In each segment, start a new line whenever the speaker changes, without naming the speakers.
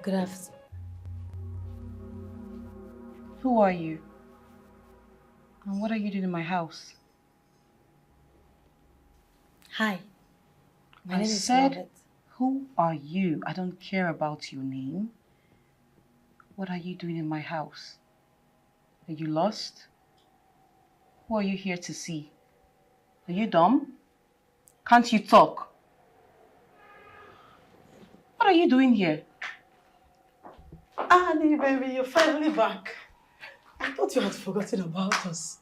Good afternoon.
Who are you? And what are you doing in my house?
Hi. My name is
said,
Robert.
who are you? I don't care about your name. What are you doing in my house? Are you lost? Who are you here to see? Are you dumb? Can't you talk? What are you doing here?
Annie, baby, you're finally back. I thought you had forgotten about us.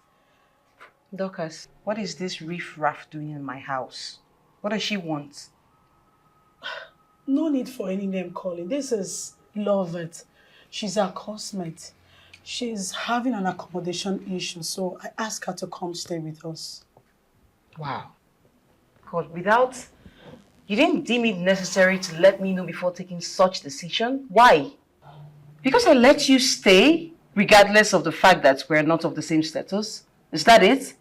Dorcas, what is this riff-raff doing in my house? What does she want?
No need for any name calling. This is Lovett. She's our cosmate. She's having an accommodation issue, so I asked her to come stay with us.
Wow. God, you didn't deem it necessary to let me know before taking such decision? Why? Because I let you stay, regardless of the fact that we're not of the same status? Is that it?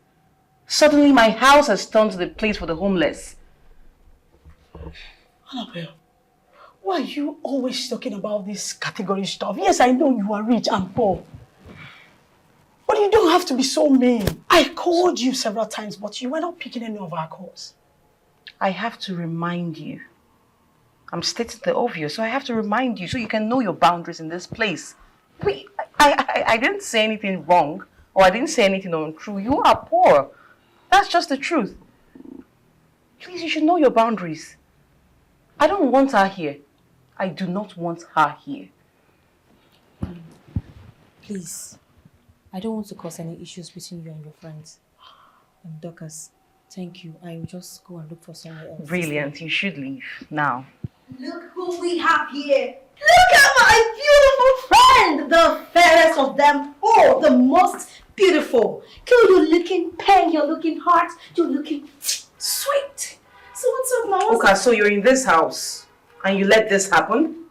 Suddenly my house has turned to the place for the homeless.
Annabelle, why are you always talking about this category stuff? Yes, I know you are rich and poor. But you don't have to be so mean. I called you several times, but you were not picking any of our calls.
I have to remind you. I'm stating the obvious, so I have to remind you so you can know your boundaries in this place. I didn't say anything wrong, or I didn't say anything untrue. You are poor. That's just the truth. Please, you should know your boundaries. I don't want her here. I do not want her here.
Please. I don't want to cause any issues between you and your friends. Dorcas, thank you. I will just go and look for somewhere else.
Brilliant. You should leave now.
Look who we have here. Look at my beautiful friend. The fairest of them all. The most beautiful. Girl, you're looking pen. You're looking hot. You're looking sweet. So what's up now?
Okay, so you're in this house and you let this happen?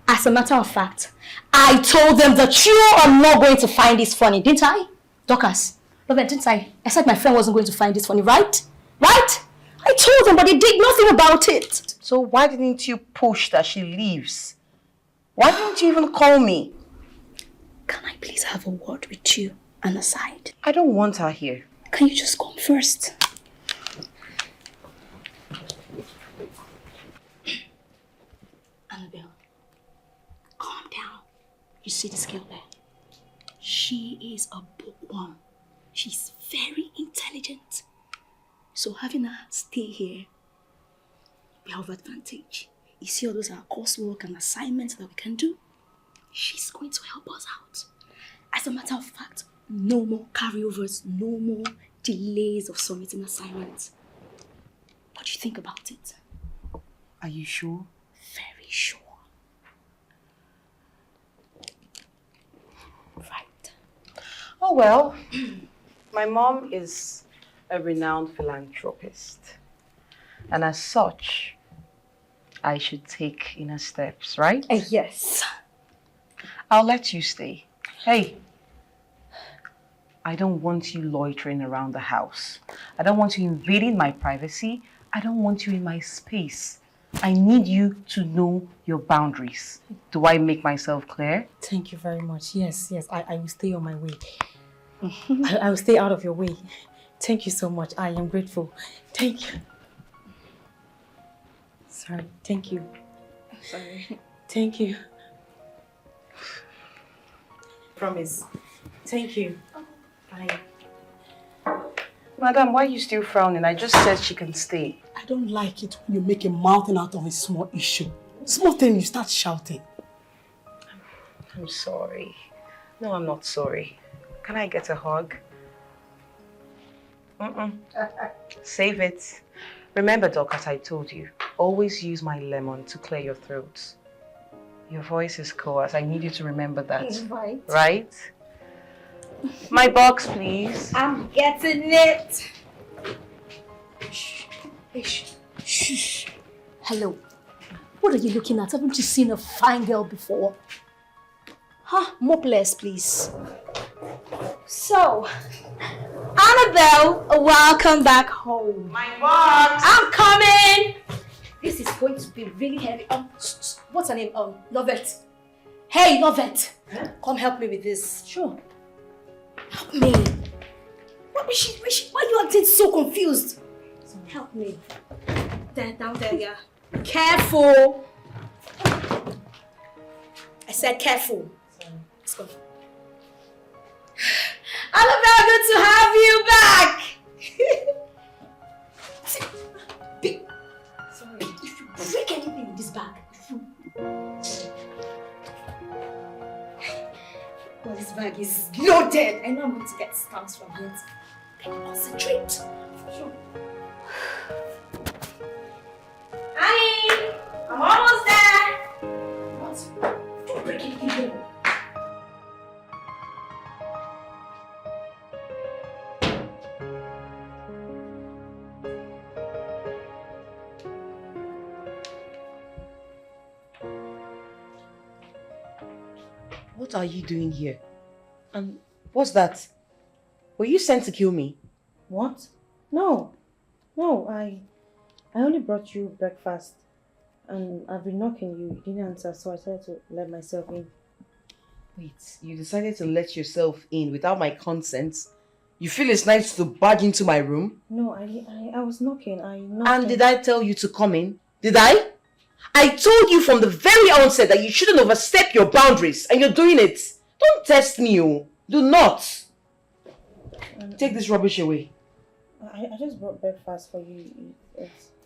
As a matter of fact, I told them that you are not going to find this funny, didn't I? Dorcas, didn't I? I said my friend wasn't going to find this funny, right? Right? I told them, but they did nothing about it.
So why didn't you push that she leaves? Why didn't you even call me?
Can I please have a word with you on the side?
I don't want her here.
Can you just come first? Annabelle, calm down. You see this girl there? She is a bookworm. She's very intelligent. So having her stay here, we have advantage. You see all those our coursework and assignments that we can do? She's going to help us out. As a matter of fact, no more carryovers, no more delays of submitting assignments. What do you think about it?
Are you sure?
Very sure. Right.
Oh well, my mom is a renowned philanthropist. And as such, I should take inner steps, right?
Yes.
I'll let you stay. Hey, I don't want you loitering around the house. I don't want you invading my privacy. I don't want you in my space. I need you to know your boundaries. Do I make myself clear?
Thank you very much. Yes, I will stay on my way. I will stay out of your way. Thank you so much. I am grateful. Thank you. Sorry. Thank you.
Sorry.
Thank you. Promise. Thank you. Bye.
Madam, why are you still frowning? I just said she can stay.
I don't like it when you make a mountain out of a small issue. Small thing, you start shouting.
I'm sorry. No, I'm not sorry. Can I get a hug? Save it. Remember, Doc, as I told you, always use my lemon to clear your throat. Your voice is coarse. I need you to remember that.
Right.
Right? My box, please.
I'm getting it. Shh. Shh. Shh. Hello. What are you looking at? Haven't you seen a fine girl before? Huh? Mop less, please. So, Annabelle, welcome back home.
My box!
I'm coming! This is going to be really heavy. what's her name? Lovette. Hey, Lovette! Huh? Come help me with this.
Sure.
Help me. Why are you acting so confused? Help me. There, down there, yeah. Careful. I said careful. Sorry. Let's go. Annabelle, good to have you back. Sorry. If you break anything with this bag, well, this bag is loaded. I know I'm going to get stamps from it. Can you concentrate? Sure. Annie! I'm almost there! What? Don't break anything here.
What are you doing here? And what's that? Were you sent to kill me?
What? No. No, I only brought you breakfast. And I've been knocking you didn't answer, so I decided to let myself in.
Wait, you decided to let yourself in without my consent? You feel it's nice to barge into my room?
No, I was knocking. I knocked.
And did I tell you to come in? Did I? I told you from the very onset that you shouldn't overstep your boundaries, and you're doing it. Don't test me, oh. Do not. Take this rubbish away.
I just brought breakfast for you.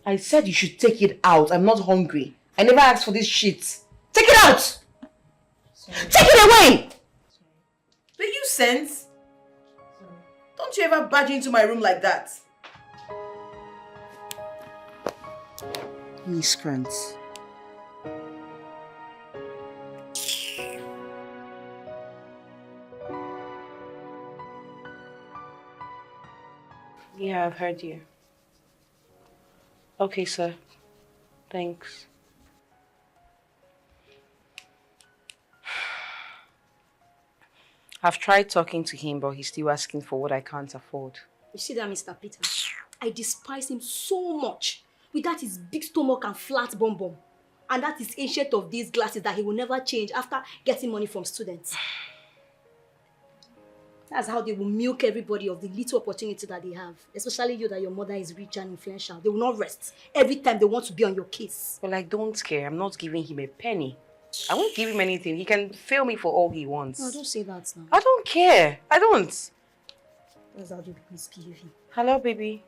I said you should take it out. I'm not hungry. I never asked for this shit. Take it out! Sorry. Take it away! Sorry. Do you sense? Sorry. Don't you ever barge into my room like that. Miscreants. Yeah, I've heard you. Okay, sir. Thanks. I've tried talking to him, but he's still asking for what I can't afford.
You see that, Mr. Peter? I despise him so much. With that his big stomach and flat bum bum. And that is ancient of these glasses that he will never change after getting money from students. That's how they will milk everybody of the little opportunity that they have. Especially you, that your mother is rich and influential. They will not rest. Every time they want to be on your case.
Well, I don't care. I'm not giving him a penny. I won't give him anything. He can fail me for all he wants.
No, don't say that now.
I don't care. I don't.
That's how they be misbehaving.
Hello, baby.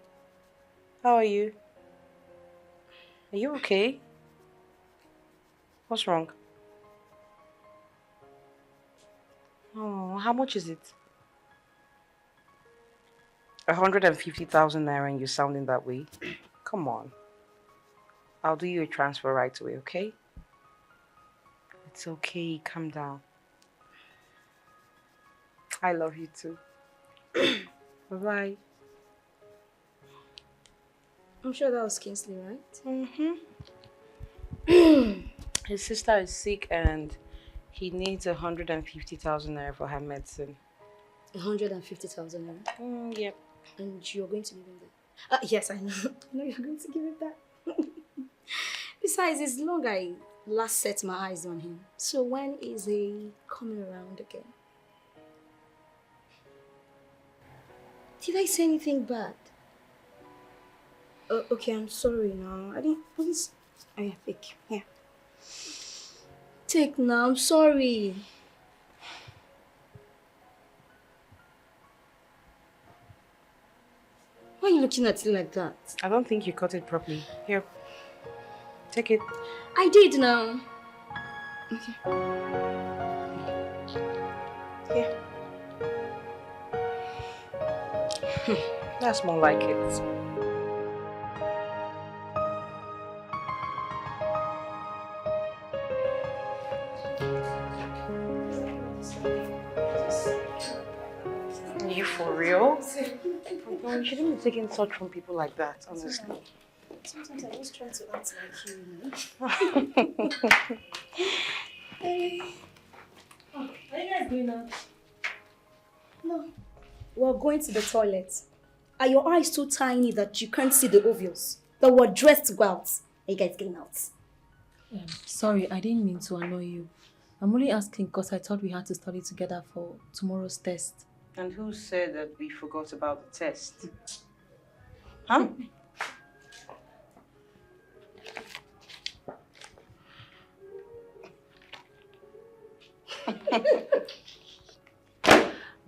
How are you? Are you okay? What's wrong? Oh, how much is it? 150,000 naira and you're sounding that way? Come on. I'll do you a transfer right away, okay? It's okay, calm down. I love you too. Bye-bye.
I'm sure that was Kingsley, right?
Mm-hmm. His sister is sick and he needs 150,000 naira for her medicine.
150,000 naira?
Yep.
And you're going to give him that? Yes, I know. I know you're going to give him that. Besides, it's long I last set my eyes on him. So when is he coming around again? Did I say anything bad? Okay, I'm sorry now. I didn't. Please. Oh yeah, take. Yeah. Take now. I'm sorry. Why are you looking at it like that?
I don't think you cut it properly. Here. Take it.
I did now. Okay.
Here. That's more like it. Are you for real? No, you shouldn't be taking such from people like that, honestly.
Sometimes I just try to act like you, Hey. Oh, are you guys going out? No. We're going to the toilet. Are your eyes so tiny that you can't see the obvious? That we're dressed to go out? Are you guys getting out?
Sorry, I didn't mean to annoy you. I'm only asking because I thought we had to study together for tomorrow's test.
And who said that we forgot about the test? Huh?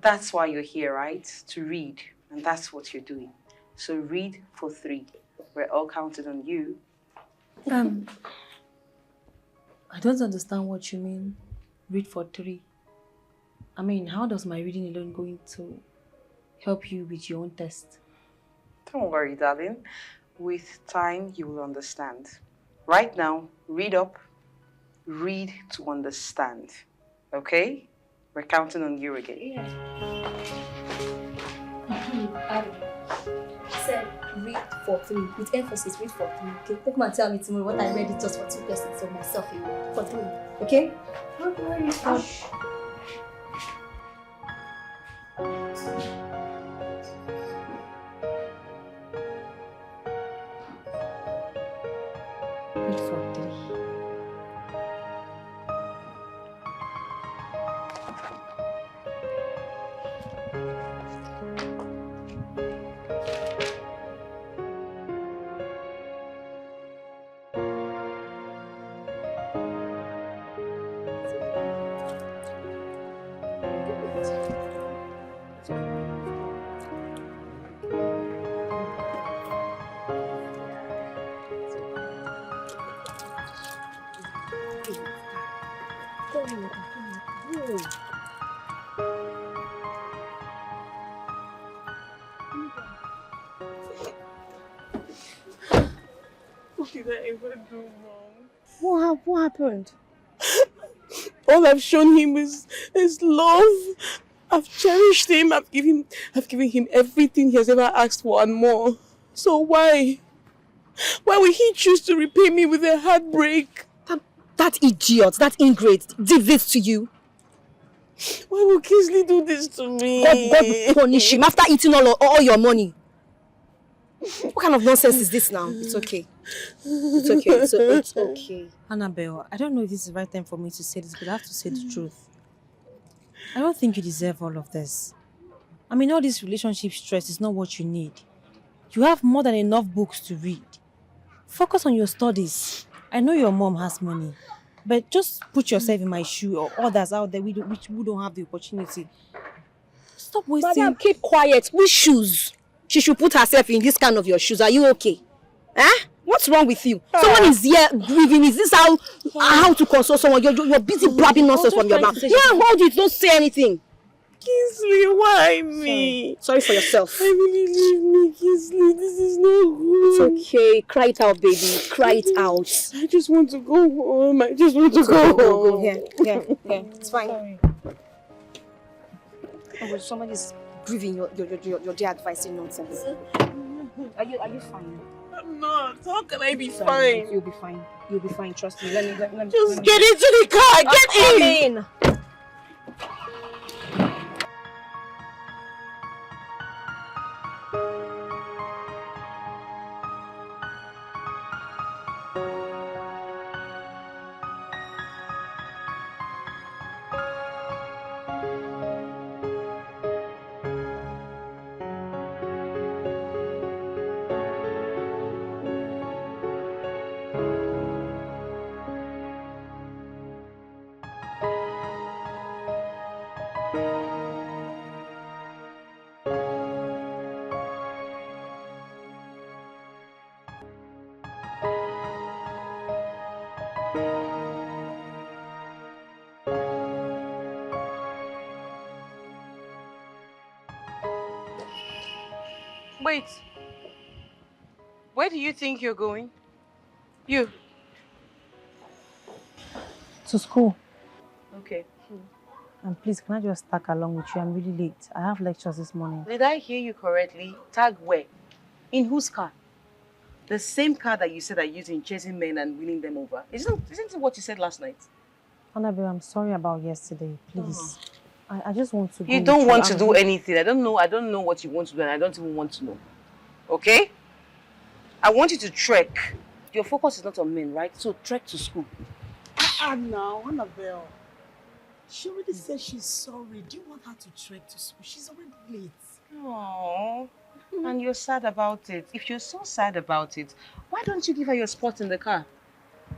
That's why you're here, right? To read. And that's what you're doing. So read for 3. We're all counted on you.
I don't understand what you mean. Read for 3. I mean, how does my reading alone going to help you with your own test?
Don't worry, darling. With time, you will understand. Right now, read up. Read to understand. Okay? We're counting on you again.
I said read for 3 with emphasis. Read for 3. Okay, don't come and tell me tomorrow what I read is just for 2 persons of myself. For 3. Okay?
Don't worry. Hush. Read for 3.
What did I ever do wrong?
What happened?
All I've shown him is love. I've cherished him. I've given him everything he has ever asked for and more. So why will he choose to repay me with a heartbreak?
That idiot, that ingrate did this to you.
Why will Kingsley do this to me?
God will punish him after eating all your money. What kind of nonsense is this now? It's okay. It's okay. It's okay.
Annabelle, I don't know if this is the right time for me to say this, but I have to say the truth. I don't think you deserve all of this. I mean, all this relationship stress is not what you need. You have more than enough books to read. Focus on your studies. I know your mom has money, but just put yourself in my shoe or others out there which don't have the opportunity. Stop wasting...
Madam, keep quiet. Which shoes? She should put herself in this kind of your shoes. Are you okay? Eh? What's wrong with you? Someone is here grieving. Is this how to console someone? You're busy blabbing nonsense from your mouth. Yeah, hold it. Don't say anything.
Kingsley, why me?
Sorry for yourself.
I really leave me, Kingsley. This is not good.
It's okay. Cry it out, baby. Cry it out.
I just want to go home. I just want to go home.
Go. Here. It's fine. Sorry. Oh, somebody's grieving your dear advising nonsense. Are you fine?
I'm not. How can I be fine?
You'll be fine. You'll be fine. Trust me. Let me
just get into the car. Get in.
Wait. Where do you think you're going? You?
To school.
Okay.
And please, can I just tag along with you? I'm really late. I have lectures this morning.
Did I hear you correctly? Tag where? In whose car? The same car that you said I used in chasing men and winning them over. Isn't it what you said last night?
Annabelle, I'm sorry about yesterday. Please. I just want to go.
You don't want to do anything. I don't know what you want to do, and I don't even want to know. Okay? I want you to trek Your focus is not on men, right? So trek to school.
Now, Annabelle. She already said she's sorry. Do you want her to trek to school? She's already late.
Oh, and you're sad about it. If you're so sad about it, why don't you give her your spot in the car?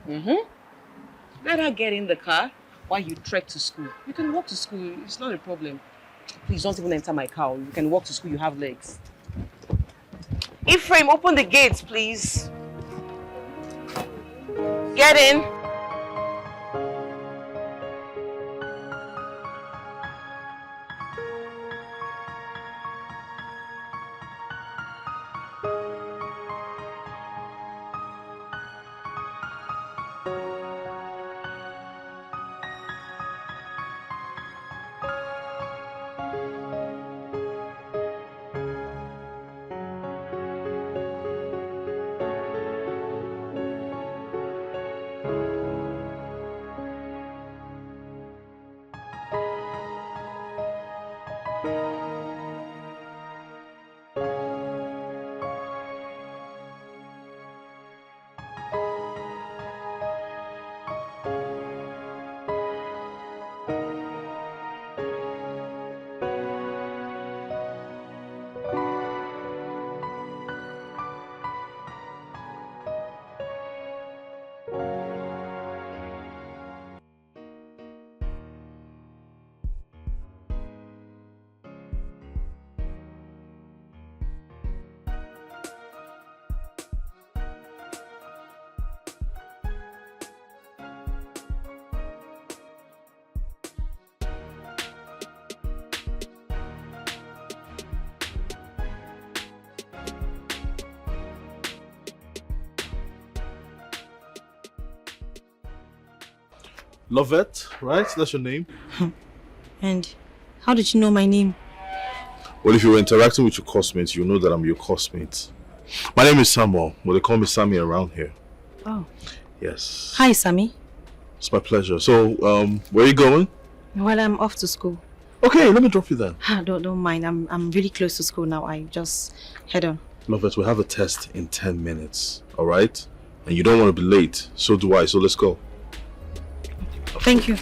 Let her get in the car while you trek to school. You can walk to school. It's not a problem. Please don't even enter my car. You can walk to school. You have legs. Ephraim, open the gates, please. Get in.
Lovette, right? That's your name?
And how did you know my name?
Well, if you were interacting with your classmates, you know that I'm your classmate. My name is Samuel. Well, they call me Sammy around here.
Oh.
Yes.
Hi, Sammy.
It's my pleasure. So, where are you going?
Well, I'm off to school.
Okay, let me drop you then.
Don't mind. I'm really close to school now. I just head on.
Lovette, we have a test in 10 minutes, all right? And you don't want to be late. So do I. So let's go.
Thank you.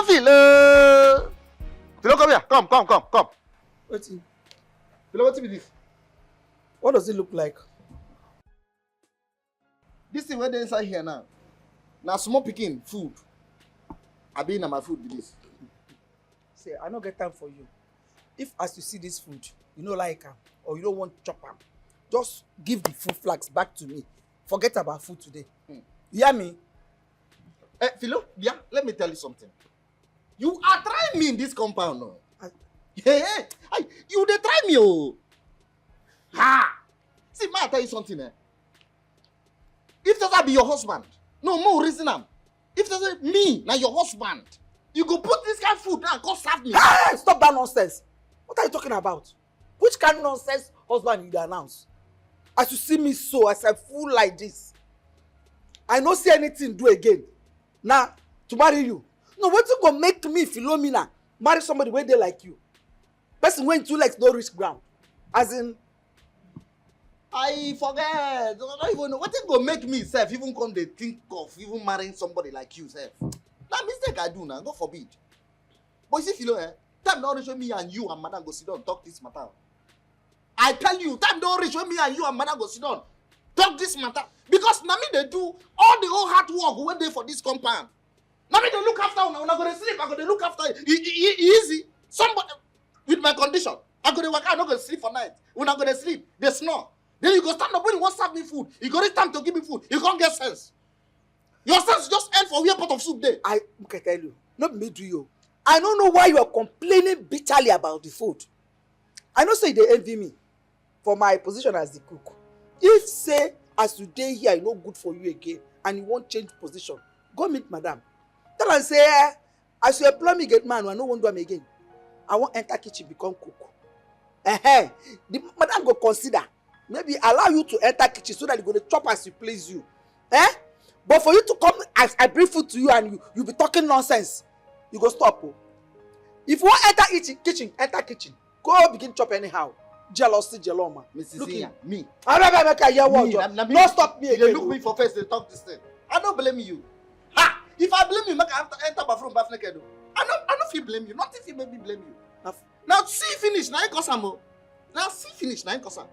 Philo, come here. Come.
Wait.
Philo, what is this?
What does it look like?
This thing where they inside here now. Now small picking food. I be in my food with this.
Say, I don't get time for you. If as you see this food, you don't like am or you don't want chop am, just give the food flags back to me. Forget about food today. You hear me?
Philo, yeah, let me tell you something. You are trying me in this compound, no? You they try me, oh. Ha! See, ma, I tell you something, eh? If that be your husband, no more reason am. If that's me, now your husband, you go put this kind of food down and come serve me.
Hey, stop that nonsense. What are you talking about? Which kind of nonsense husband you announce? As you see me so, as I fool like this, I no see anything do again. Now, to marry you. No, what you gonna make me, Philomena, marry somebody where they like you? Person when 2 legs no reach ground. As in,
I forget. I don't even know. What it gonna make me, self, even come they think of even marrying somebody like you, self? That mistake I do now, God forbid. But you see, Philo, time don't reach when me and you and madam go sit down talk this matter. I tell you, time don't reach when me and you and madam go sit down talk this matter. Because now me they do all the whole hard work when they for this compound. Now me they look after una. Una go to sleep. I go to look after easy. Somebody with my condition. I go to work. I not go to sleep for night. Una go to sleep. They snore. Then you go stand up when you want to serve me food. You go reach time to give me food. You can't get sense. Your sense just end for where pot of soup there.
I can tell you, not me do you. I don't know why you are complaining bitterly about the food. I know say they envy me. for my position as the cook. If say as you dey here, e no good for you again and you wan change position, go meet madam. Tell am say as you employ me get man, I no wan do am again. I wan enter kitchen become cook. The madam go consider maybe allow you to enter kitchen so that you go dey chop as you please you. But for you to come as I bring food to you and you be talking nonsense, you go stop. Oh. If you wan enter kitchen, enter kitchen. Go begin chop anyhow. Jealousy, jeloma.
Mrs. Iya, me.
I never make a hear word. No stop me again.
You look me for face, they talk this thing. I don't blame you. Ha! If I blame you, make I have to enter bathroom bath naked. I don't feel blame you. Nothing feel make me blame you. Now see finish, now you cause am. Now see finish, now you cause am.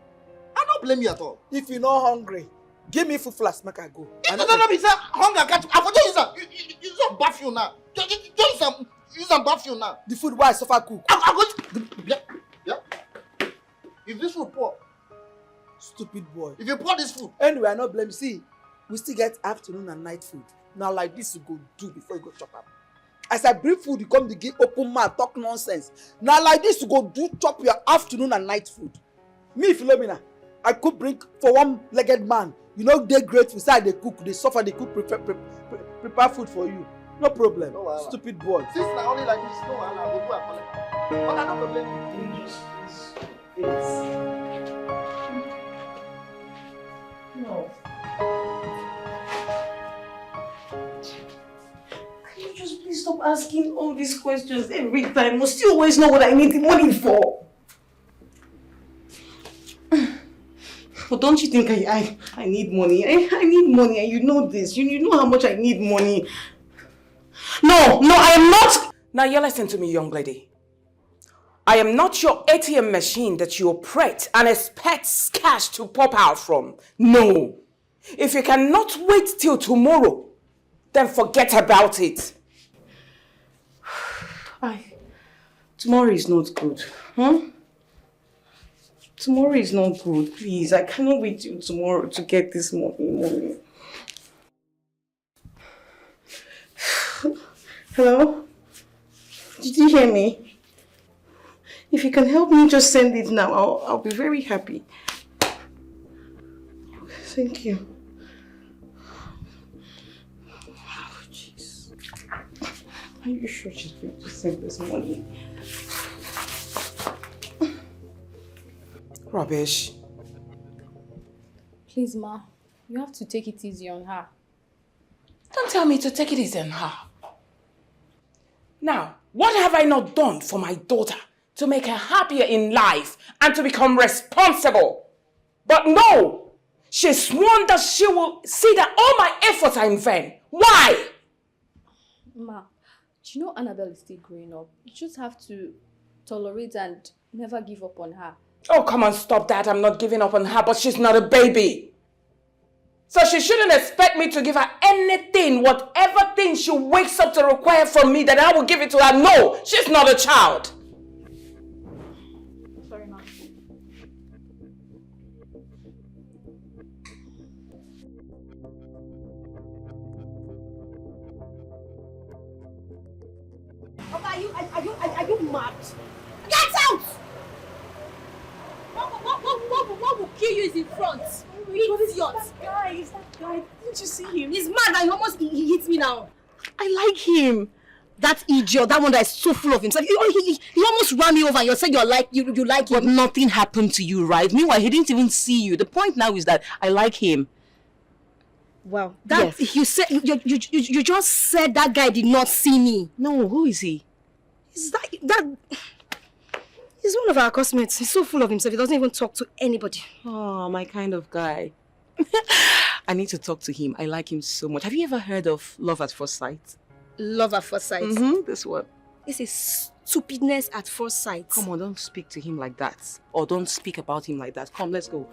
I don't blame you at all.
If you're not hungry, give me food flask, make I go.
If you don't be say hunger catch you, I for use am. You just bath you now. Just use am bath you now.
The food why I suffer cook.
I go. Yeah. If this food poor,
Stupid boy.
if you pour this food,
Anyway, I no blame you. See, we still get afternoon and night food. Now like this you go do before you go chop am. As I bring food, you come begin open mouth, talk nonsense. Now like this you go do chop your afternoon and night food. Me, Philomena, I could bring for one-legged man. You know they grateful, say they cook, they suffer, they cook, prepare food for you. No problem.
No wahala.
Stupid boy.
since now only like this, no wahala, I go go and collect. But I don't blame you.
No.
Can you just please stop asking all these questions every time? Must you always know what I need the money for? But don't you think I need money? I need money, and you know this. You know how much I need money. No, I am not.
Now you listen to me, young lady. I am not your ATM machine that you operate and expect cash to pop out from. No. If you cannot wait till tomorrow, then forget about it.
Tomorrow is not good. Tomorrow is not good. Please, I cannot wait till tomorrow to get this money. Hello? Did you hear me? If you can help me, just send it now. I'll be very happy. Thank you. Oh, jeez. Are you sure she's going to send this money?
Rubbish.
Please, Ma, you have to take it easy on her.
Don't tell me to take it easy on her. Now, what have I not done for my daughter to make her happier in life and to become responsible? But no, she sworn that she will see that all my efforts are in vain. Why?
Ma, do you know Annabelle is still growing up? You just have to tolerate and never give up on her.
Oh, come on, stop that. I'm not giving up on her, but she's not a baby. So she shouldn't expect me to give her anything, whatever thing she wakes up to require from me, that I will give it to her. No, she's not a child.
Sorry, Ma.
Are you mad? Get out! What will kill you is in front. Idiot.
That guy. Didn't you see him?
He's mad and he hits me now.
I like him.
That idiot, that one that is so full of himself. He almost ran me over and you said you like
But
him.
nothing happened to you, right? Meanwhile, he didn't even see you. The point now is that I like him.
Wow. That
Yes.
you said you just said that guy did not see me.
No, who is he?
Is that he's one of our classmates. He's so full of himself. He doesn't even talk to anybody.
Oh, my kind of guy. I need to talk to him. I like him so much. Have you ever heard of love at first sight?
Love at first sight.
This one.
This is stupidness at first sight.
Come on, don't speak to him like that. Or don't speak about him like that. Come, let's go.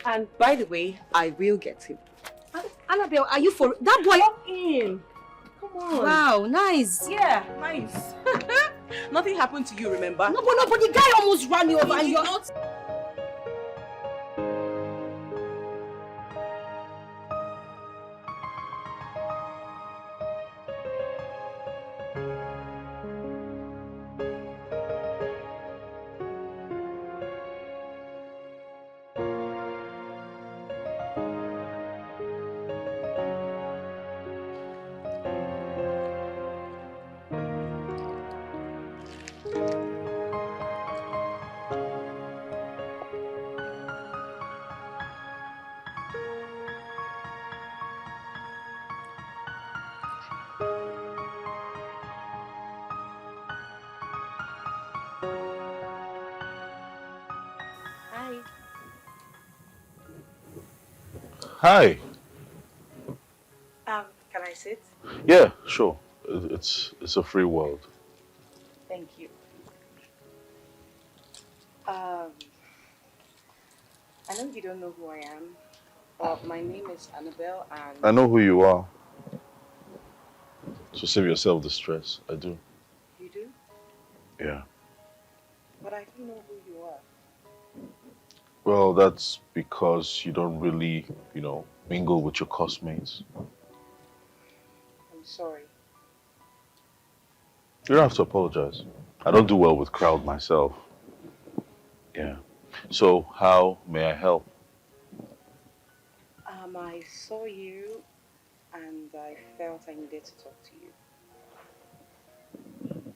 And by the way, I will get him.
Annabelle, are you for that boy?
Come in. Come on.
Wow, nice.
Yeah, nice. Nothing happened to you, remember?
No, but the guy almost ran me over and you're not.
Hi.
Can I sit?
Yeah, sure. It's a free world.
Thank you. Um, I know you don't know who I am, but my name is Annabelle
I
and
know who you are, so save yourself the stress. I do.
you do,
Yeah.
but I don't know who you are.
Well, that's because you don't really, mingle with your classmates.
I'm sorry.
You don't have to apologize. I don't do well with crowd myself. Yeah. So, how may I help?
I saw you and I felt I needed to talk to you.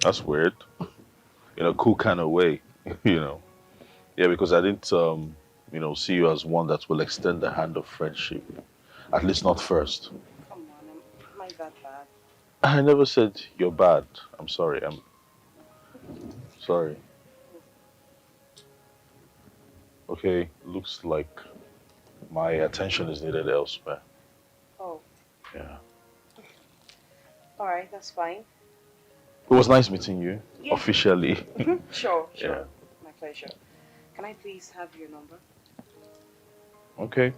That's weird. In a cool kind of way, you know. Yeah, because I didn't, see you as one that will extend the hand of friendship. At least not first.
Come on, am I that bad?
I never said you're bad. I'm sorry. I'm sorry. Okay, looks like my attention is needed elsewhere.
Oh,
Yeah.
all right, that's fine.
It was nice meeting you,
Yeah.
officially.
Sure,
Yeah.
My pleasure. Can I please have your number?
Okay.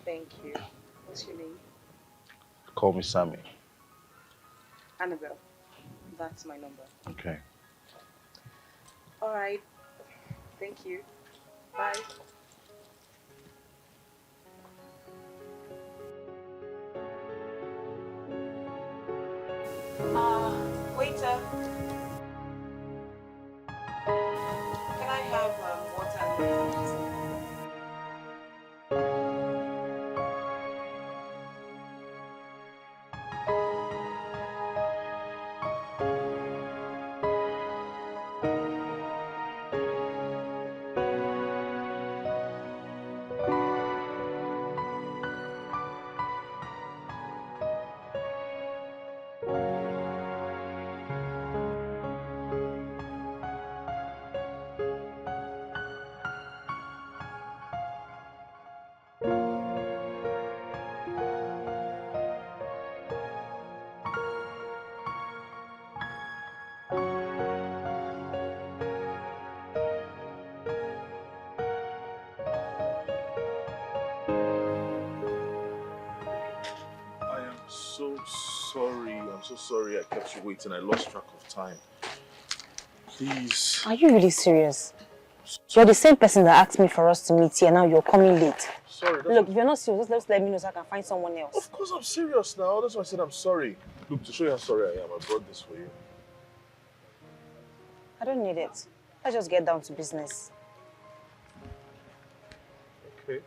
Thank you. What's your name?
Call me Sammy.
Annabelle. That's my number.
Okay.
All right. Thank you. Bye. Waiter. Can I have water and mayonnaise?
I am so sorry. I'm so sorry I kept you waiting. I lost track of time. Please.
Are you really serious? You're the same person that asked me for us to meet here. Now you're coming late.
Sorry.
Look, if you're not serious, just let me know so I can find someone else.
Of course I'm serious now. That's why I said I'm sorry. Look, to show you how sorry I am, I brought this for you.
I don't need it. Let's just get down to business.
Okay.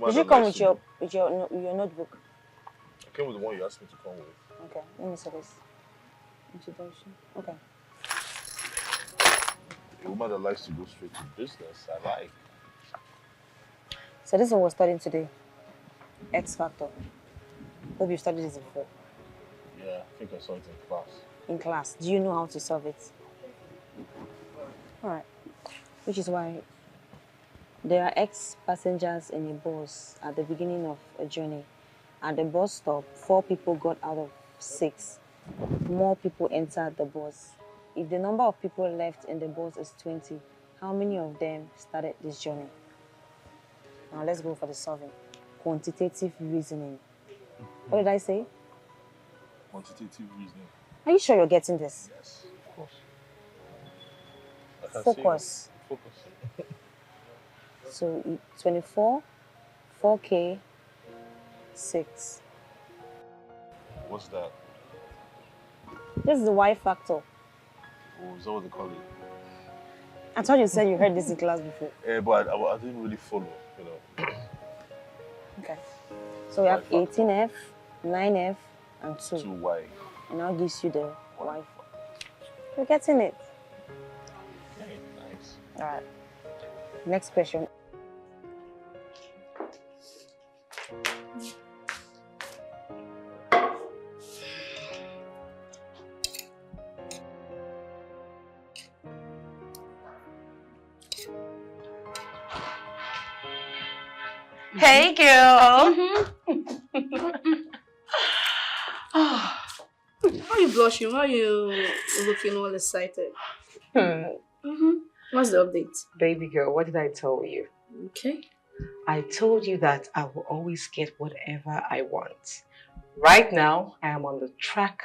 Did you come with your notebook?
I came with the one you asked me to come with.
Okay, let me see this. Introduction. Okay.
A woman that likes to go straight to business, I like.
So this is what we're studying today. X factor. Hope you studied this before.
Yeah, I think I saw it in class.
In class. Do you know how to solve it? Alright. Which is why there are X passengers in a bus at the beginning of a journey. At the bus stop, 4 people got out of 6. More people entered the bus. If the number of people left in the bus is 20, how many of them started this journey? Now let's go for the solving. Quantitative reasoning. What did I say?
Quantitative reasoning.
Are you sure you're getting this?
Yes, of course. I can
Focus.
see it. Focus.
So 24, 4K, 6.
What's that?
This is the Y factor.
Oh, is that what they call it?
I thought you said you heard this in class before.
But I didn't really follow,
Okay. So we have
Y factor.
18F, 9F, and 2.
2Y.
And now gives you the Y. You're getting it.
Okay, nice.
All right. Next question.
Hey, girl.
Why are you blushing? Why are you looking all excited? What's the update?
Baby girl, what did I tell you?
Okay.
I told you that I will always get whatever I want. Right now, I am on the track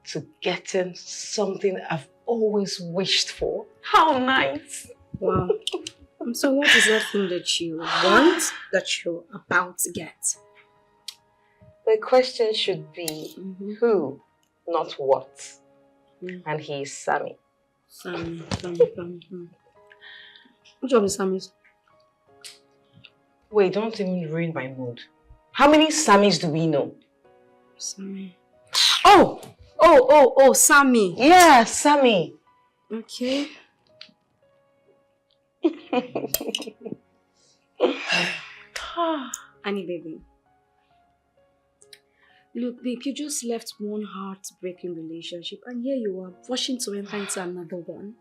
to getting something I've always wished for. How nice!
Wow. So what is that thing that you want that you're about to get?
The question should be who, not what. And he is Sammy.
Sammy. Which of the Sammys?
Wait, don't even ruin my mood. How many Sammys do we know?
Sammy. Oh, Sammy.
Yeah, Sammy.
Okay. Annie, baby. Look, babe, you just left one heartbreaking relationship and here you are, rushing to enter into another one.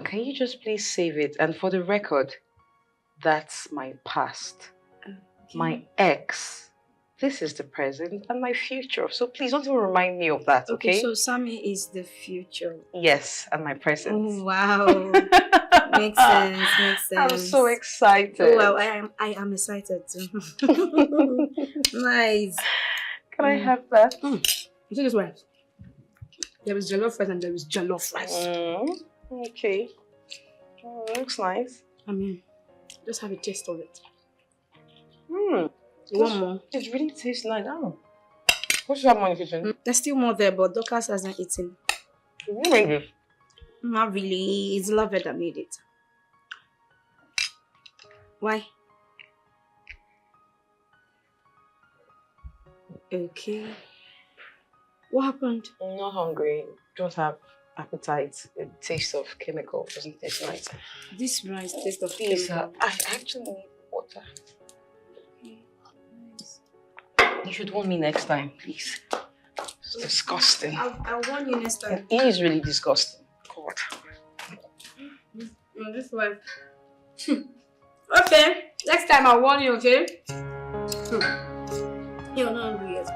Can you just please save it? And for the record, that's my past.
Okay.
My ex. This is the present and my future. So please don't even remind me of that, okay?
So Sammy is the future.
Yes, and my present.
Oh, wow. Makes sense.
I'm so excited.
Oh, well, I am excited too. Nice.
Can I have that?
You see this way? There is jollof rice and there is jollof rice.
Okay. Looks nice.
I mean, just have a taste of it.
You want more? It really tastes nice. Oh. What should I have more in the kitchen?
There's still more there, but Dorcas hasn't eaten.
Who made it?
Not really. It's Lovett that made it. Why? Okay. What happened?
I'm not hungry. Don't have appetite. The taste of chemical doesn't taste nice.
This rice tastes of
Please,
chemical.
I actually need water. You should warn me next time, please. It's disgusting.
I'll warn you next time.
It is really disgusting. God.
No, this way. Okay. Next time I'll warn you, okay? You're not hungry yet.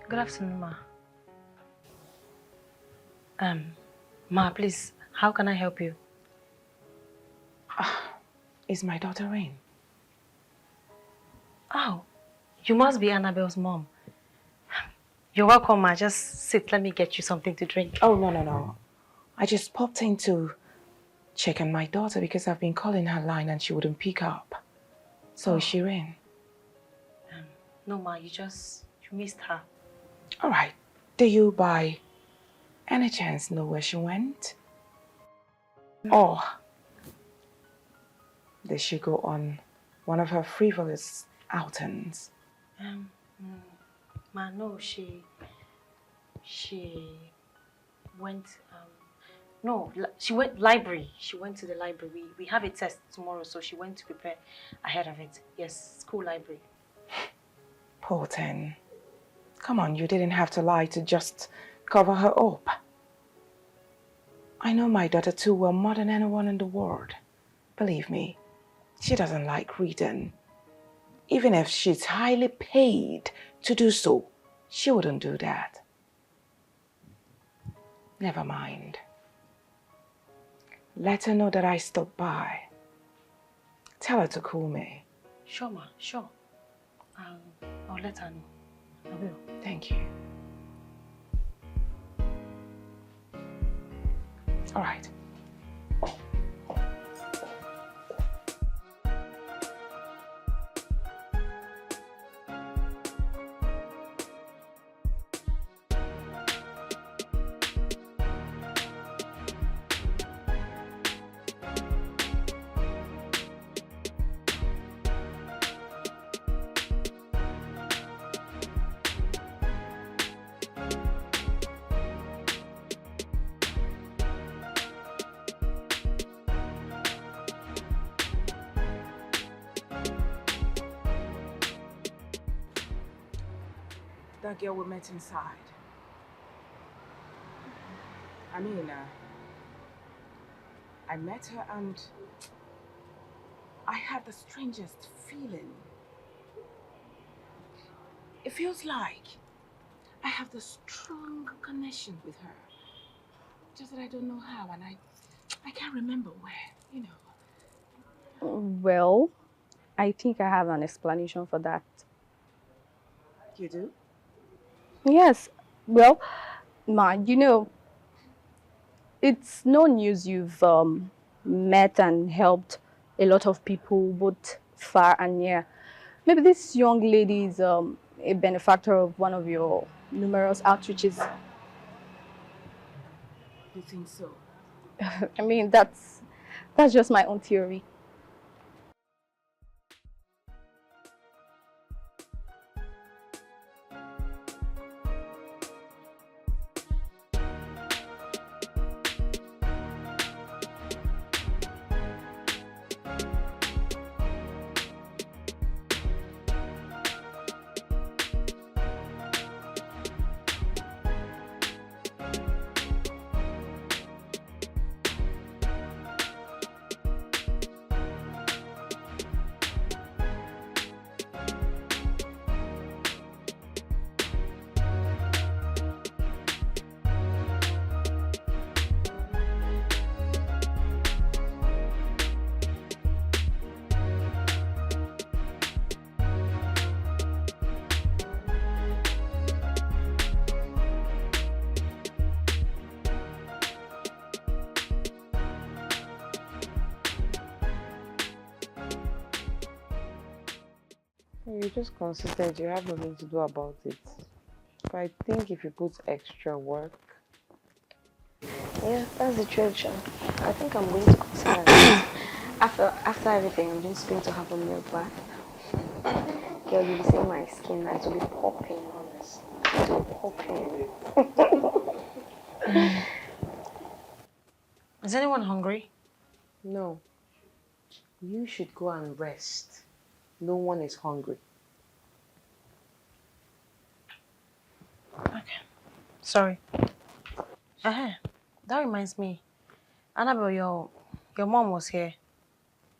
Good afternoon, Ma. Ma, please, how can I help you?
Is my daughter in?
Oh, you must be Annabelle's mom. You're welcome, Ma. Just sit, let me get you something to drink.
Oh, no. I just popped in to check on my daughter because I've been calling her line and she wouldn't pick up. So is she in?
No, Ma, you missed her.
All right. Do you by any chance know where she went? Or did she go on one of her frivolous outings?
Ma, no, she went, no, she went library. She went to the library. We have a test tomorrow, so she went to prepare ahead of it. Yes, school library.
Poor thing. Come on, you didn't have to lie to just cover her up. I know my daughter too well, more than anyone in the world. Believe me, she doesn't like reading. Even if she's highly paid to do so, she wouldn't do that. Never mind. Let her know that I stopped by. Tell her to call me.
Sure, ma, sure. I'll let her know. I will.
Thank you. All right. That girl we met inside. I mean, I met her and I had the strangest feeling. It feels like I have this strong connection with her. Just that I don't know how, and I can't remember where, you know.
Well, I think I have an explanation for that.
You do?
Yes. Well, Ma, you know, it's no news you've met and helped a lot of people, both far and near. Maybe this young lady is a benefactor of one of your numerous outreaches.
You think so?
I mean, that's just my own theory.
You're just consistent. You have nothing to do about it. But I think if you put extra work.
Yeah, that's the truth. I think I'm going to consider it. After everything, I'm just going to have a milk bath. Girl, you'll be seeing my skin now. It will be popping, honest. It will be popping.
Is anyone hungry?
No. You should go and rest. No one is hungry.
Okay. Sorry. That reminds me. Annabelle, your mom was here.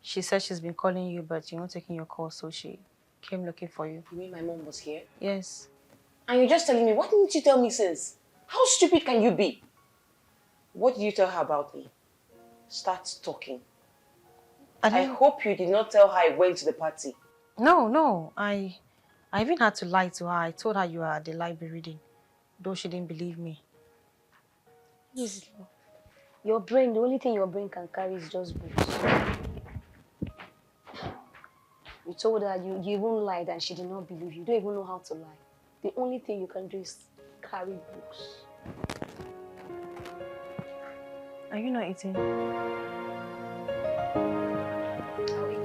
She said she's been calling you, but you're not taking your call, so she came looking for you.
You mean my mom was here?
Yes.
And you're just telling me, what didn't you tell me since? How stupid can you be? What did you tell her about me? Start talking. I hope you did not tell her I went to the party.
No. I even had to lie to her. I told her you were at the library reading, though she didn't believe me.
Easy. Your brain, the only thing your brain can carry is just books. You told her you even lied and she did not believe you. You don't even know how to lie. The only thing you can do is carry books.
Are you not eating?
I'll eat.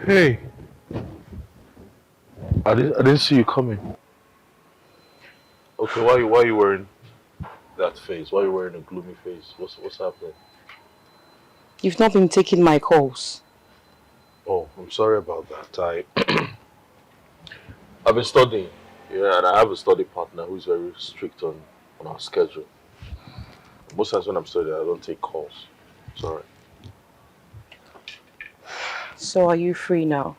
Hey. I didn't see you coming. Okay, why are you wearing that face? Why are you wearing a gloomy face? What's happening?
You've not been taking my calls.
Oh, I'm sorry about that. I've been studying. Yeah, and I have a study partner who's very strict on our schedule. Most times when I'm studying, I don't take calls. Sorry.
So are you free now?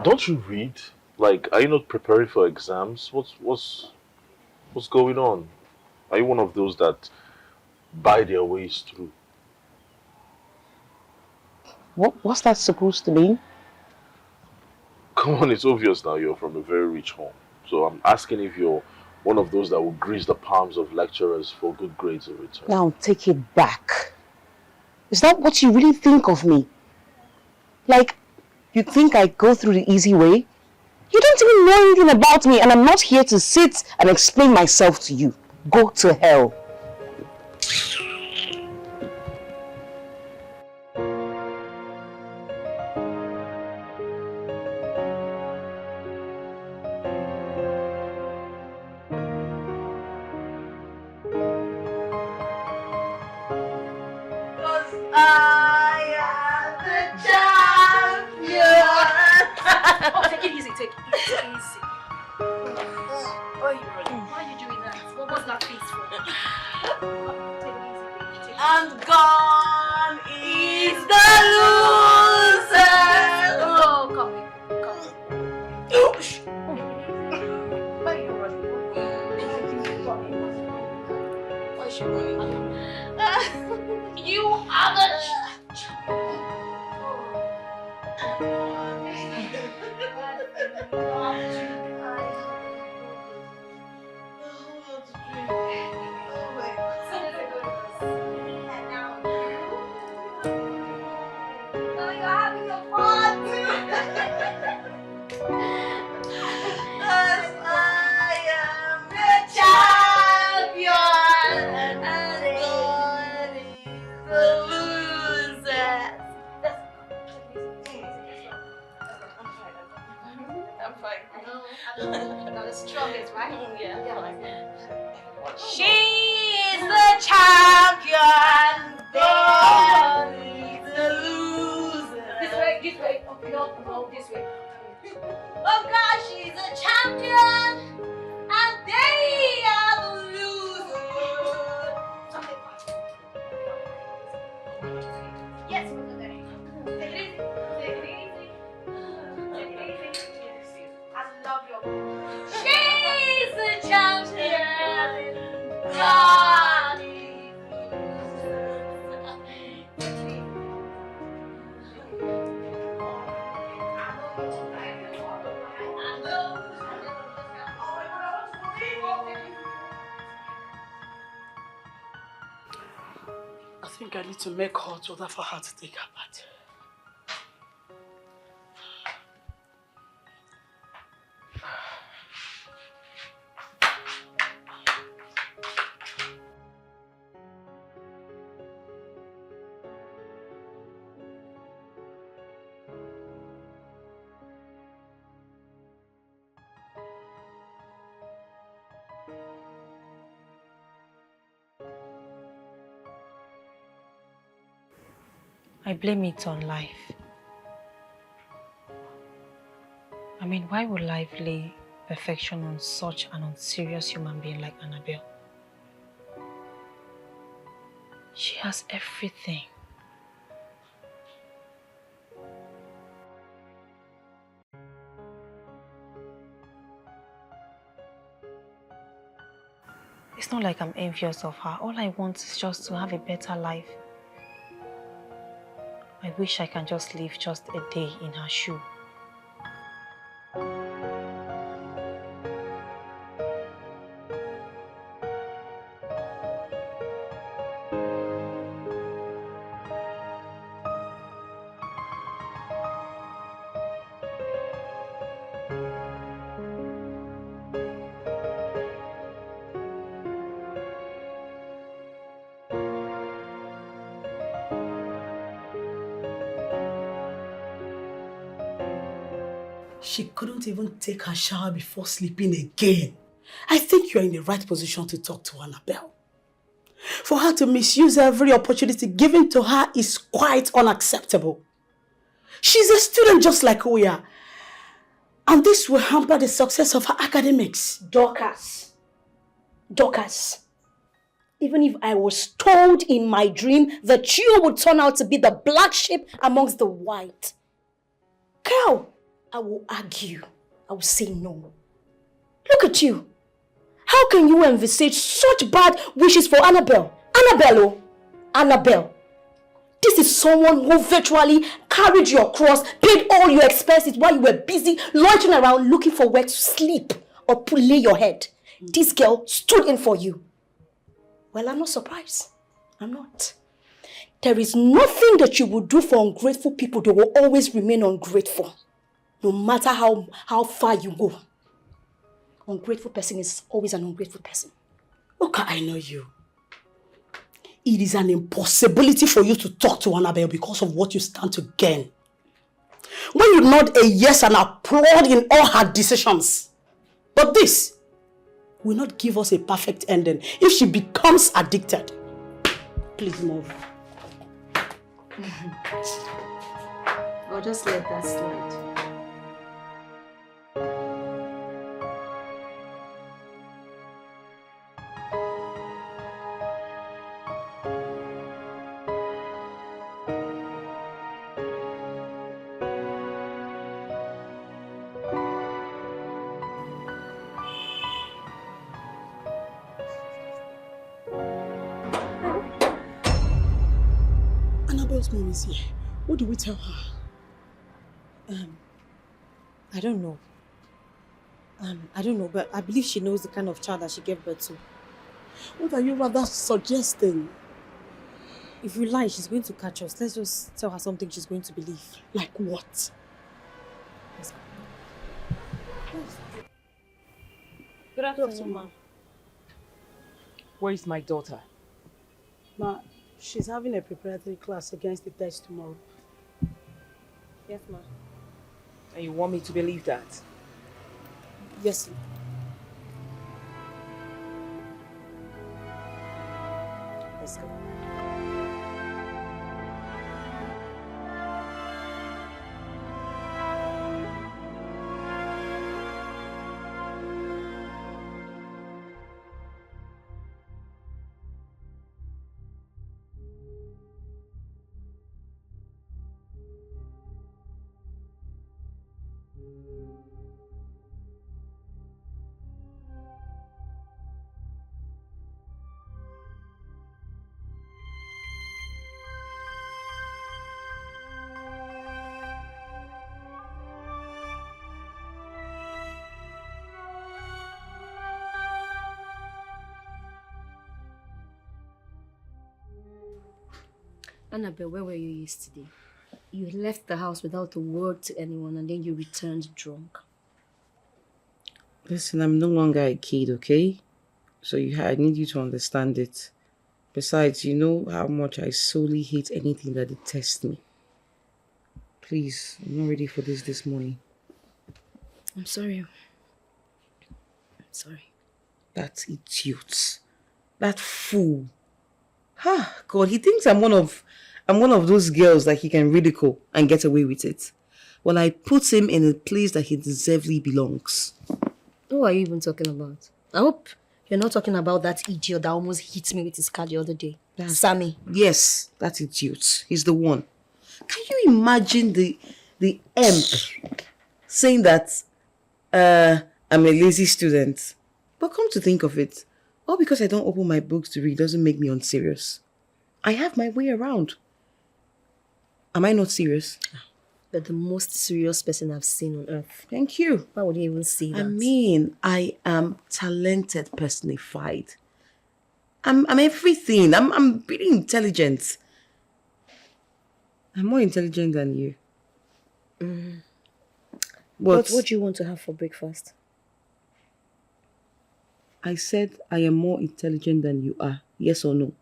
Don't you read? Like, are you not preparing for exams? What's going on? Are you one of those that buy their ways through?
What's that supposed to mean?
Come on, it's obvious now you're from a very rich home. So I'm asking if you're one of those that will grease the palms of lecturers for good grades in return.
Now take it back. Is that what you really think of me? Like, you think I go through the easy way? You don't even know anything about me, and I'm not here to sit and explain myself to you. Go to hell.
Oh, take it easy, take it easy. Why are you doing that? What was that face for? Take it easy, baby. Take it
And gone is the loser.
Oh, come here. Why are you running? Why is she running? You are the... Strongest, right? Yeah. She is the champion. God is the loser. This way. Oh, no, this way. Oh God, she's a champion, and they are the losers. Yes, we're good. Take it easy. Take it easy. Take it easy. I love your voice. She's the champion. God is the
I think I need to make hot water for her to take her bath.
I blame it on life. I mean, why would life lay perfection on such an unserious human being like Annabelle? She has everything. It's not like I'm envious of her. All I want is just to have a better life. I wish I can just live just a day in her shoe.
She couldn't even take her shower before sleeping again. I think you're in the right position to talk to Annabelle. For her to misuse every opportunity given to her is quite unacceptable. She's a student just like we are. And this will hamper the success of her academics.
Dorcas. Even if I was told in my dream that you would turn out to be the black sheep amongst the white, girl, I will argue. I will say no. Look at you. How can you envisage such bad wishes for Annabelle? Annabelle. This is someone who virtually carried your cross, paid all your expenses while you were busy loitering around looking for where to sleep or to lay your head. This girl stood in for you. Well, I'm not surprised. I'm not. There is nothing that you would do for ungrateful people. They will always remain ungrateful. No matter how far you go. Ungrateful person is always an ungrateful person.
Look, I know you. It is an impossibility for you to talk to Annabelle because of what you stand to gain. When you nod a yes and applaud in all her decisions. But this will not give us a perfect ending if she becomes addicted. Please move.
I'll just let that slide.
Annabelle's mom is here. What do we tell her?
I don't know. I don't know, but I believe she knows the kind of child that she gave birth to.
What are you rather suggesting?
If we lie, she's going to catch us. Let's just tell her something she's going to believe.
Like what?
Good afternoon, ma.
Where is my daughter?
Ma, she's having a preparatory class against the test tomorrow.
Yes, ma.
And you want me to believe that?
Yes, ma. Let's go.
Annabelle, where were you yesterday? You left the house without a word to anyone and then you returned drunk.
Listen, I'm no longer a kid, okay? So I need you to understand it. Besides, you know how much I solely hate anything that detests me. Please, I'm not ready for this morning.
I'm sorry. I'm sorry.
That idiot. That fool. God, he thinks I'm one of those girls that he can ridicule and get away with it. Well, I put him in a place that he deservedly belongs.
Who are you even talking about? I hope you're not talking about that idiot that almost hit me with his car the other day. Sammy.
Yes, that idiot. He's the one. Can you imagine the imp saying that I'm a lazy student? But come to think of it, all because I don't open my books to read doesn't make me unserious. I have my way around. Am I not serious?
You're the most serious person I've seen on earth.
Thank you.
Why would you even say that?
I mean, I am talented personified. I'm everything. I'm pretty intelligent. I'm more intelligent than you.
But what do you want to have for breakfast?
I said I am more intelligent than you are. Yes or no?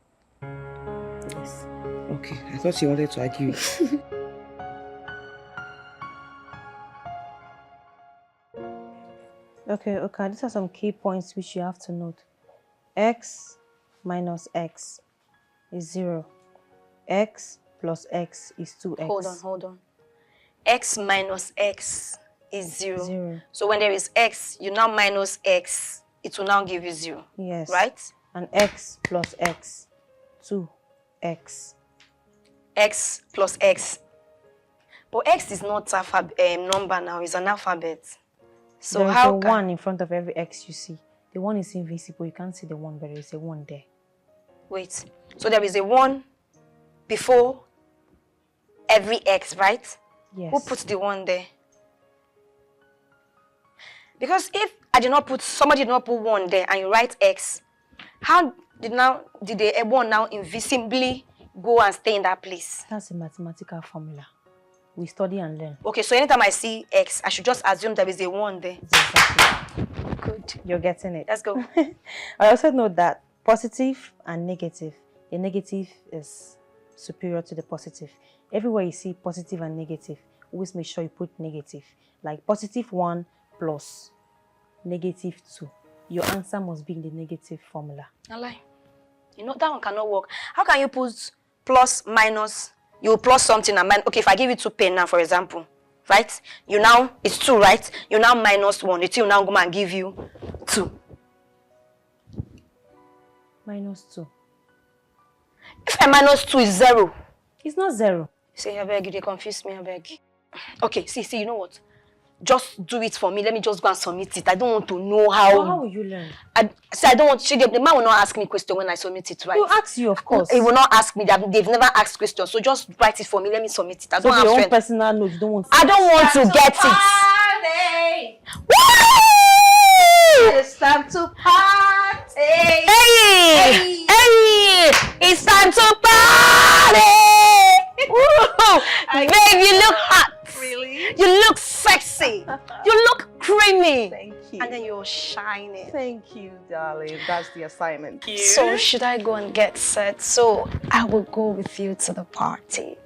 Yes.
Okay, I thought you wanted to argue.
Okay. These are some key points which you have to note. X minus X is 0. X plus X is 2X.
Hold on. X minus X is 0.
0.
So when there is X, you now minus X, it will now give you 0.
Yes.
Right?
And X plus X, 2X.
X plus X. But X is not a number now, it's an alphabet. So
There is
how
a
can...
1 in front of every X you see. The 1 is invisible. You can't see the 1, but there is a 1 there.
Wait. So there is a 1 before every X, right?
Yes.
Who puts the 1 there? Because if somebody did not put 1 there and you write X, how did the 1 now invisibly go and stay in that place?
That's a mathematical formula. We study and learn.
Okay, so anytime I see X, I should just assume there is a 1 there.
Exactly.
Good.
You're getting it.
Let's go.
I also know that positive and negative. The negative is superior to the positive. Everywhere you see positive and negative, always make sure you put negative. Like positive 1 plus negative 2. Your answer must be in the negative formula.
I lie. You know, that one cannot work. How can you put plus, minus, you plus something and minus? Okay, if I give you 2 pen now, for example, right? You now, it's 2, right? You now minus 1. It will now go and give you 2.
Minus 2.
If I minus 2 is 0.
It's not 0.
Say, I beg you, they confuse me, I beg. Okay, see, you know what? Just do it for me. Let me just go and submit it. I don't want to know how.
Well, how will you learn?
I don't want to. The man will not ask me question when I submit it, right?
He'll ask you, of course.
He will not ask me. They've never asked questions. So just write it for me. Let me submit it. I don't have
your own
strength.
personal note, you don't want to.
I don't want to get it. Woo!
It's time to party.
Hey! It's time to party! Woo! Babe, you look hot.
Really?
You look sexy. You look creamy.
Thank you.
And then you're shining.
Thank you, darling. That's the assignment.
So should I go and get set? So I will go with you to the party.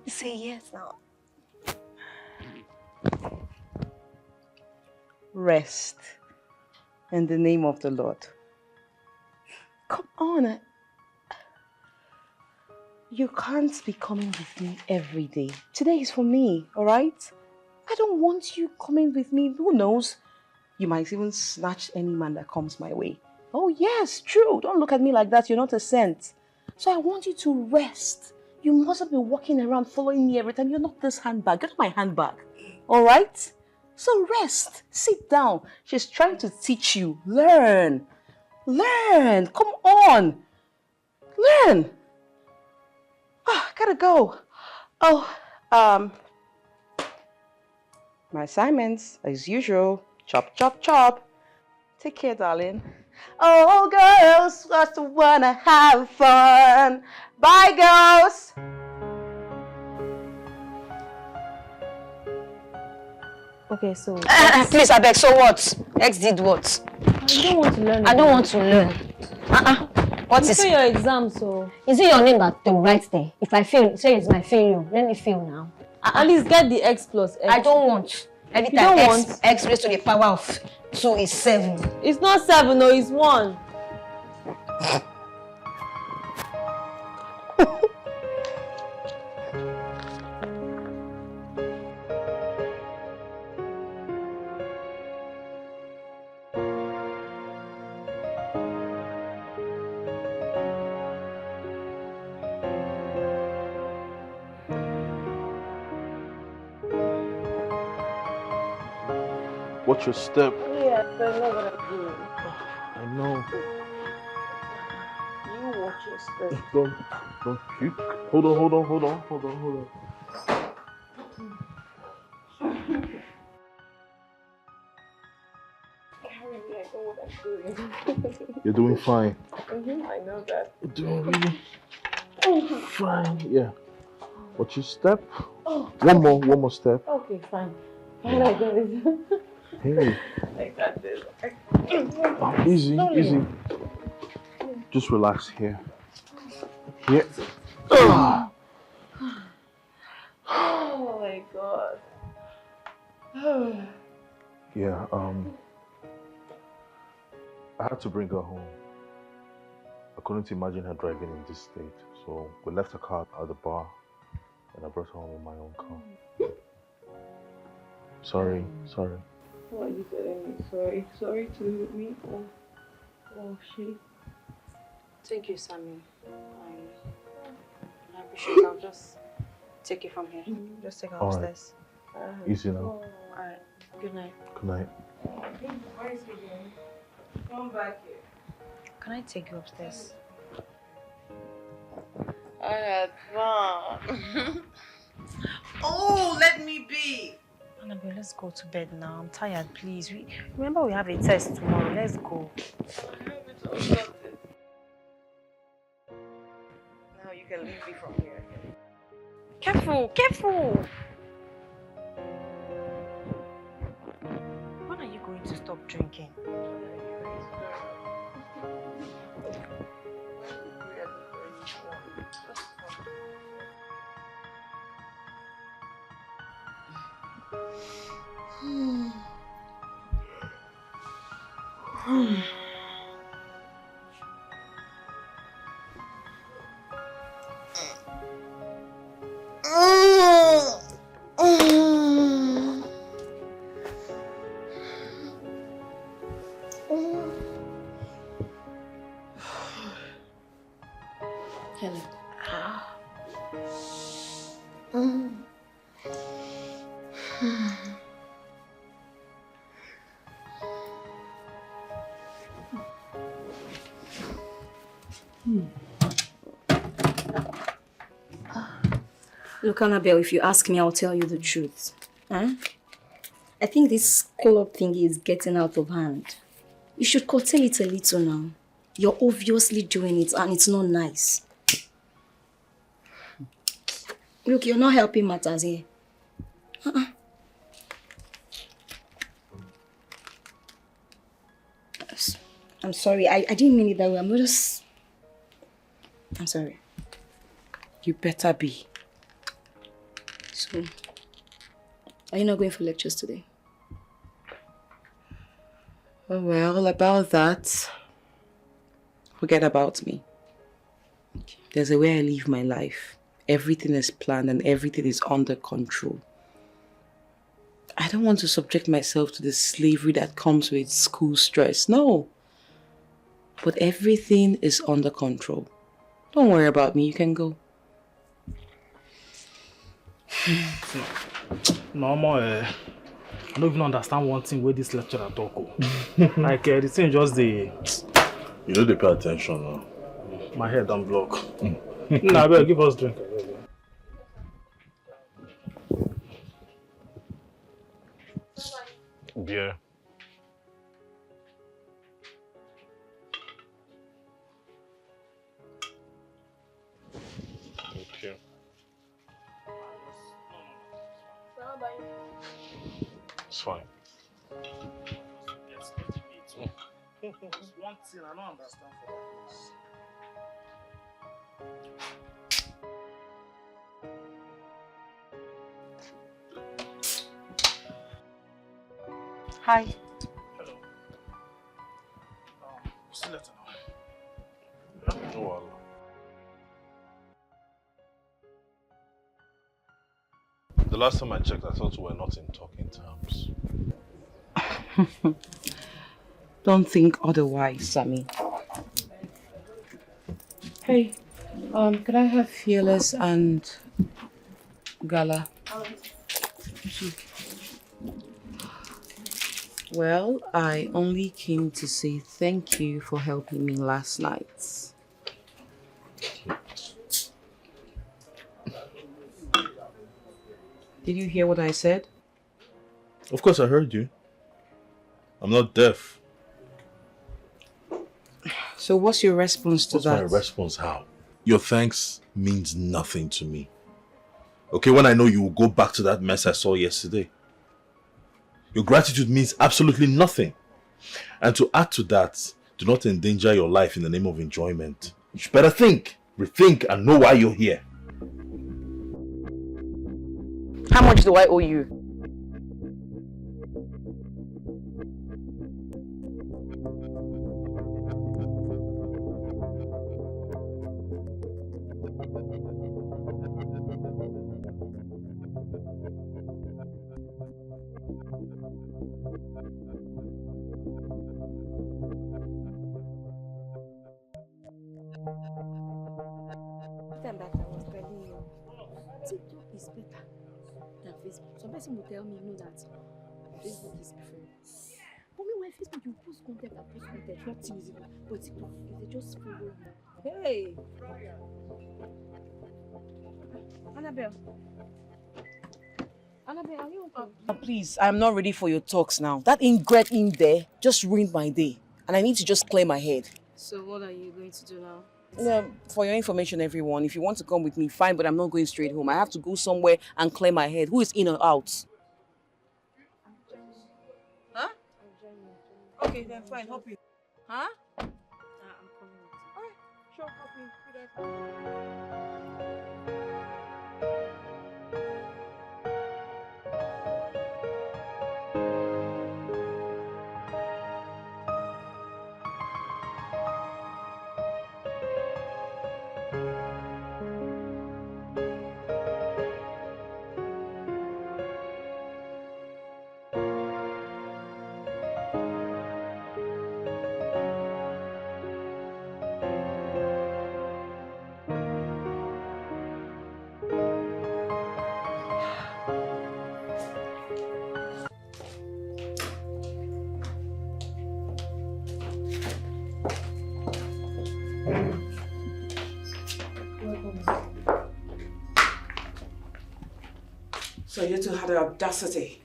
Say yes now.
Rest in the name of the Lord. Come on. You can't be coming with me every day. Today is for me, all right? I don't want you coming with me. Who knows? You might even snatch any man that comes my way. Oh, yes, true. Don't look at me like that. You're not a saint. So I want you to rest. You mustn't be walking around following me every time. You're not this handbag. Get my handbag. All right? So rest. Sit down. She's trying to teach you. Learn. Learn. Come on. Learn. Oh, gotta go. Oh, my assignments, as usual. Chop, chop, chop. Take care, darling. Oh, girls, just wanna have fun. Bye, girls.
Okay, so
Please, I beg. So what? X did what?
I don't want to learn.
I don't want to learn.
What
You
is
fail your exam, so
Is it your name that they will write there? If I fail, say it's my failure. Let me fail now.
at least get the X plus X.
I don't want. Every
You
time
don't
X raised to the power of 2 is 7.
It's not 7, no, it's 1.
Watch your step.
Yeah, I know what I'm doing.
I know.
You watch your step.
Don't puke. Hold on. You're doing fine.
I know that.
You're doing really fine. Yeah. Watch your step. One more step.
Okay, fine. Fine, I got it.
Hey.
I got this.
Oh, easy. Just relax here. Here.
Oh my God.
Yeah, I had to bring her home. I couldn't imagine her driving in this state, so we left her car at the bar and I brought her home in my own car. Sorry.
What are you telling me? Sorry to me or she?
Thank you, Sammy. I appreciate it. I'll just take it from here. Just take her upstairs.
Easy now.
Alright. Good night.
Good night.
Come back here.
Can I take you upstairs?
I had fun. Oh, let me be.
Annabelle, let's go to bed now. I'm tired, please. Remember we have a test tomorrow. Let's go.
Now you can leave me from here.
Careful! When are you going to stop drinking?
Helen. Look, Annabelle, if you ask me, I'll tell you the truth. Huh? I think this club thing is getting out of hand. You should curtail it a little now. You're obviously doing it and it's not nice. Look, you're not helping matters here. I'm sorry. I didn't mean it that way. I'm sorry.
You better be.
So, are you not going for lectures today?
Oh, well, about that, forget about me. There's a way I live my life. Everything is planned and everything is under control. I don't want to subject myself to the slavery that comes with school stress. No. But everything is under control. Don't worry about me. You can go.
No, I don't even understand one thing with this lecturer talk. Like, the thing just the...
You know they pay attention now.
My head don't block. Nah, better give us drink.
Beer. Thank you. It's fine.
One thing I don't understand for that.
Hi.
Hello. See you later now.
No wahala. The last time I checked, I thought we were not in talking terms.
Don't think otherwise, Sammy. Hey, could I have Fearless and Gala? Well, I only came to say thank you for helping me last night. Did you hear what I said?
Of course I heard you. I'm not deaf.
So what's your response to that?
What's my response? How? Your thanks means nothing to me. Okay, when I know you will go back to that mess I saw yesterday. Your gratitude means absolutely nothing. And to add to that, do not endanger your life in the name of enjoyment. You should better think, rethink, and know why you're here.
How much do I owe you?
time that I was telling you, TikTok is better than Facebook. Some person will tell me, that Facebook is different. But meanwhile, Facebook, you post content and post content, nothing is even. But TikTok, if they just follow you. Hey! Annabelle, are you okay?
Please, I'm not ready for your talks now. That ingred in there just ruined my day. And I need to just clear my head.
So what are you going to do now?
For your information, everyone, if you want to come with me, fine, but I'm not going straight home. I have to go somewhere and clear my head. Who is in or out? Huh? Okay, then fine, hop in. Huh?
I'm coming with you.
Alright, sure, hop in. Be
So you two had the audacity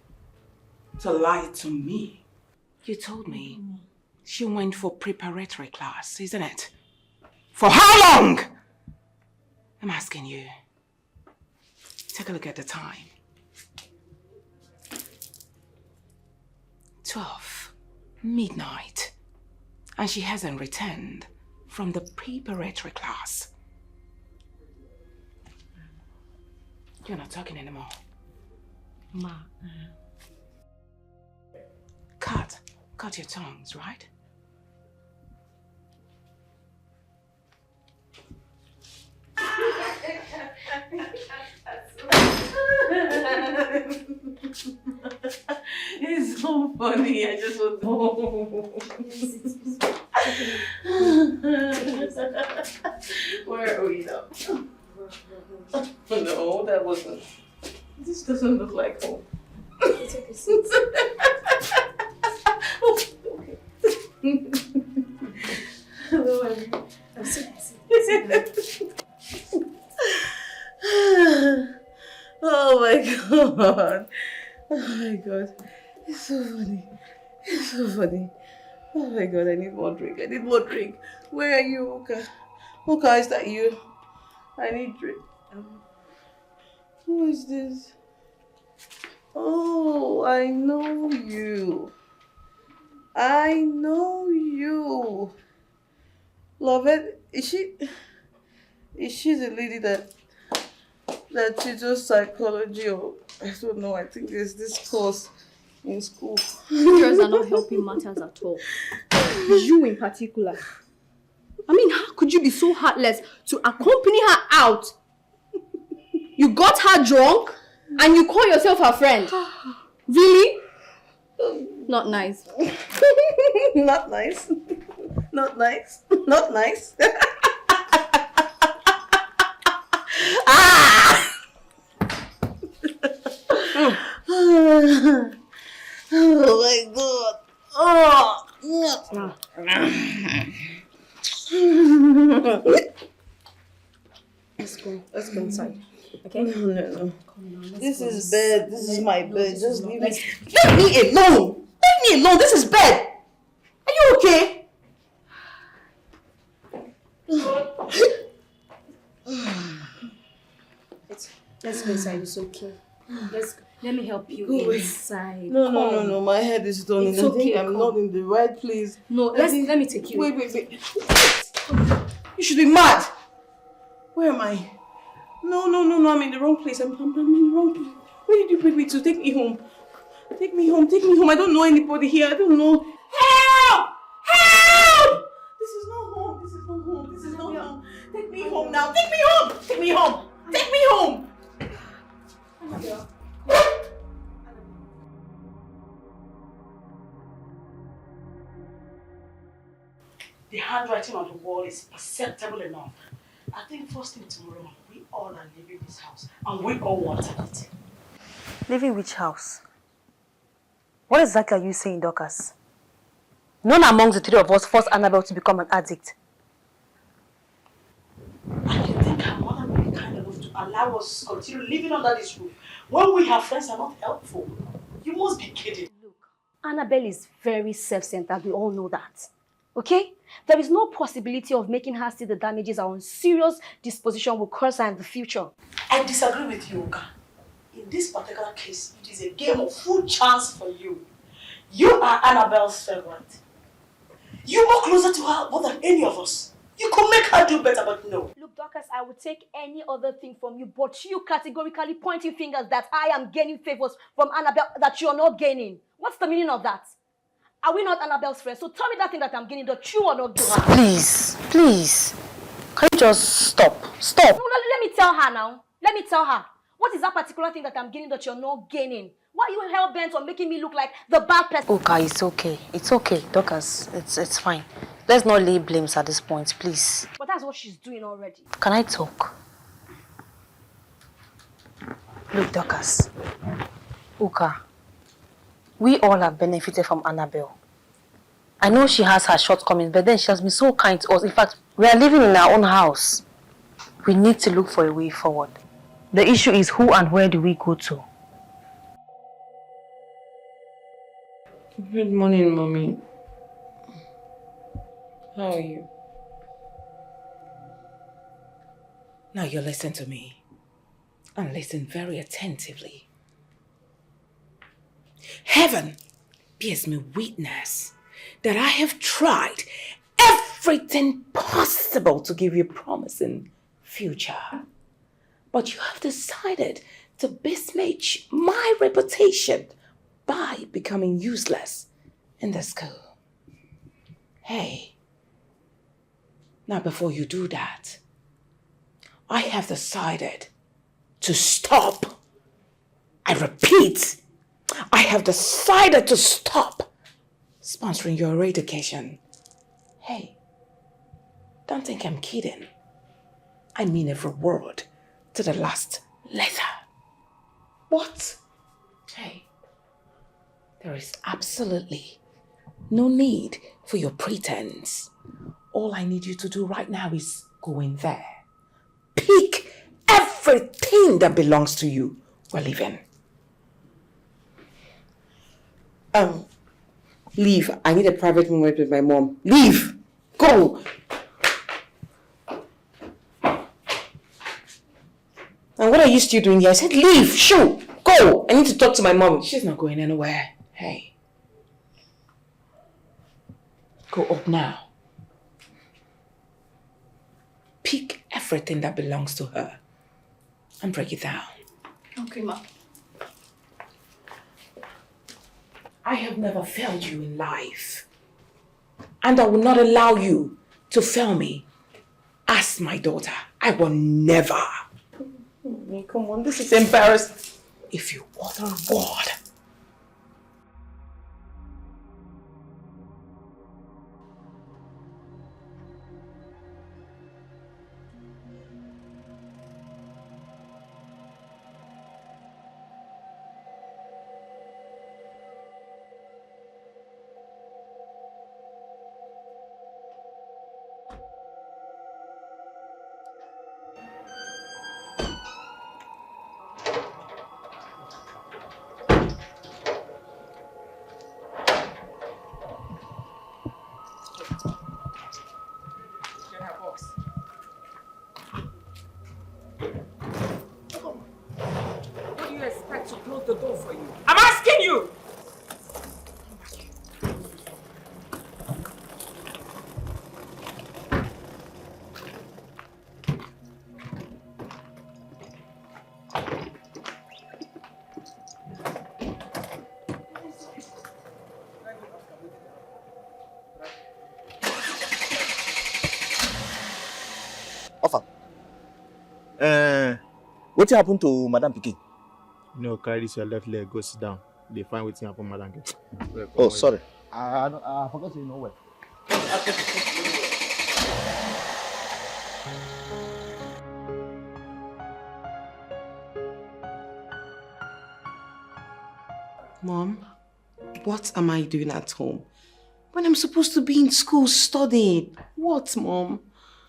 to lie to me. You told me she went for preparatory class, isn't it? For how long? I'm asking you. Take a look at the time. 12 midnight. And she hasn't returned from the preparatory class. You're not talking anymore.
Ma.
Cut your tongues, right?
It's so funny. I just want to. Where are we now? No, that wasn't. This doesn't look like home.
Take a seat.
Oh, okay. Hello,
I'm sitting.
Oh my god. Oh my god. It's so funny. It's so funny. Oh my god, I need more drink. Where are you, Oka? Oka, is that you? I need drink. Who is this? Oh, I know you. Love it. Is she the lady that teaches psychology, or I don't know, I think there's this course in school.
Pictures are not helping matters at all. You in particular. I mean, how could you be so heartless to accompany her out? You got her drunk and you call yourself her friend. Really? Not nice.
Not nice. Not nice. Not nice. Ah! Oh my god. Oh.
Let's go inside. Okay?
No. This
go.
is bed. This is my bed. Just leave me. Leave me alone. Leave me alone. This is bed. Are you okay?
Let's go inside. It's okay. Let me help you
Go
inside.
No. My head is turning.
It's
I think
okay,
I'm
come.
not in the right place.
No, let me take you.
Wait. You should be mad. Where am I? No. I'm in the wrong place. I'm in the wrong place. Where did you bring me to? Take me home. Take me home. I don't know anybody here. I don't know. Help! This is not home. Take me home now. Take me home. The handwriting on the wall is perceptible enough.
I think first thing tomorrow, we all are leaving this house and we all want it.
Leaving which house? What exactly are you saying, Dorcas? None amongst the three of us forced Annabelle to become an addict.
I don't think her mother will be kind enough to allow us to continue living under this roof when we have friends are not helpful. You must be kidding.
Look, Annabelle is very self-centered. We all know that. Okay? There is no possibility of making her see the damages our serious disposition will cause her in the future.
I disagree with you, Oka. In this particular case, it is a game of full chance for you. You are Annabelle's favorite. You are closer to her more than any of us. You could make her do better, but no.
Look, Dorcas, I would take any other thing from you, but you categorically pointing fingers that I am gaining favors from Annabelle that you are not gaining. What's the meaning of that? Are we not Annabelle's friends? So tell me that thing that I'm gaining that you are not doing.
Please, please. Can you just stop? Stop.
No, let me tell her now. Let me tell her. What is that particular thing that I'm gaining that you're not gaining? Why are you hell-bent on making me look like the bad person?
Okay, it's okay. It's okay, Dorcas. It's fine. Let's not lay blames at this point, please.
But that's what she's doing already.
Can I talk? Look, Dorcas. Uka, we all have benefited from Annabelle. I know she has her shortcomings, but then she has been so kind to us. In fact, we are living in our own house. We need to look for a way forward. The issue is who and where do we go to?
Good morning, Mommy. How are you? Now you listen to me. And listen very attentively. Heaven bears me witness that I have tried everything possible to give you a promising future. But you have decided to besmirch my reputation by becoming useless in the school. Hey, now before you do that, I have decided to stop. I repeat, I have decided to stop sponsoring your education. Hey, don't think I'm kidding. I mean every word to the last letter. What? Hey, there is absolutely no need for your pretense. All I need you to do right now is go in there. Pick everything that belongs to you. We're leaving. Leave. I need a private moment with my mom. Leave. Go. And what are you still doing here? I said leave. Shoo. Go. I need to talk to my mom. She's not going anywhere. Hey. Go up now. Pick everything that belongs to her and break it down.
Okay, Ma.
I have never failed you in life. And I will not allow you to fail me as my daughter. I will never. Come on, this is embarrassing. If you utter a word, to close the door for you. I'm asking you!
Offer. What happened to Madam Pikin?
No, carry this your left leg, go sit down. They find what's happened, madam.
Oh, sorry. I forgot to know where.
Mom, what am I doing at home? When I'm supposed to be in school studying. What, Mom?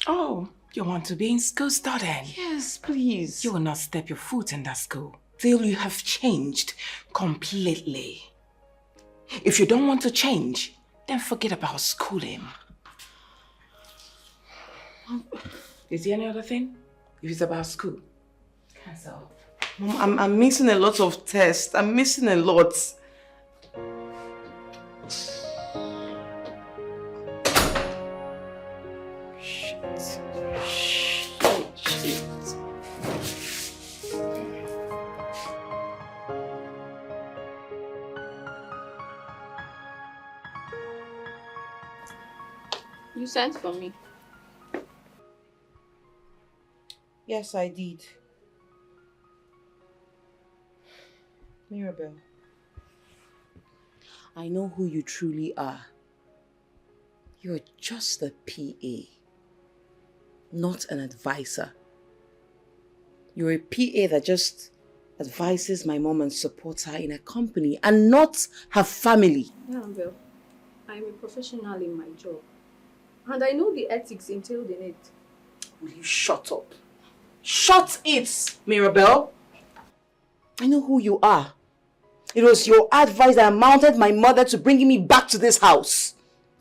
Oh, you want to be in school studying?
Yes, please.
You will not step your foot in that school till you have changed completely. If you don't want to change, then forget about schooling. Is there any other thing? If it's about school, cancel.
Mom, I'm missing a lot of tests. I'm missing a lot. Shit.
You sent for me.
Yes, I did. Mirabel, I know who you truly are. You're just a PA, not an advisor. You're a PA that just advises my mom and supports her in her company and not her family.
Yeah, well, I'm a professional in my job. And I know the ethics entailed in it.
Will you shut up? Shut it, Mirabel. I know who you are. It was your advice that mounted my mother to bringing me back to this house.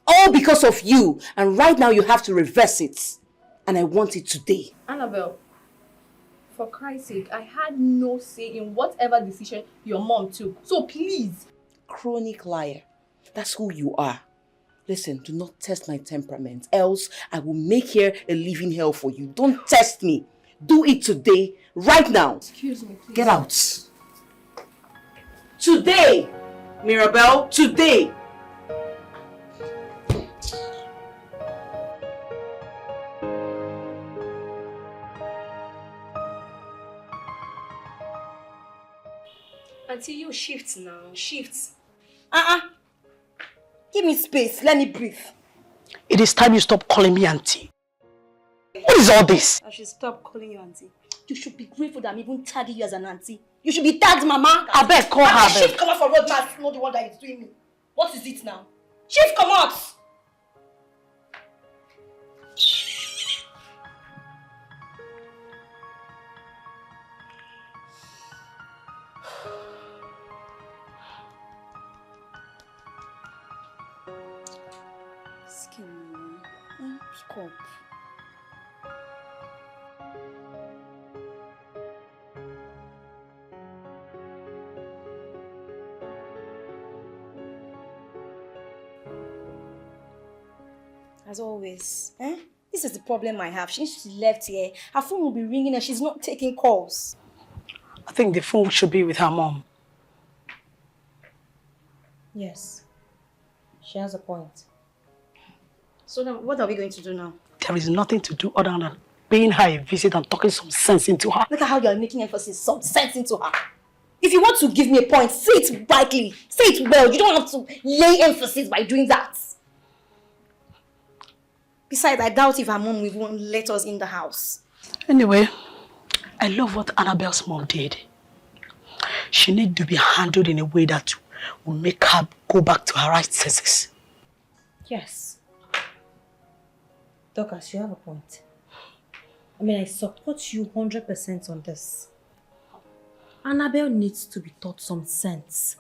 All because of you. And right now you have to reverse it. And I want it today.
Annabelle, for Christ's sake, I had no say in whatever decision your mom took. So please.
Chronic liar. That's who you are. Listen, do not test my temperament. Else, I will make here a living hell for you. Don't test me. Do it today, right now.
Excuse me, please.
Get out. Today, Mirabel, today.
Auntie, you shift now. Shift.
Give me space. Let me breathe.
It is time you stop calling me auntie. What is all this?
I should stop calling you auntie.
You should be grateful that I'm even tagging you as an auntie. You should be tagged, Mama.
I beg, call her.
Shift come out for road, man. Not the one that is doing me. What is it now? Shift come out.
Skin, pick up. As always, this is the problem I have. Since she left here, her phone will be ringing and she's not taking calls.
I think the phone should be with her mom.
Yes. She has a point.
So now, what are we going to do now?
There is nothing to do other than paying her a visit and talking some sense into her.
Look at how you're making emphasis, some sense into her. If you want to give me a point, say it rightly. Say it well. You don't have to lay emphasis by doing that. Besides, I doubt if her mom will even let us in the house.
Anyway, I love what Annabelle's mom did. She needs to be handled in a way that will make her go back to her right senses.
Yes. Dorcas, you have a point. I mean, I support you 100% on this. Annabelle needs to be taught some sense.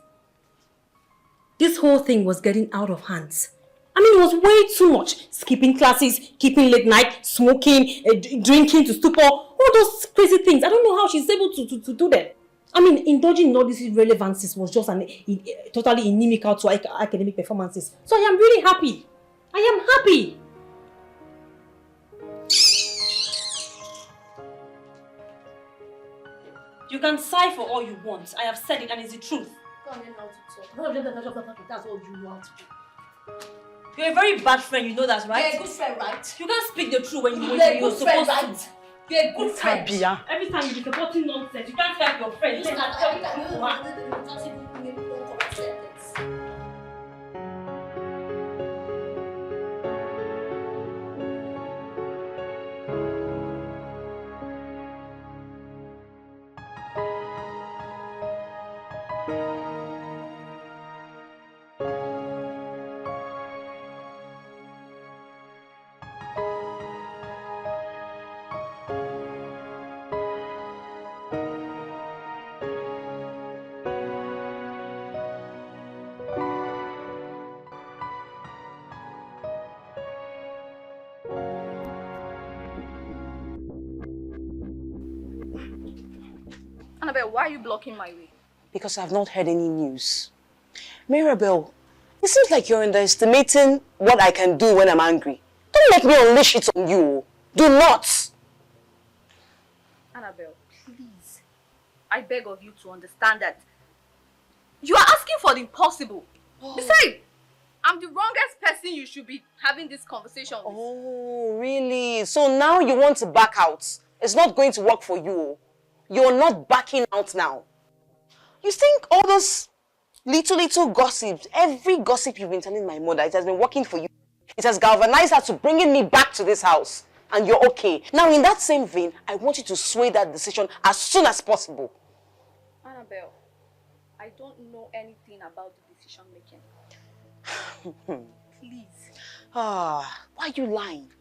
This whole thing was getting out of hand. I mean, it was way too much. Skipping classes, keeping late night, smoking, drinking to stupor, all those crazy things. I don't know how she's able to do that. I mean, indulging in all these irrelevancies was just totally inimical to academic performances. So I am really happy. I am happy. You can sigh for all you want. I have said it and it's the truth.
Don't learn how to talk. That's all you know how to do.
You're a very bad friend, you know that, right?
You're a good friend, right?
You can't speak the truth when
You're
you're supposed to.
You're a good friend.
Tabia.
Every time you be supporting nonsense, you can't help your friend.
Listen,
Annabelle, why are you blocking my way?
Because I've not heard any news. Mirabel, it seems like you're underestimating what I can do when I'm angry. Don't let me unleash it on you. Do not.
Annabelle, please. I beg of you to understand that you are asking for the impossible. Besides, I'm the wrongest person you should be having this conversation with.
Oh, really? So now you want to back out? It's not going to work for you. You're not backing out now. You think all those little gossips, every gossip you've been telling my mother, it has been working for you. It has galvanized her to bringing me back to this house. And you're okay. Now in that same vein, I want you to sway that decision as soon as possible.
Annabelle, I don't know anything about the decision making. Please.
Why are you lying?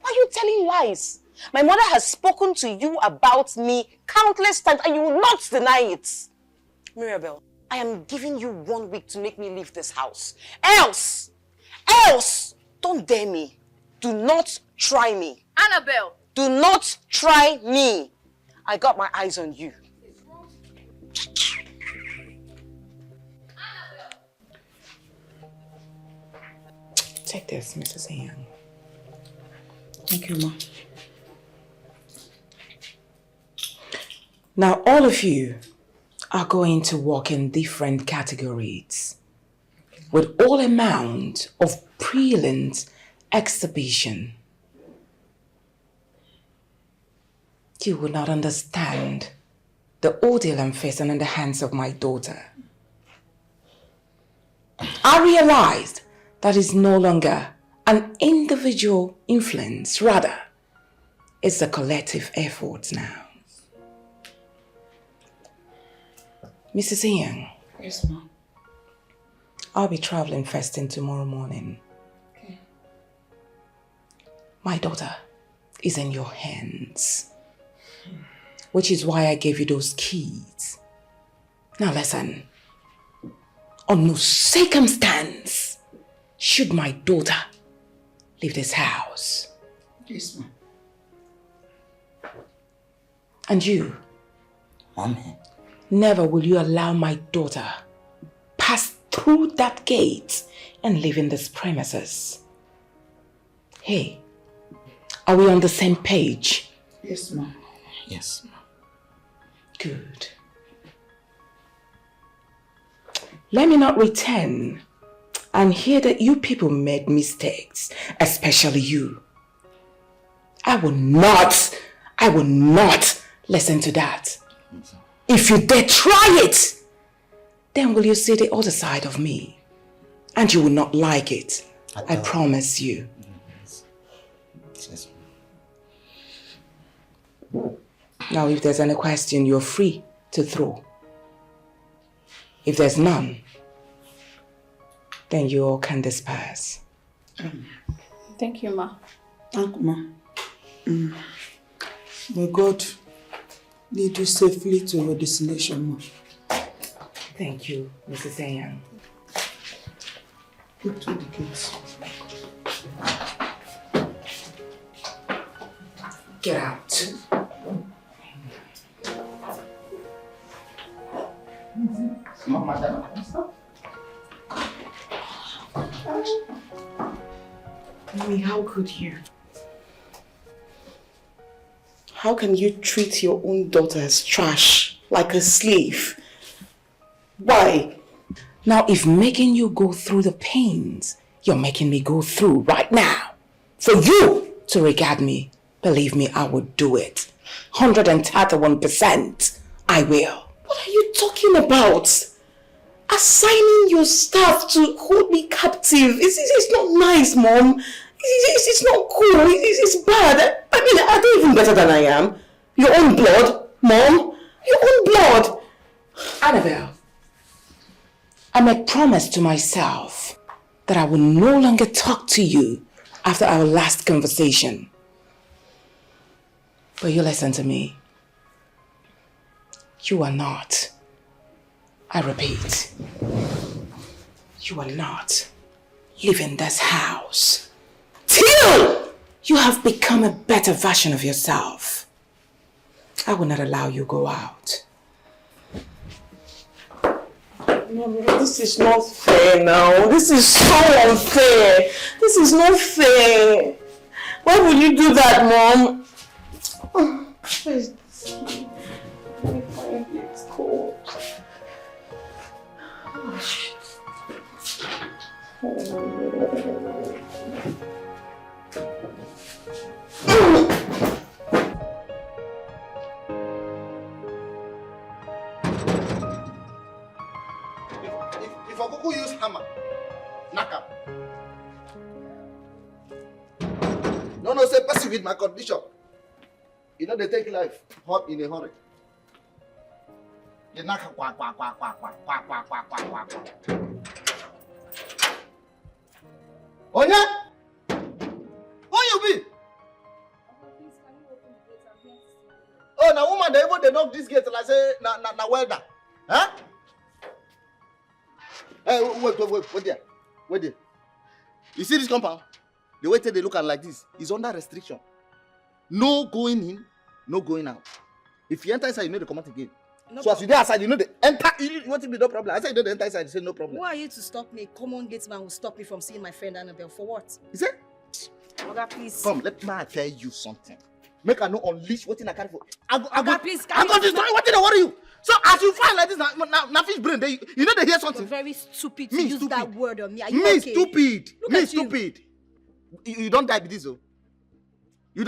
Why are you telling lies? My mother has spoken to you about me countless times and you will not deny it. Mirabel, I am giving you 1 week to make me leave this house. Else, don't dare me. Do not try me.
Annabelle!
Do not try me. I got my eyes on you.
Take this, Mrs. Young. Thank you, Ma. Now, all of you are going to work in different categories with all amount of brilliant exhibition. You will not understand the ordeal I'm facing in the hands of my daughter. I realized that is no longer an individual influence, rather, it's a collective effort now. Mrs. Ian.
Yes, ma'am.
I'll be traveling first thing tomorrow morning.
Okay.
My daughter is in your hands, which is why I gave you those keys. Now listen, on no circumstance should my daughter leave this house.
Yes, ma'am.
And you,
Mommy.
never will you allow my daughter pass through that gate and live in this premises. Hey, are we on the same page?
Yes, ma'am. Yes, ma'am.
Good. Let me not return and hear that you people made mistakes, especially you. I will not listen to that. If you dare try it, then will you see the other side of me? And you will not like it. I promise you.
Yes.
Now, if there's any question, you're free to throw. If there's none, then you all can disperse.
Thank you, Ma.
Thank you, Ma. May God lead you safely to your destination, Ma.
Thank you, Mrs. Ayan.
Go to the gates.
Get out.
Mommy, how could you? How can you treat your own daughter as trash, like a slave? Why?
Now, if making you go through the pains you're making me go through right now, for you to regard me, believe me, I would do it. 131%, I will.
What are you talking about? Assigning your staff to hold me captive. It's not nice, Mom. It's not cool. It's bad. I mean, are they even better than I am? Your own blood, Mom. Your own blood.
Annabelle, I made promise to myself that I will no longer talk to you after our last conversation. But you listen to me. You are not, I repeat, you are not leaving this house till you have become a better version of yourself. I will not allow you go out. Mommy, this is not fair now. This is so unfair. This is not fair. Why would you do that, Mom? Where is this? Let me find it. It's cold. Oh, shit.
If I go use hammer, knock up. No, say person with my condition. You know they take life hot in a hurry. You knock quack. Onya? Who you be? Oh, now woman, they knock this gate like say na welder. Huh? Hey, wait there. You see this compound? The way they look at like this is under restriction. No going in, no going out. If you enter inside, you know they come out again. No so problem. As you there outside, you know they enter. You want to be no problem. I said you know they enter inside, you say no problem.
Who are you to stop me? Common gatesman will stop me from seeing my friend Annabelle. For what?
Is it?
Oga, please.
Come, let me tell you something. Make her no unleash what in I carry for.
Oga, please.
I got this story. What did I worry you? So as you find like this, now fish brain, you know they hear something.
You're very stupid to use that word on me. Are you
me
okay?
Stupid.
Look
me
at
stupid. You don't die with this, oh. You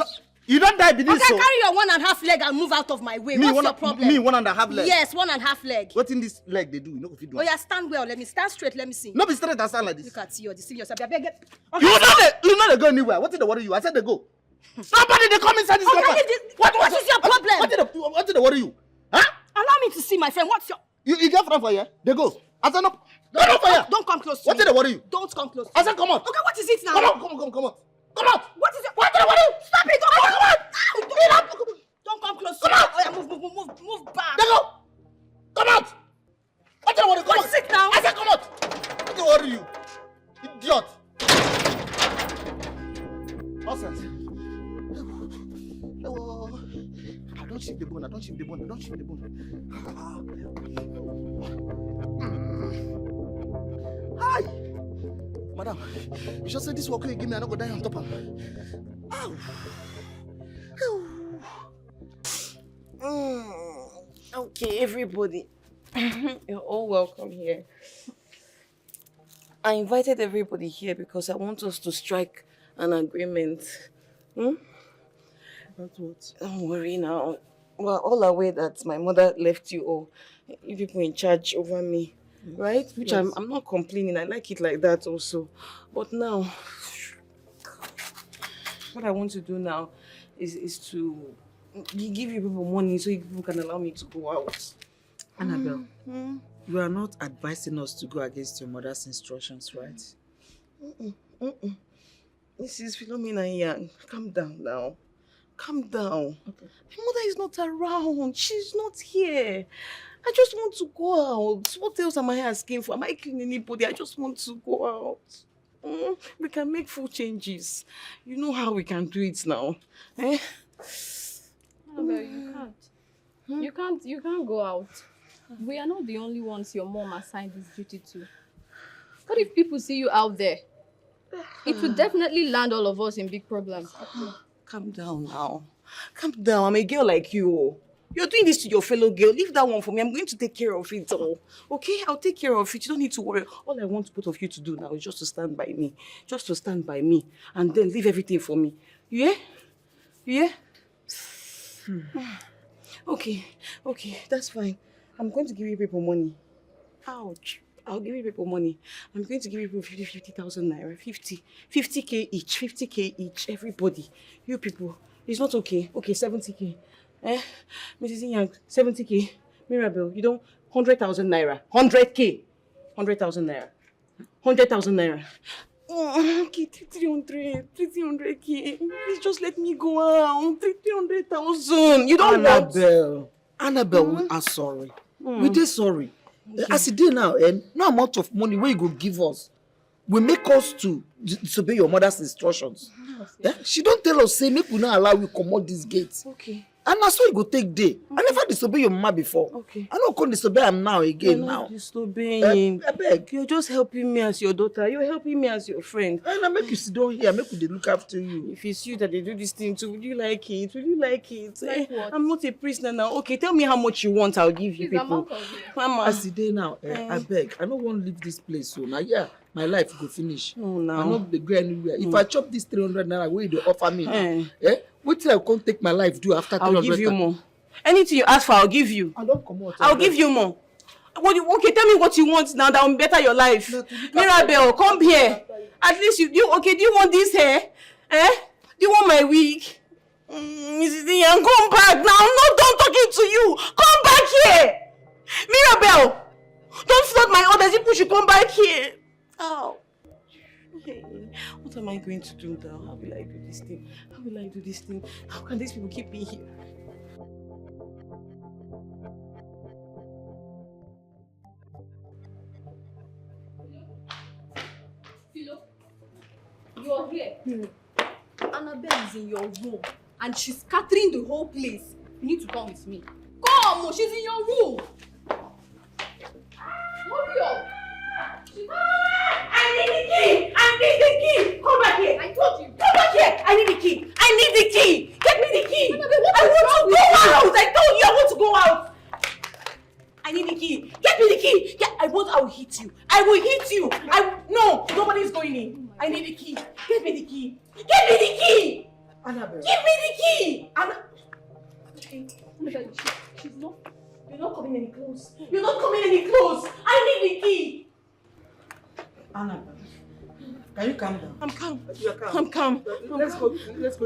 don't die with this,
okay, carry your 1.5 leg and move out of my way. What's your problem?
Me 1.5 leg.
Yes, 1.5 leg.
What in this leg they do? You know if you do.
Oh yeah, stand well. Let me stand straight. Let me see.
No be straight and stand like this.
Look at you. You're deceiving yourself. Okay,
you know they go anywhere. What did they worry you? I said they go. Somebody they come inside this compound.
What is your problem?
What did they worry you? Huh?
Allow me to see my friend. What's your?
You get friend for here? They go. I said no. Don't for here.
Don't come close to
what
me.
What did they worry you?
Don't come close.
I said come on.
Okay, what is it now?
Come on. Come on.
What is it?
What did they worry you?
Stop it!
Come on.
Don't come close.
Come on.
Oh yeah, move back.
They go. Come out. What did they worry you?
What is it now?
I said come out. What did they worry you? Idiot. Nonsense. Don't shift the bone. Hi! Madam, you just say this work you give me, I don't go die on top of
Okay, everybody. You're all welcome here. I invited everybody here because I want us to strike an agreement.
About what?
Don't worry now. We're all aware that my mother left you all. You people in charge over me. Right? Which yes. I'm not complaining. I like it like that also. But now, what I want to do now is to give you people money so you people can allow me to go out.
Annabelle, you are not advising us to go against your mother's instructions, right?
This is Philomena Young. Calm down now. Calm down. Okay. My mother is not around. She's not here. I just want to go out. What else am I asking for? Am I killing anybody? I just want to go out. We can make full changes. You know how we can do it now. Eh?
Annabelle, you can't. You can't go out. We are not the only ones your mom assigned this duty to. What if people see you out there? It would definitely land all of us in big problems.
Calm down now. Calm down. I'm a girl like you. You're doing this to your fellow girl. Leave that one for me. I'm going to take care of it all. Okay? I'll take care of it. You don't need to worry. All I want both of you to do now is just to stand by me. Just to stand by me. And then leave everything for me. Yeah? Yeah? Okay. Okay. That's fine. I'm going to give you people money. Ouch. I'll give you people money. I'm going to give you people 50,000 naira. 50k each. 50k each. Everybody. You people. It's not okay. Okay, 70k. Mrs. Young, 70k. Mirabel, you don't 100,000 naira. 100k. 100,000 naira. 100,000 naira. Okay, 300k. Please just let me go out. 300,000. You don't want.
Annabelle, we are sorry. We did sorry. Okay. As it did now, no amount of money where you go give us will make us to disobey your mother's instructions. Yeah? She don't tell us, say, make we not allow you come out these gates.
Okay.
And that's why you go take day. I never disobey your mama before.
Okay.
I don't come disobey him now again.
You're
now.
not disobeying.
I beg.
You're just helping me as your daughter. You're helping me as your friend.
And I make you sit down here. I make you look after you.
If it's you that they do this thing to, would you like it? Would you like it?
Like what?
I'm not a prisoner now. Okay, tell me how much you want. I'll give you people. Mama.
As the day now, I beg. I don't want to leave this place so now. Yeah, my life go finish.
Oh, no.
I not go anywhere. If I chop this 300 naira, where you offer me? What till I can't take my life do after 300?
I'll give you more. Anything you ask for, I'll give you.
I don't come out.
I'll give you more. Okay, tell me what you want now that will better your life. Mirabel, come here. At least do you want this hair? Do you want my wig? Mrs. Ian, come back now. I'm not done talking to you. Come back here. Mirabel, don't flood my orders. You should come back here. Oh. Hey, what am I going to do now? How will I do this thing? How will I do this thing? How can these people keep me here?
You're here. Annabelle is in your room and she's scattering the whole place. You need to come with me. Come, she's in your room. Hurry up.
I need the key! I need the key! Come back here!
I told you.
Come back here! I need the key! I need the key! Get me the key!
Annabelle,
I want to go out! I told you I want to go out! I need the key! Get me the key! I will hit you! I will hit you! No! Nobody's going in! I need the key! Get me the key! Get me the key!
Annabelle.
Give me the key! Okay.
She's not.
You're not coming any close. You're not coming any close! I need the key!
Annabelle, can you calm down?
I'm calm.
You're calm.
I'm calm.
Let's go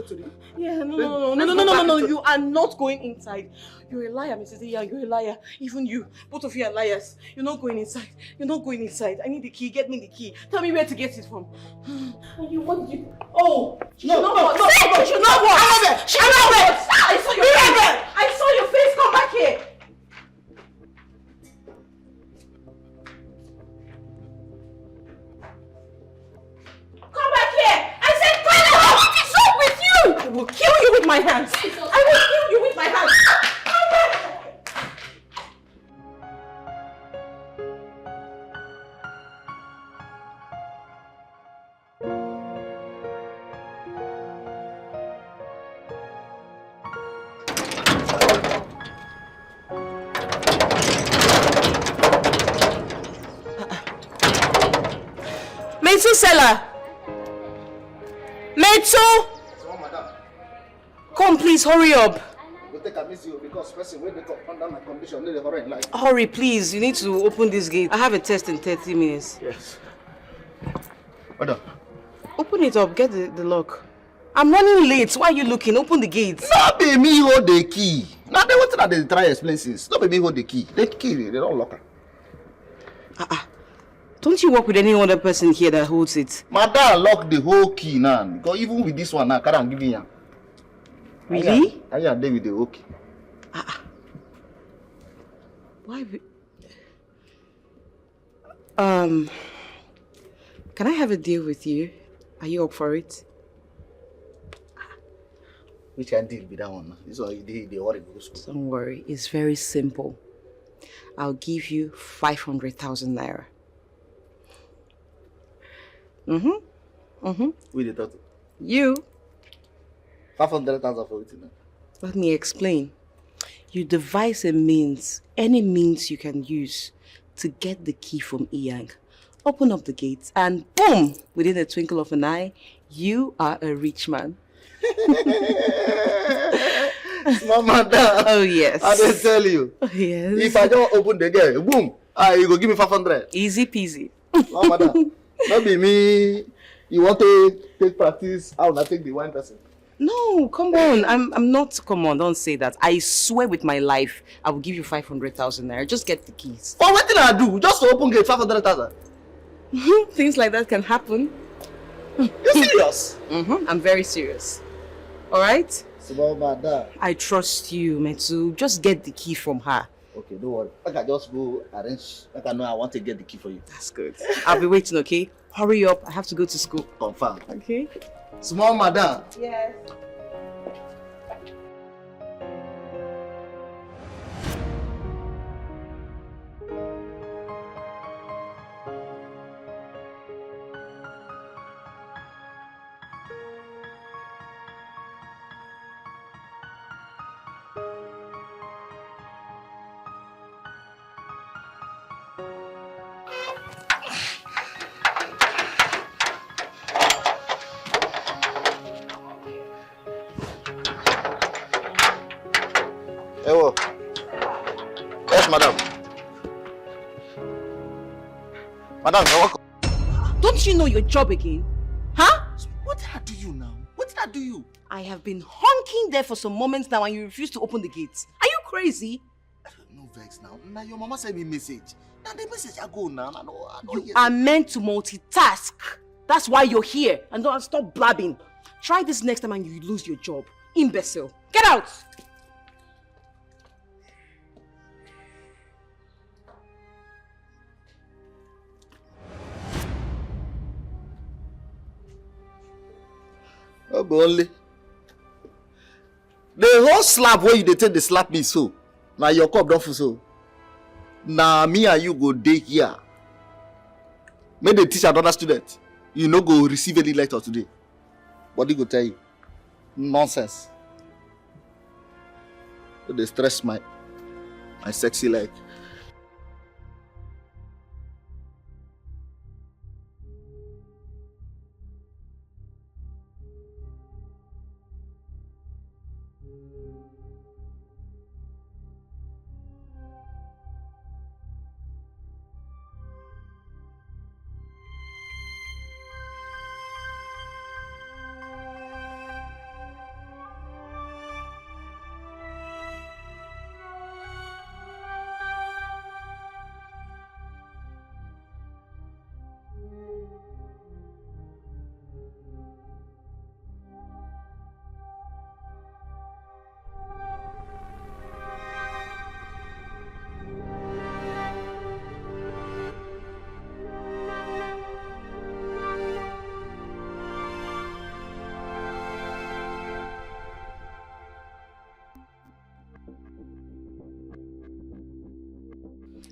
to the...
Yeah, no. You are not going inside. You're a liar, Mrs. Iya. You're a liar. Even you. Both of you are liars. You're not going inside. You're not going inside. I need the key. Get me the key. Tell me where to get it from. What did you... Oh! She should not work. She should not work. She should not work. I saw your face. I saw your face. Come back here. Come back here! I said come back! What is wrong with you? I will kill you with my hands! I will kill you with my hands! Come back! Metsu seller! Metsu! Come please, hurry up. Hurry please, you need to open this gate. I have a test in 30 minutes.
Yes.
Madam.
Open it up, get the lock. I'm running late, why are you looking? Open the gate.
No be me hold the key. Now they want to try explain things. No be me hold the key. The key, they don't lock her.
Don't you work with any other person here that holds it?
Madam lock the whole key now. Because even with this one now, I can't give you.
Really?
I am there with the whole key.
Why? Can I have a deal with you? Are you up for it?
Which can deal with that one? This one they worry.
Don't worry, it's very simple. I'll give you 500,000 naira.
We the total.
You.
500,000 for it.
Let me explain. You devise a means, any means you can use to get the key from Iyang. Open up the gates and boom! Within a twinkle of an eye, you are a rich man.
Small madam.
Oh yes.
I didn't tell you.
Oh, yes.
If I don't open the gate, boom! You go give me 500.
Easy peasy.
Small madam. Not be me. You want to take practice? I will not take the one person.
No, come on. I'm not. Come on, don't say that. I swear with my life, I will give you 500,000 naira. Just get the keys.
For what did I do? Just to open gate 500,000.
Things like that can happen.
You serious?
I'm very serious. All right?
Small madam.
I trust you, Metsu. Just get the key from her.
Okay, don't worry. I can just go arrange. I know I want to get the key for you.
That's good. I'll be waiting, okay? Hurry up. I have to go to school.
Confirm.
Okay?
Small madam.
Yes.
Yes, madam. Madam, you're welcome.
Don't you know your job again? Huh?
What did I do you now? What did I do you?
I have been honking there for some moments now and you refuse to open the gates. Are you crazy?
No vex now. Now your mama sent me message. Now the message I go now. I don't
You are meant to multitask. That's why you're here. And don't stop blabbing. Try this next time and you lose your job. Imbecile. Get out!
Oh, but only. The whole slap where you dey take the slap me so. Now your cup don't full so. Now me and you go day here. Make they teach another student. You no go receive any letter today. Body go tell you. Nonsense. They stress my sexy leg.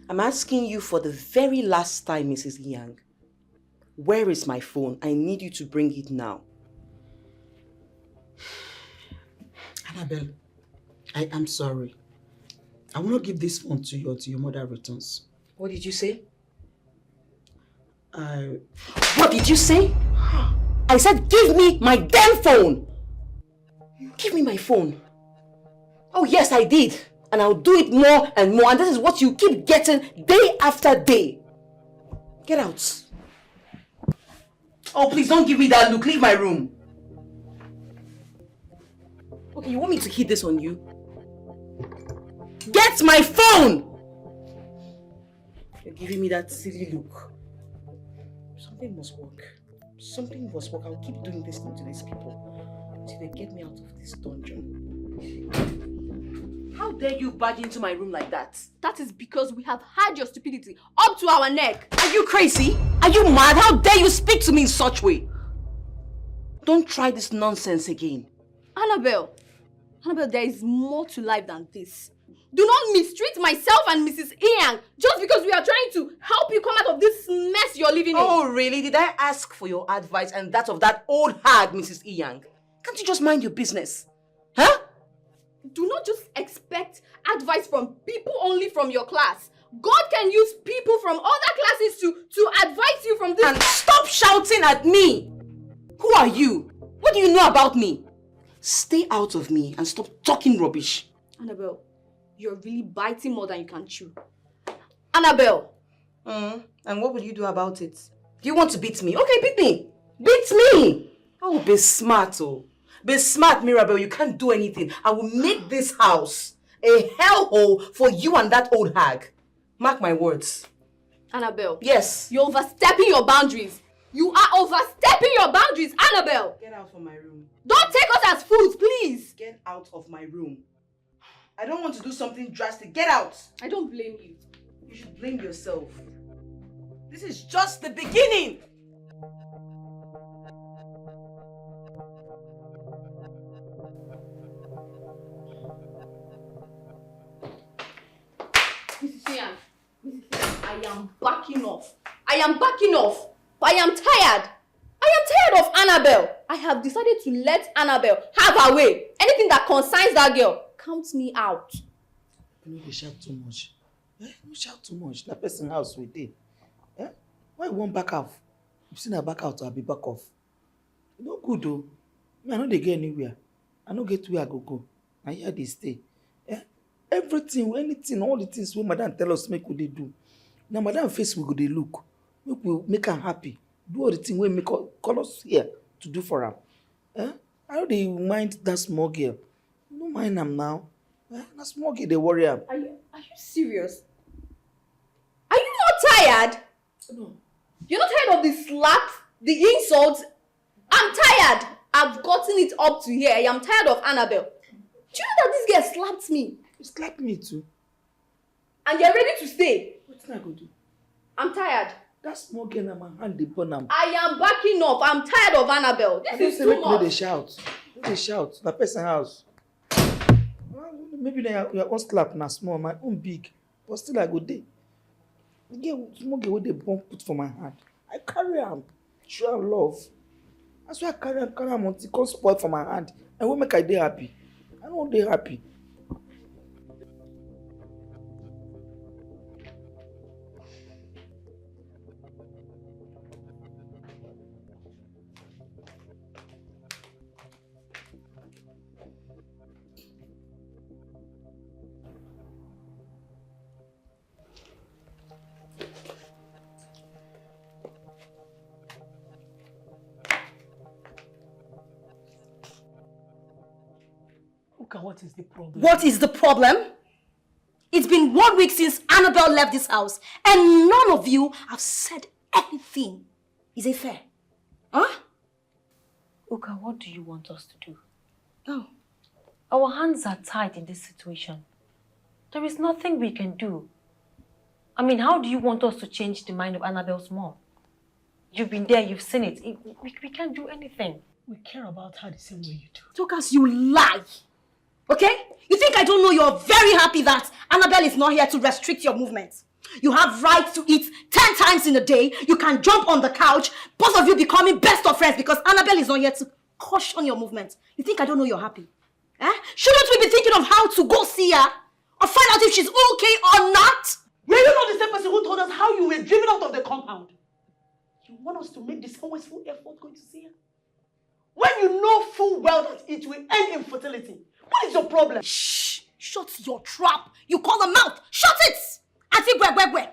I'm asking you for the very last time, Mrs. Yang. Where is my phone? I need you to bring it now.
Annabelle, I am sorry. I will not give this phone to you until your mother returns.
What did you say? What did you say? I said give me my damn phone! Give me my phone. Oh yes, I did. And I'll do it more and more. And this is what you keep getting day after day. Get out. Oh, please don't give me that look. Leave my room. Okay, you want me to hit this on you? Get my phone! You're giving me that silly look. Something must work. Something must work. I'll keep doing this thing to these people until they get me out of this dungeon. How dare you barge into my room like that?
That is because we have had your stupidity up to our neck.
Are you crazy? Are you mad? How dare you speak to me in such way? Don't try this nonsense again.
Annabelle, there is more to life than this. Do not mistreat myself and Mrs. Yang just because we are trying to help you come out of this mess you're living in.
Oh, really? Did I ask for your advice and that of that old hag, Mrs. Yang? Can't you just mind your business? Huh?
Do not just expect advice from people only from your class. God can use people from other classes to advise you from this.
And stop shouting at me! Who are you? What do you know about me? Stay out of me and stop talking rubbish.
Annabelle, you're really biting more than you can chew. Annabelle!
And what will you do about it? Do you want to beat me? Okay, beat me! Beat me! Oh, be smart, oh. Be smart, Mirabelle. You can't do anything. I will make this house a hellhole for you and that old hag. Mark my words.
Annabelle.
Yes.
You're overstepping your boundaries. You are overstepping your boundaries, Annabelle.
Get out from my room.
Don't take us as fools, please.
Get out of my room. I don't want to do something drastic. Get out.
I don't blame you.
You should blame yourself. This is just the beginning.
Mrs. Yang, I am backing off. I am backing off. I am tired. I am tired of Annabelle. I have decided to let Annabelle have her way. Anything that concerns that girl, count me out.
You know, they shout too much. You shout too much. That person house with it. Why you won't back off? You've seen her back out, I'll be back off. No good though. I know they get anywhere. I don't get where I go. I hear they stay. Everything, anything, all the things wey madam tell us make we dey do. Na madam face we go dey look. Make am happy. Do all the thing wey make call us here to do for am. I no dey mind that small girl. No mind am now. Na small girl dey worry am.
Are you serious? Are you not tired?
No.
You're not tired of the slaps, the insults? I'm tired. I've gotten it up to here. I am tired of Annabelle. Do you know that this girl slapped me?
You slapped me too.
And you're ready to stay?
Wetin I go do?
I'm tired.
That small girl na my hand dey burn am.
I am backing off. I'm tired of Annabelle. This is too much.
No dey shout. No dey shout. Na person house. Maybe your own slap na small, my own big. But still I go dey. Small girl wey dey burn put for my hand. I carry am. Show am love. That's why I carry am until it come spoil for my hand. And wey make I dey happy. I no dey happy.
What is the problem?
What is the problem? It's been 1 week since Annabelle left this house, and none of you have said anything. Is it fair? Huh?
Uka, what do you want us to do?
Oh.
Our hands are tied in this situation. There is nothing we can do. I mean, how do you want us to change the mind of Annabelle's mom? You've been there, you've seen it. We can't do anything.
We care about her the same way you do.
Tokas, you lie. Okay? You think I don't know you're very happy that Annabelle is not here to restrict your movement? You have right to eat 10 times in a day. You can jump on the couch. Both of you becoming best of friends because Annabelle is not here to caution your movement. You think I don't know you're happy? Shouldn't we be thinking of how to go see her? Or find out if she's okay or not?
Were you not the same person who told us how you were driven out of the compound? You want us to make this always full effort going to see her? When you know full well that it will end in fertility, what is your problem?
Shh! Shut your trap! You call her mouth! Shut it! Auntie Gwe.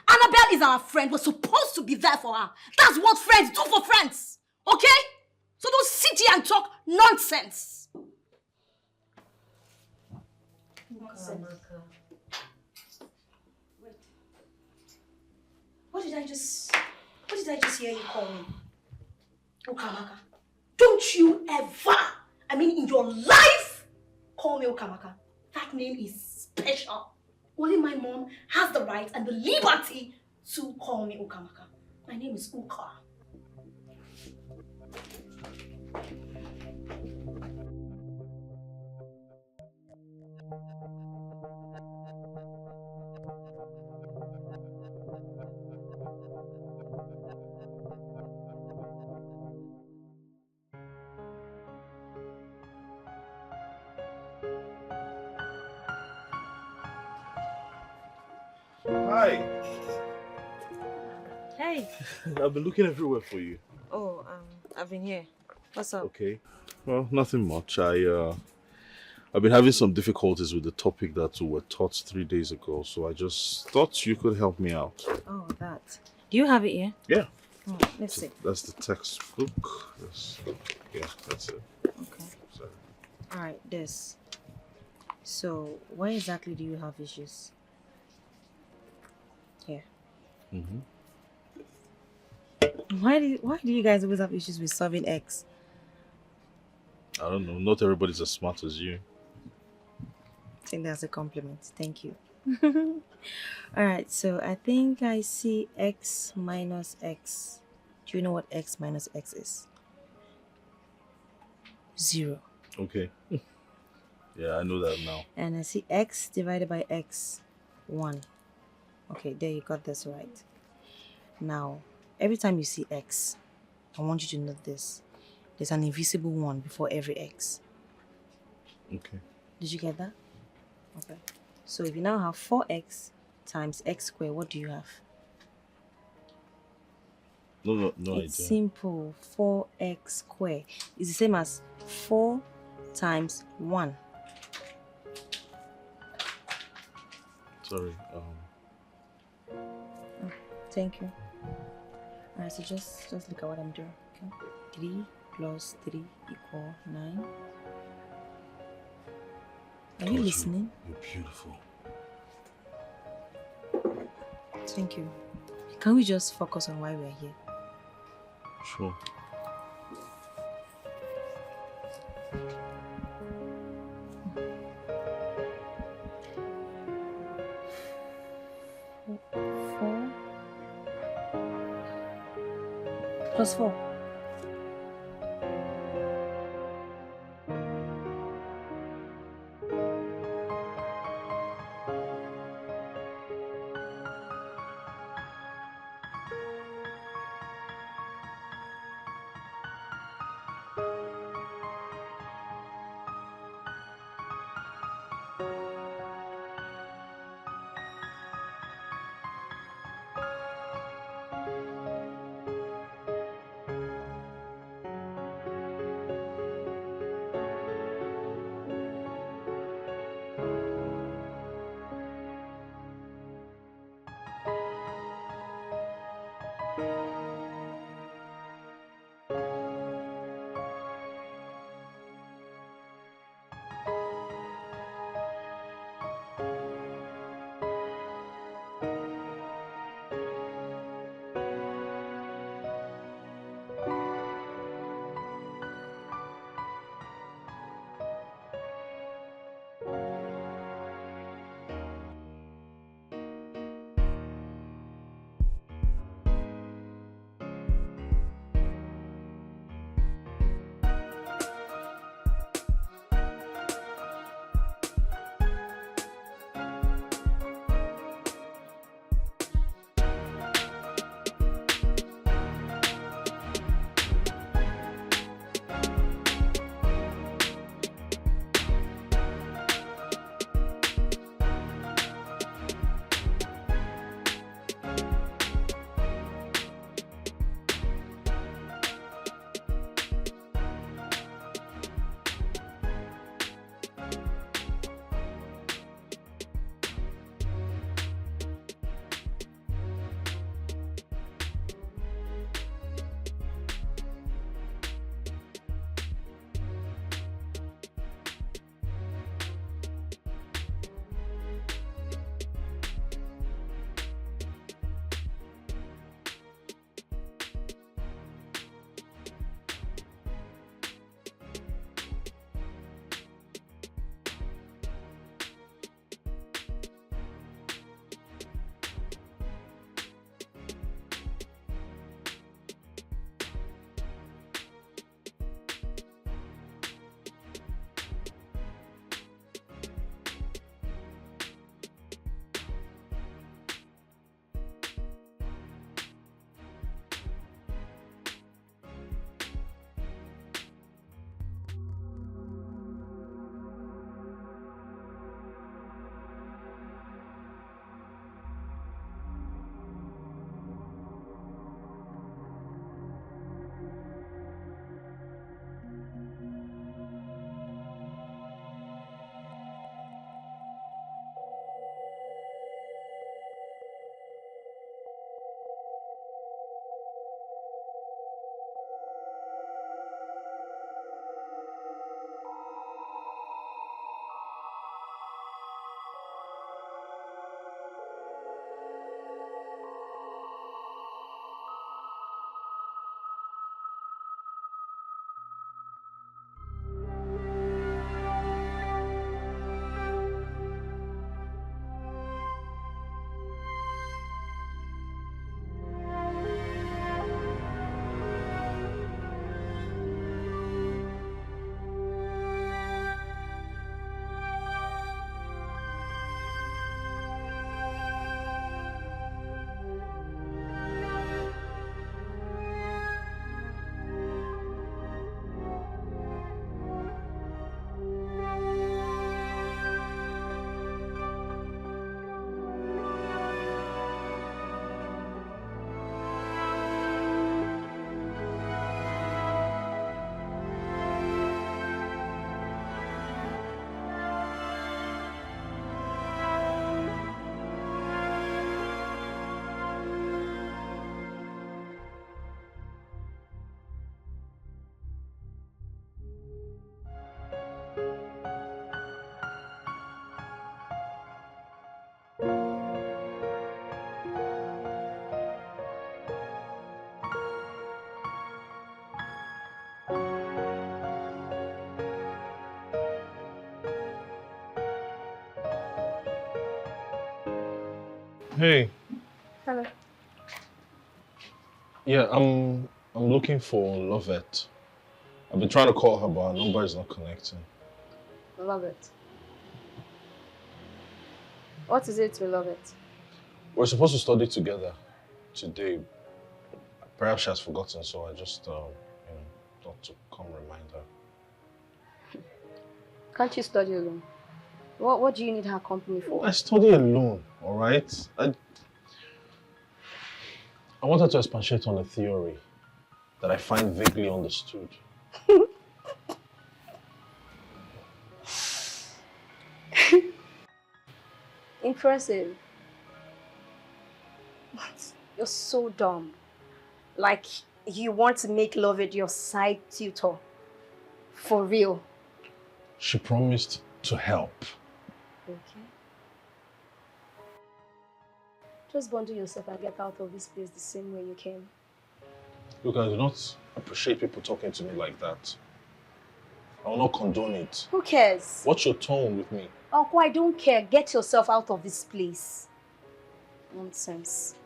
Annabelle is our friend. We're supposed to be there for her. That's what friends do for friends. Okay? So don't sit here and talk nonsense. Wait. What did I just hear you call me? Okamaka. Don't you ever, in your life, call me Okamaka. That name is special. Only my mom has the right and the liberty to call me Okamaka. My name is Uka.
Hi.
Hey.
I've been looking everywhere for you.
Oh, I've been here. What's up?
Okay. Well, nothing much. I've been having some difficulties with the topic that we were taught 3 days ago, so I just thought you could help me out.
Oh, that. Do you have it here?
Yeah.
Oh, let's see.
That's the textbook. Yeah, that's it.
Okay.
Sorry.
All right, this. So, where exactly do you have issues? Here.
Mm-hmm.
Why do you guys always have issues with solving X?
I don't know. Not everybody's as smart as you.
I think that's a compliment. Thank you. Alright, so I think I see X minus X. Do you know what X minus X is? 0.
Okay. Yeah, I know that now.
And I see X divided by X, 1. Okay, there you got this right. Now, every time you see X, I want you to note this. There's an invisible 1 before every X.
Okay.
Did you get that? Okay. So if you now have 4x times x squared, what do you have?
No
It's
idea.
simple. 4x squared is the same as 4 times 1.
Sorry.
Oh, thank you. Alright, so just look at what I'm doing. Okay. 3 plus 3 equal 9. Are you listening?
You're beautiful.
Thank you. Can we just focus on why we're here?
Sure.
Four plus 4.
Hey.
Hello.
Yeah, I'm looking for Lovette. I've been trying to call her, but her number is not connecting.
Love it. What is it to love it?
We're supposed to study together today. Perhaps she has forgotten, so I just, thought to come remind her.
Can't you study alone? What do you need her company for?
I study alone, all right? I wanted to expatiate on a theory that I find vaguely understood.
Impressive. You're so dumb. Like, you want to make Lovett your side tutor. For real.
She promised to help.
Okay. Just bundle yourself and get out of this place the same way you came.
Look, I do not appreciate people talking to me like that. I will not condone it.
Who cares?
What's your tone with me?
Uncle, I don't care. Get yourself out of this place. Nonsense.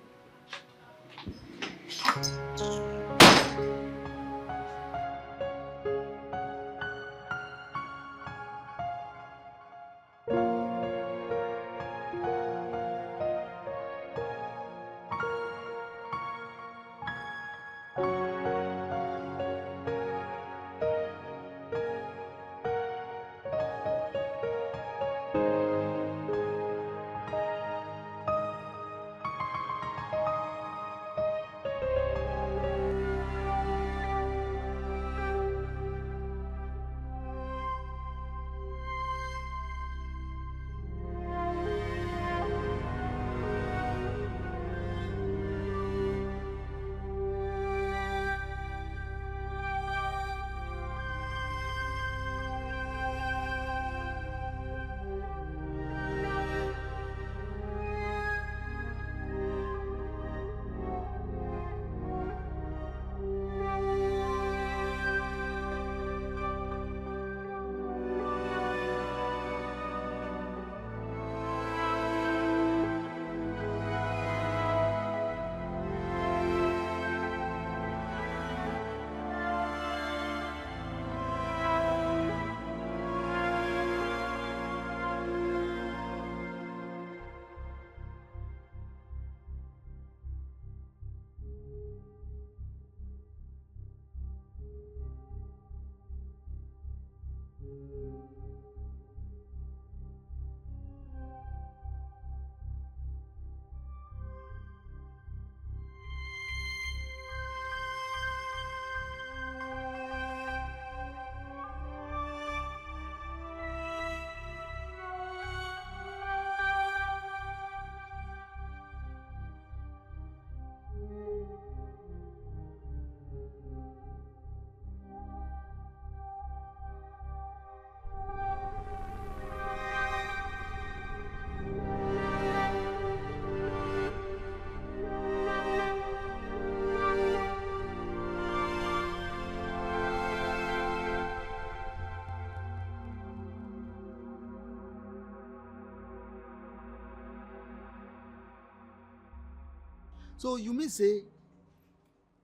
So you mean say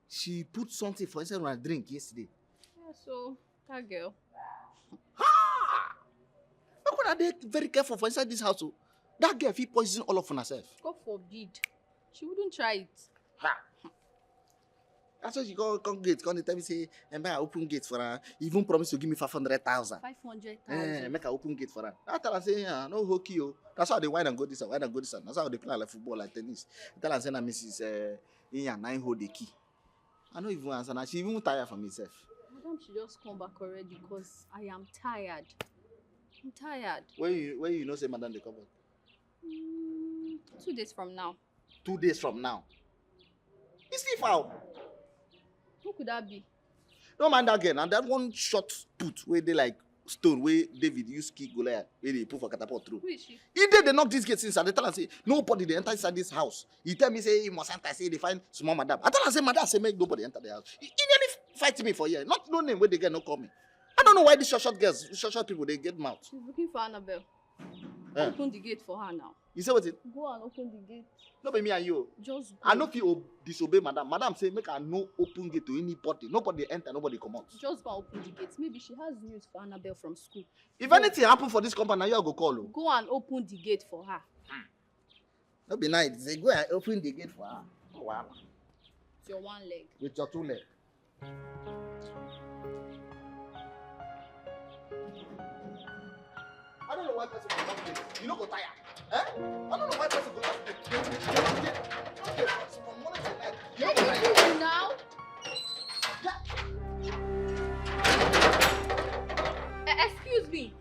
she put something for inside my drink yesterday?
Yeah, so that girl.
How could I be very careful for inside this house? Oh? That girl fit poison all of herself.
God forbid. She wouldn't try it.
Ha! That's why she come gate, come tell me say, make I open gate for her. Even promise to give me 500,000.
500,000.
Make I open gate for her. I tell her say, no hockey oh. That's how they wine and go this and wine and go this and that's how they play like football, like tennis. I tell her say, na Mrs. Inya 9 hold the key. I don't even answer. Now she even tired from herself.
Madam should just come back already because I am tired. I'm tired.
When you know say madam they come back?
2 days from now.
2 days from now. It's still foul.
Who could that be?
No man that girl. And that one short put where they like stone where David used key Goliath where they put for catapult through.
Who is she?
He did they knock this gate inside. They tell her say nobody they enter inside this house. He tell me say he must enter. Say they find small madam. I tell her say madam say make nobody enter the house. He nearly fight me for here. Not no name where they get no call me. I don't know why these short girls, short people they get mouth.
She's looking for Annabelle. Open the gate for her now.
You say what?
Go and open the gate.
No be me and you.
Just go.
I no fit disobey madam. Madam say make I no open gate to anybody. Nobody enter, nobody come out.
Just go and open the gate. Maybe she has news for Annabelle from school.
If anything happen for this company, now you go call. Oh.
Go and open the gate for her.
No be nice. Say go and open the gate for her. Oh, wow.
It's your one leg.
With your two legs. I don't know why person go that place. You no go tire. Eh? I don't know why person go that place. Okay, from morning to night. You no go tire.
Now? Excuse me.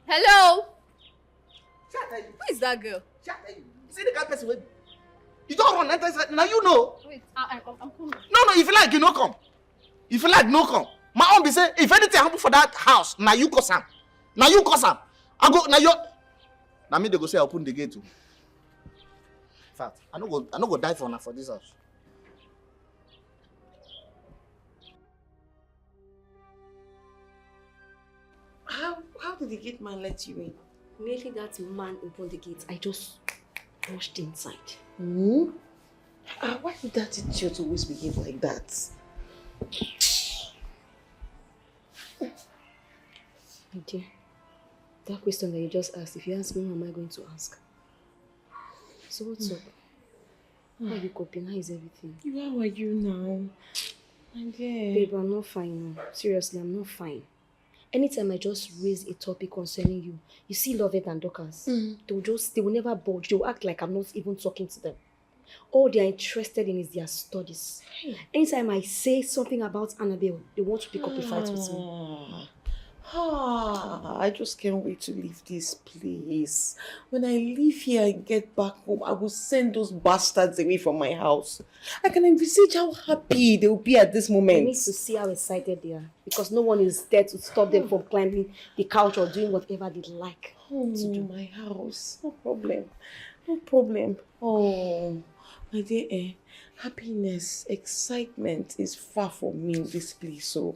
Hello? Who is that girl?
You see the kind of person wey you don't run enter inside. Now you know.
Wait, I'm coming.
No, if you like, you no come. If you like, no come. My own be say, if anything happen for that house, now you cause am. Now you cause am. I go, now you. Now me they go say I open the gate too. In fact, I no go die for now for this house.
How did the gate man let you in?
Immediately that man opened the gate, I just rushed inside.
Hmm? Why did that idiot always behave like that?
My dear, that question that you just asked, if you ask me, what am I going to ask? So what's up? How are you coping? How is everything?
How are you now? My dear.
Babe, I'm not fine now. Seriously, I'm not fine. Anytime I just raise a topic concerning you, you see Lovett and Dorcas, they will never budge. They will act like I'm not even talking to them. All they are interested in is their studies. Anytime I say something about Annabelle, they want to pick up a fight with me.
I just can't wait to leave this place. When I leave here and get back home, I will send those bastards away from my house. I can envisage how happy they will be at this moment.
I need to see how excited they are, because no one is there to stop them from climbing the couch or doing whatever they like to do.
My house. No problem. No problem. Oh, my dear, happiness, excitement is far from me in this place. So,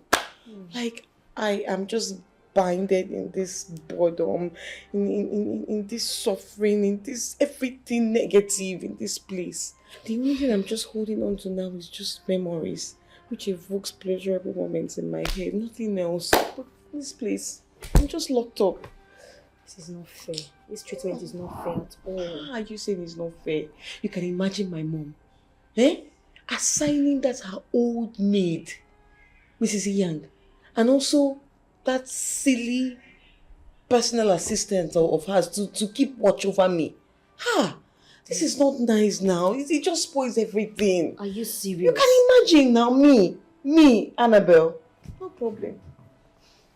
like, I am just binded in this boredom, in this suffering, in this everything negative in this place. The only thing I'm just holding on to now is just memories, which evokes pleasurable moments in my head. Nothing else. But this place, I'm just locked up.
This is not fair. This treatment is not fair at all.
How are you saying it's not fair? You can imagine my mom, assigning that her old maid, Mrs. Young, and also that silly personal assistant of hers to keep watch over me. This is not nice now. It just spoils everything.
Are you serious?
You can imagine now me, Annabelle. No problem.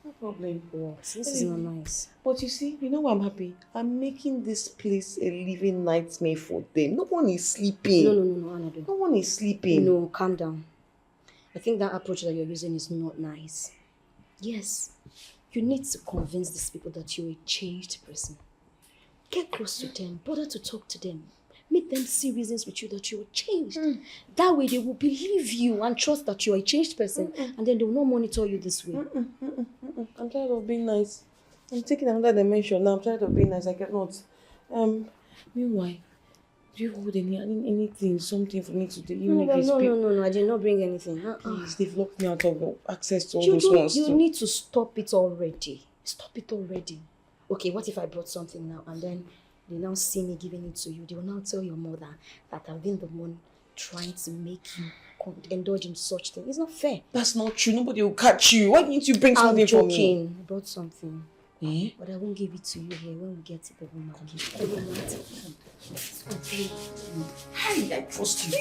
No problem.
What? This is not nice.
But you see, you know why I'm happy? I'm making this place a living nightmare for them. No one is sleeping.
No, Annabelle.
No one is sleeping.
No, calm down. I think that approach that you're using is not nice. Yes, you need to convince these people that you're a changed person. Get close to them, bother to talk to them. Make them see reasons with you that you are changed. That way they will believe you and trust that you are a changed person, and then they will not monitor you this way.
I'm tired of being nice. I'm taking another dimension now. I'm tired of being nice. I cannot. Meanwhile, do you hold anything, something for me to do?
No, I did not bring anything.
Please, they've locked me out of access to all those ones.
You need to stop it already. Stop it already. Okay, what if I brought something now and then they now see me giving it to you? They will now tell your mother that I've been the one trying to make you indulge in such things. It's not fair.
That's not true. Nobody will catch you. Why didn't you bring something for me?
I'm joking. I brought something. But I won't give it to you here when we get to the room.
Hey, I trust you.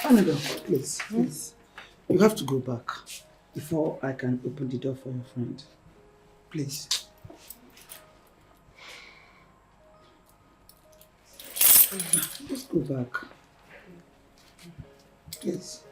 Annabelle, please. You have to go back before I can open the door for your friend. Please. Just go back. Please.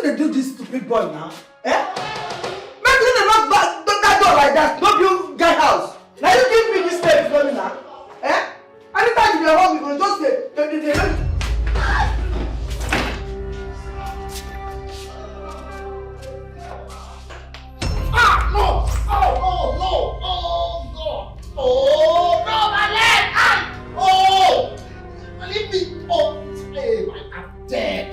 they do this stupid boy now? Eh? Make them not that door like that. No build guy house. Now you give me this step for me now. Eh? Anytime you be home, you can just say, ah, no! Oh, no! Oh, God! Oh, no, my leg! Ah! Oh! Leave me! Oh, hey, I'm dead.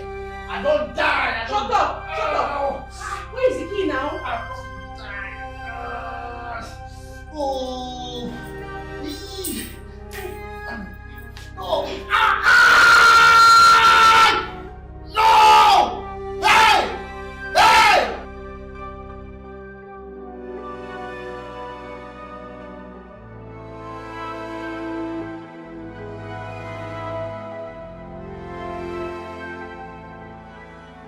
I don't die. Shut up! Shut up! Where is the key now? I don't die. Oh! No! Ah! Ah! No! Hey! Hey!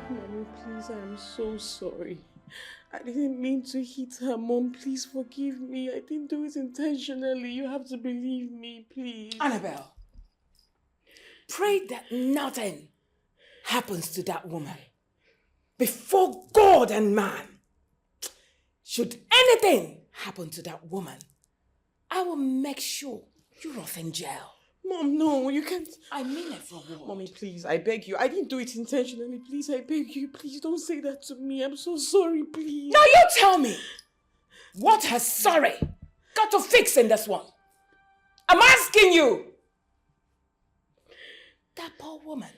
Mommy, please, I am so sorry. I didn't mean to hit her. Mom, please forgive me. I didn't do it intentionally. You have to believe me, please.
Annabelle, pray that nothing happens to that woman. Before God and man, should anything happen to that woman, I will make sure you're off in jail.
Mom, no, you can't.
I mean it for what?
Mommy, please, I beg you. I didn't do it intentionally. Please, I beg you. Please, don't say that to me. I'm so sorry, please.
Now you tell me, what has sorry got to fix in this one? I'm asking you. That poor woman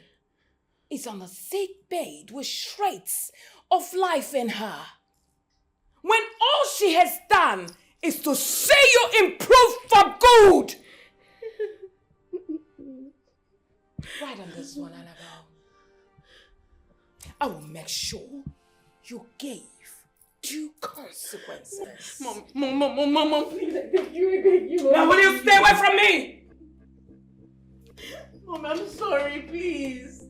is on a sick bed with shreds of life in her. When all she has done is to see you improve for good. Right on this one, Annabelle. I will make sure you gave due consequences.
Mom, please, I beg you.
Now will you stay away from me?
Mom, I'm sorry, please.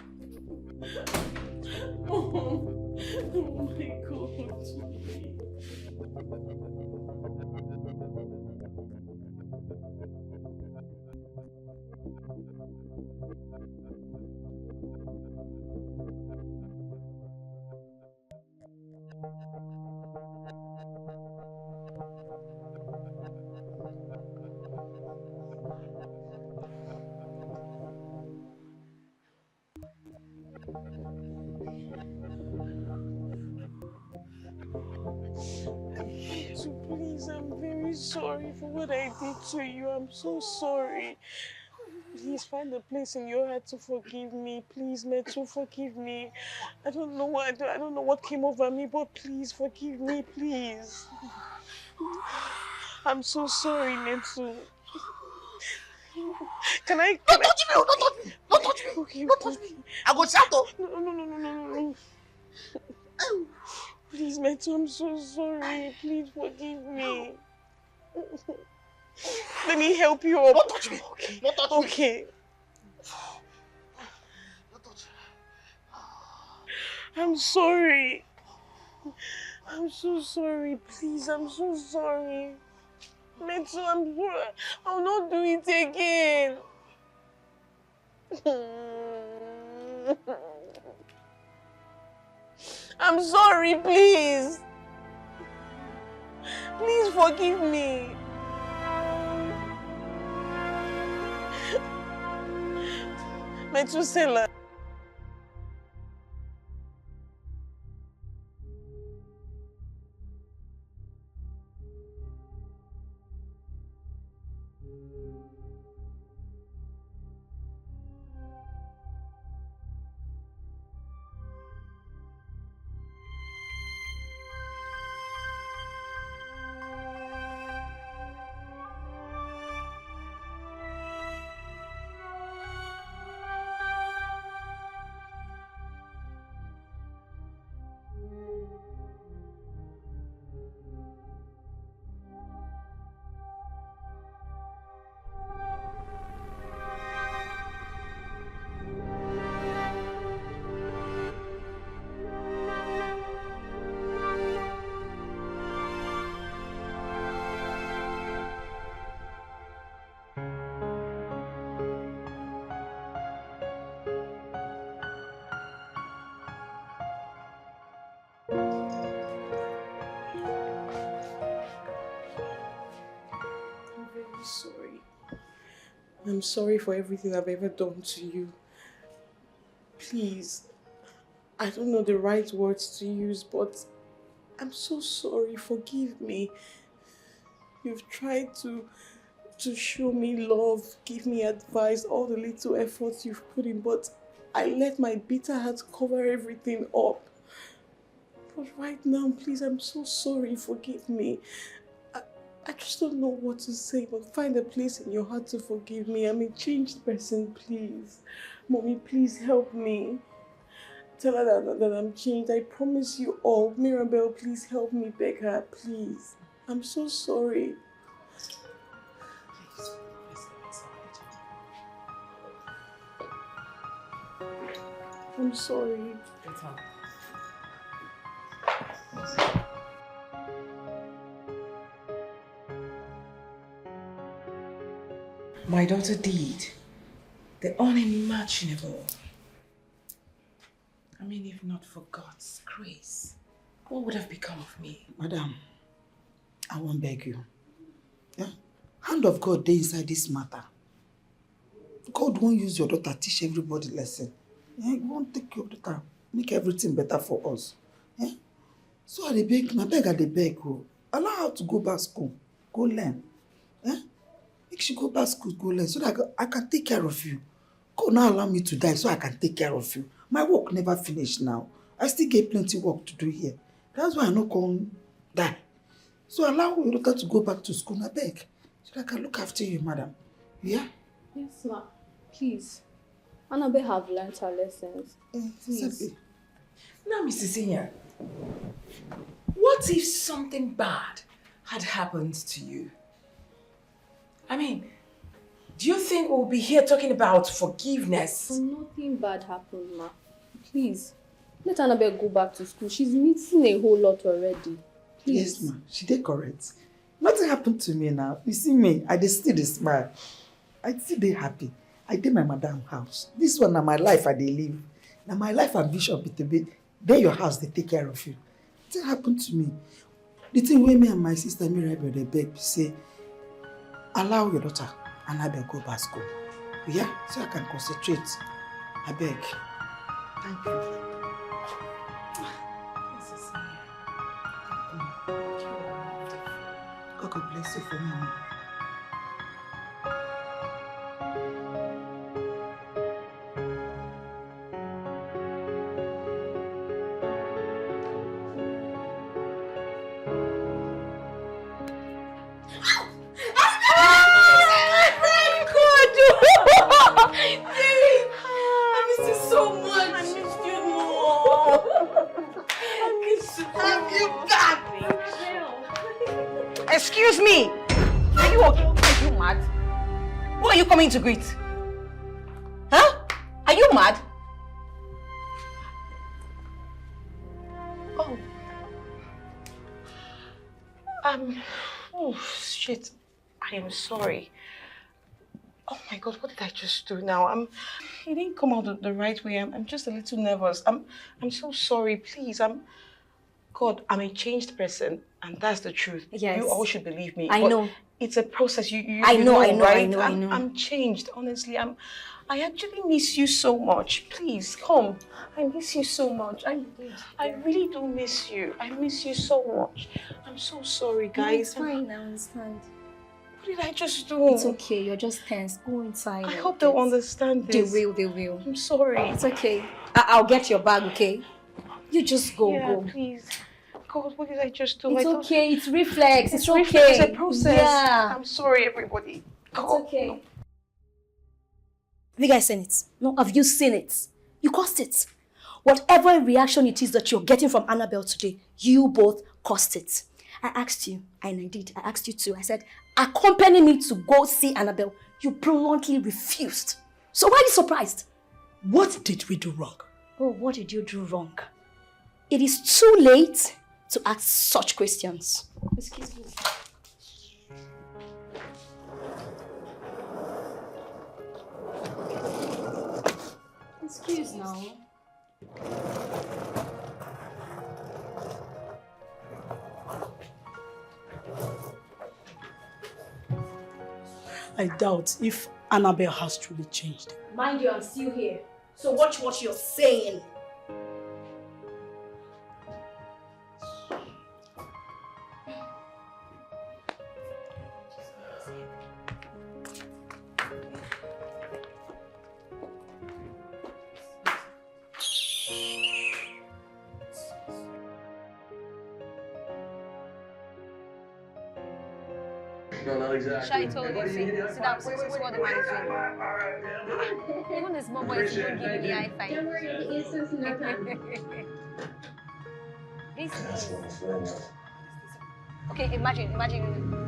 Mom, oh my God. So please, I'm very sorry for what I did to you. I'm so sorry. Please find a place in your heart to forgive me. Please, Metu, forgive me. I don't know what came over me, but please forgive me, please. I'm so sorry, Metu. Can I?
Don't touch me! Don't touch me! Don't touch me!
Okay,
Don't touch me! I go shout up!
No. Please, Metu, I'm so sorry. Please forgive me. Let me help you up.
Don't touch me!
Okay.
Don't touch me!
Okay.
Don't touch
I'm sorry. I'm so sorry. Please, I'm so sorry. Metu, I'm sorry. I'll not do it again. I'm sorry, please. Please forgive me. Metusela. sorry. I'm sorry for everything I've ever done to you. Please, I don't know the right words to use, but I'm so sorry. Forgive me. You've tried to show me love, give me advice, all the little efforts you've put in, but I let my bitter heart cover everything up. But right now, please, I'm so sorry. Forgive me. I just don't know what to say, but find a place in your heart to forgive me. I'm a changed person, please. Mommy, please help me. Tell her that I'm changed. I promise you all. Mirabelle, please help me beg her, please. I'm so sorry. I'm sorry. My daughter did the unimaginable. I mean, if not for God's grace, what would have become of me?
Madam, I won't beg you. Yeah? Hand of God dey inside this matter. God won't use your daughter to teach everybody lesson. Yeah? He won't take your daughter, make everything better for us. Yeah? So I dey beg, I beg. Oh. Allow her to go back school, go learn. Yeah? Make she go back school, go learn, so that I can take care of you. God now allow me to die so I can take care of you. My work never finished now. I still get plenty work to do here. That's why I no come die. So allow your daughter to go back to school, I beg. So that I can look after you, madam. Yeah?
Yes, ma. Please. Annabelle have learned her lessons.
Please.
Now, Mrs. Senior, what if something bad had happened to you? I mean, do you think we'll be here talking about forgiveness?
Nothing bad happened, ma. Please. Let Annabelle go back to school. She's missing a whole lot already. Please.
Yes, ma. She did correct. Nothing happened to me now. You see me, I still smile. I still dey happy. I did my madam house. This one na my life I dey live. Now my life ambition be to be there your house, they take care of you. Nothing happened to me. The thing where me and my sister Mirabelle dey beg say, allow your daughter and I beg go back school. Yeah, so I can concentrate. I beg. Thank you. God bless you for me now.
Excuse me! Are you okay? Are you mad? Who are you coming to greet? Huh? Are you mad? Oh. Oh shit. I am sorry. Oh my God, what did I just do now? It didn't come out the right way. I'm just a little nervous. I'm so sorry. Please, God, I'm a changed person, and that's the truth.
Yes.
You all should believe me.
I know.
It's a process. You
I know,
right?
I know.
I'm changed, honestly. I actually miss you so much. Please, come. I miss you so much. I really do miss you. I miss you so much. I'm so sorry, guys.
No, it's fine, I understand.
What did I just do?
It's okay, you're just tense. Go inside.
I hope they'll understand this.
They will.
I'm sorry.
It's okay. I'll get your bag, okay? You just go,
Yeah,
go.
please. God, what did I just do?
It's okay, it's reflex. It's okay.
Reflex, it's a process.
Yeah.
I'm sorry, everybody.
It's okay. Have you guys seen it? No, have you seen it? You caused it. Whatever reaction it is that you're getting from Annabelle today, you both caused it. I asked you, and I did. I asked you too. I said, accompany me to go see Annabelle. You bluntly refused. So why are you surprised?
What did we do wrong?
Oh, what did you do wrong? It is too late to ask such questions. Excuse me. Excuse now.
I doubt if Annabelle has truly changed.
Mind you, I'm still here. So watch what you're saying.
Shai told you, see that what the man is doing. Even the small boys don't give you the high five. Don't worry, the instance This is... Okay, imagine.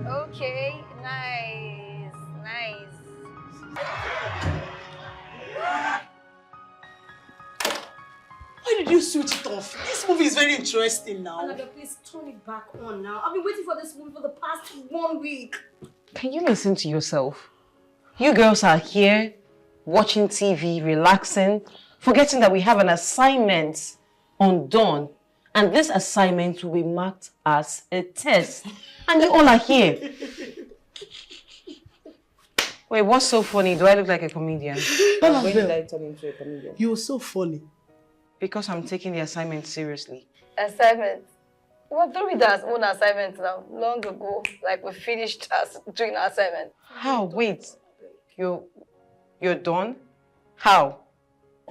Okay, nice.
Why did you switch it off? This movie is very interesting now.
Annabelle, please turn it back on now. I've been waiting for this movie for the past 1 week.
Can you listen to yourself? You girls are here, watching TV, relaxing, forgetting that we have an assignment on Dawn. And this assignment will be marked as a test. And you all are here. Wait, what's so funny? Do I look like a comedian?
When
did I turn into a comedian?
You were so funny.
Because I'm taking the assignment seriously.
Assignment? What do we do as own assignment now? Long ago, like we finished doing our assignment.
How? Wait. You're done? How?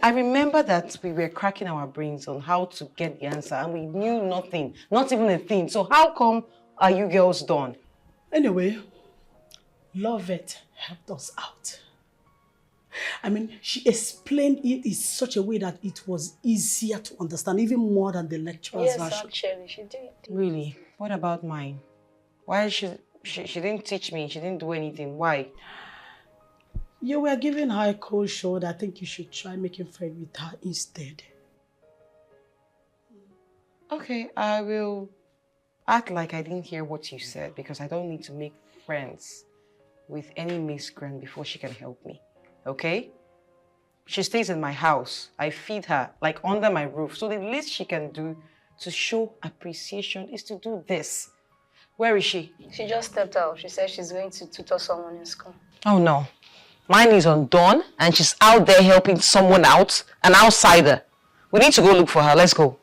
I remember that we were cracking our brains on how to get the answer and we knew nothing, not even a thing. So how come are you girls done?
Anyway, Lovette helped us out. I mean, she explained it in such a way that it was easier to understand, even more than the lecturer's version.
Yes, actually, she did.
Really? What about mine? Why she didn't teach me, she didn't do anything. Why?
You were giving her a cold shoulder. I think you should try making friends with her instead.
Okay, I will act like I didn't hear what you said because I don't need to make friends with any miscreant before she can help me. Okay? She stays in my house. I feed her, like under my roof. So the least she can do to show appreciation is to do this. Where is she?
She just stepped out. She said she's going to tutor someone in school.
Oh no. Mine is on Dawn and she's out there helping someone out, an outsider. We need to go look for her. Let's go.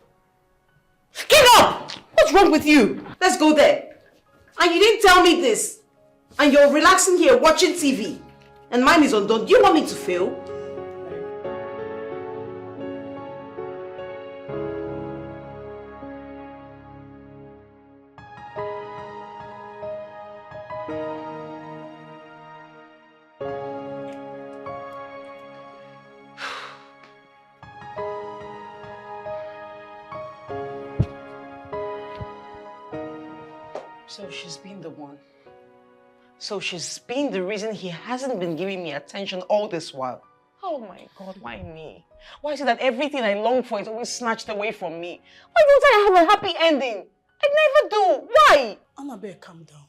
Get up! What's wrong with you? Let's go there. And you didn't tell me this. And you're relaxing here watching TV. And mine is on Dawn. Do you want me to fail? So she's been the one. So she's been the reason he hasn't been giving me attention all this while. Oh my God, why me? Why is it that everything I long for is always snatched away from me? Why don't I have a happy ending? I never do. Why?
Annabelle, calm down.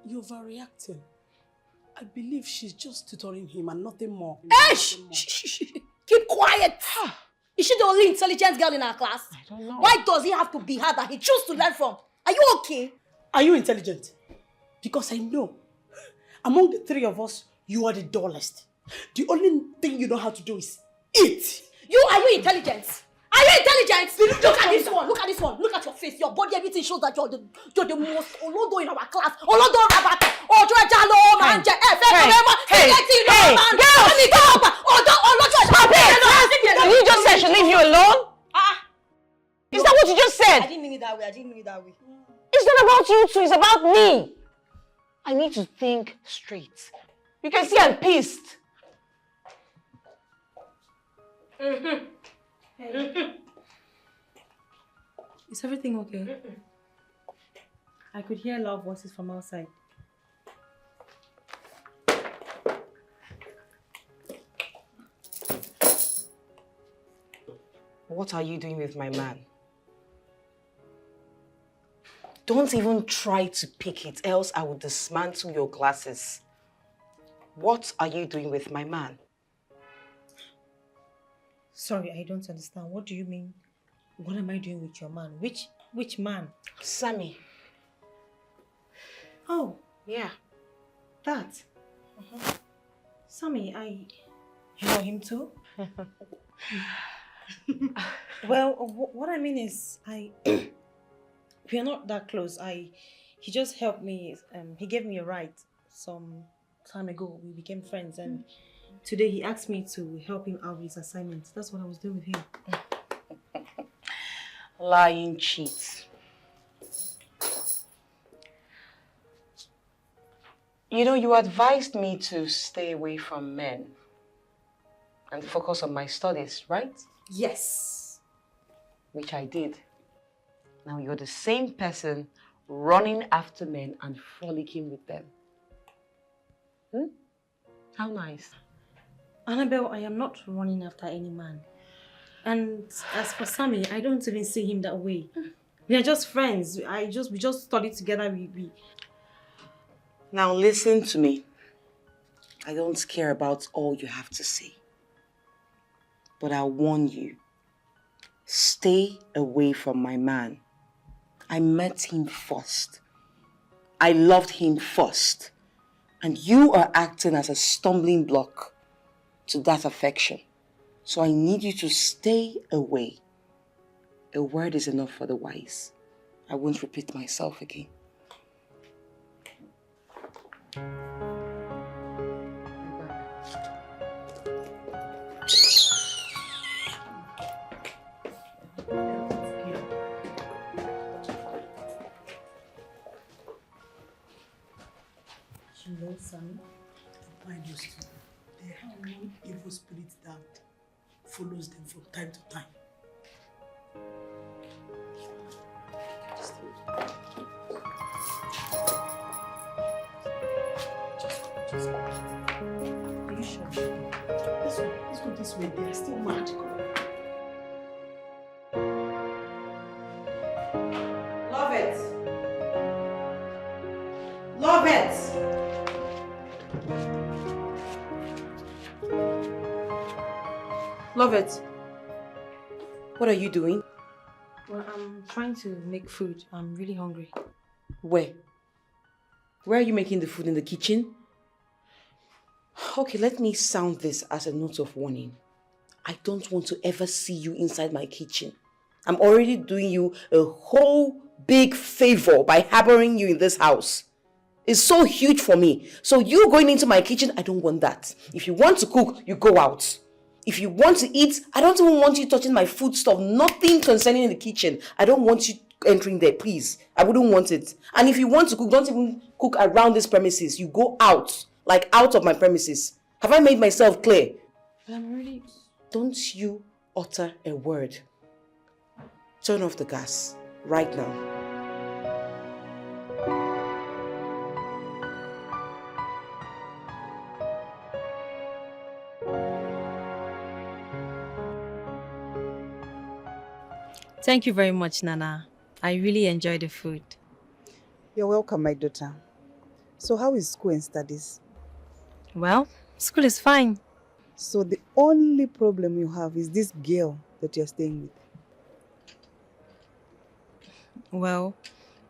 You're overreacting. I believe she's just tutoring him and nothing more.
Hey, shh. Keep quiet. Is she the only intelligent girl in our class?
I don't know.
Why does it have to be her that he chose to learn from? Are you okay?
Are you intelligent? Because I know, among the three of us, you are the dullest. The only thing you know how to do is eat.
Are you intelligent? Are you intelligent? Look at this one. Look at this one. Look at your face. Your body, everything shows that you're the most Olodo in our class. Olodo Rabat. Ojo Jalo Manje.
Hey, stop it! Did you just say I should leave you alone? Is that what you just said?
I didn't mean it that way.
It's not about you two, it's about me. I need to think straight. You can see I'm pissed.
Is everything okay? I could hear loud voices from outside.
What are you doing with my man? Don't even try to pick it, else I will dismantle your glasses. What are you doing with my man?
Sorry, I don't understand. What do you mean? What am I doing with your man? Which man?
Sammy.
Oh.
Yeah.
That. Sammy, you know him too? Well, what I mean is, we are not that close. He just helped me. He gave me a ride some time ago. We became friends, and today he asked me to help him out with his assignments. That's what I was doing with him.
Lying cheat. You know, you advised me to stay away from men and focus on my studies, right?
Yes.
Which I did. Now you're the same person running after men and frolicking with them. How nice.
Annabelle, I am not running after any man. And as for Sammy, I don't even see him that way. We are just friends. We just studied together.
Now listen to me. I don't care about all you have to say. But I warn you, stay away from my man. I met him first. I loved him first. And you are acting as a stumbling block to that affection. So I need you to stay away. A word is enough for the wise. I won't repeat myself again.
You know, son, mind those two. They have one evil spirit that follows them from time to time. Are you sure? Let's go this way. They are still mad.
Love it. Love it. Love it. What are you doing?
Well, I'm trying to make food. I'm really hungry.
Where? Where are you making the food? In the kitchen? Okay, let me sound this as a note of warning. I don't want to ever see you inside my kitchen. I'm already doing you a whole big favor by harboring you in this house. It's so huge for me. So you going into my kitchen, I don't want that. If you want to cook, you go out. If you want to eat, I don't even want you touching my food stuff. Nothing concerning in the kitchen. I don't want you entering there, please. I wouldn't want it. And if you want to cook, don't even cook around this premises. You go out, like out of my premises. Have I made myself clear?
But I'm already...
Don't you utter a word. Turn off the gas right now.
Thank you very much, Nana. I really enjoyed the food.
You're welcome, my daughter. So how is school and studies?
Well, school is fine.
So the only problem you have is this girl that you're staying with?
Well,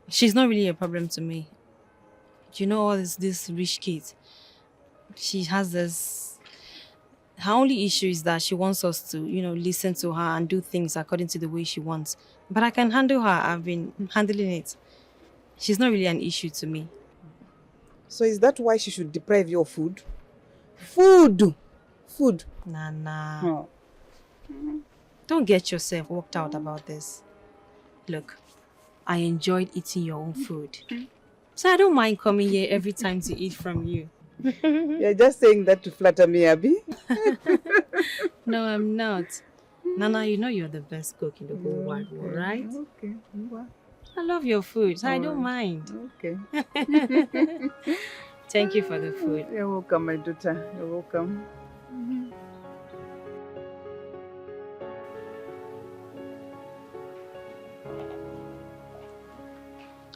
she's not really a problem to me. You know all this rich kid. She has this... Her only issue is that she wants us to, listen to her and do things according to the way she wants. But I can handle her. I've been handling it. She's not really an issue to me.
So is that why she should deprive you of food? Food! Food!
Nana.
Oh.
Don't get yourself worked out about this. Look, I enjoyed eating your own food. So I don't mind coming here every time to eat from you.
You're just saying that to flatter me, Abby?
No, I'm not. Nana, you know you're the best cook in the whole wide world, right?
Okay.
I love your food, so I don't mind.
Okay.
Thank you for the food.
You're welcome, my daughter. You're welcome.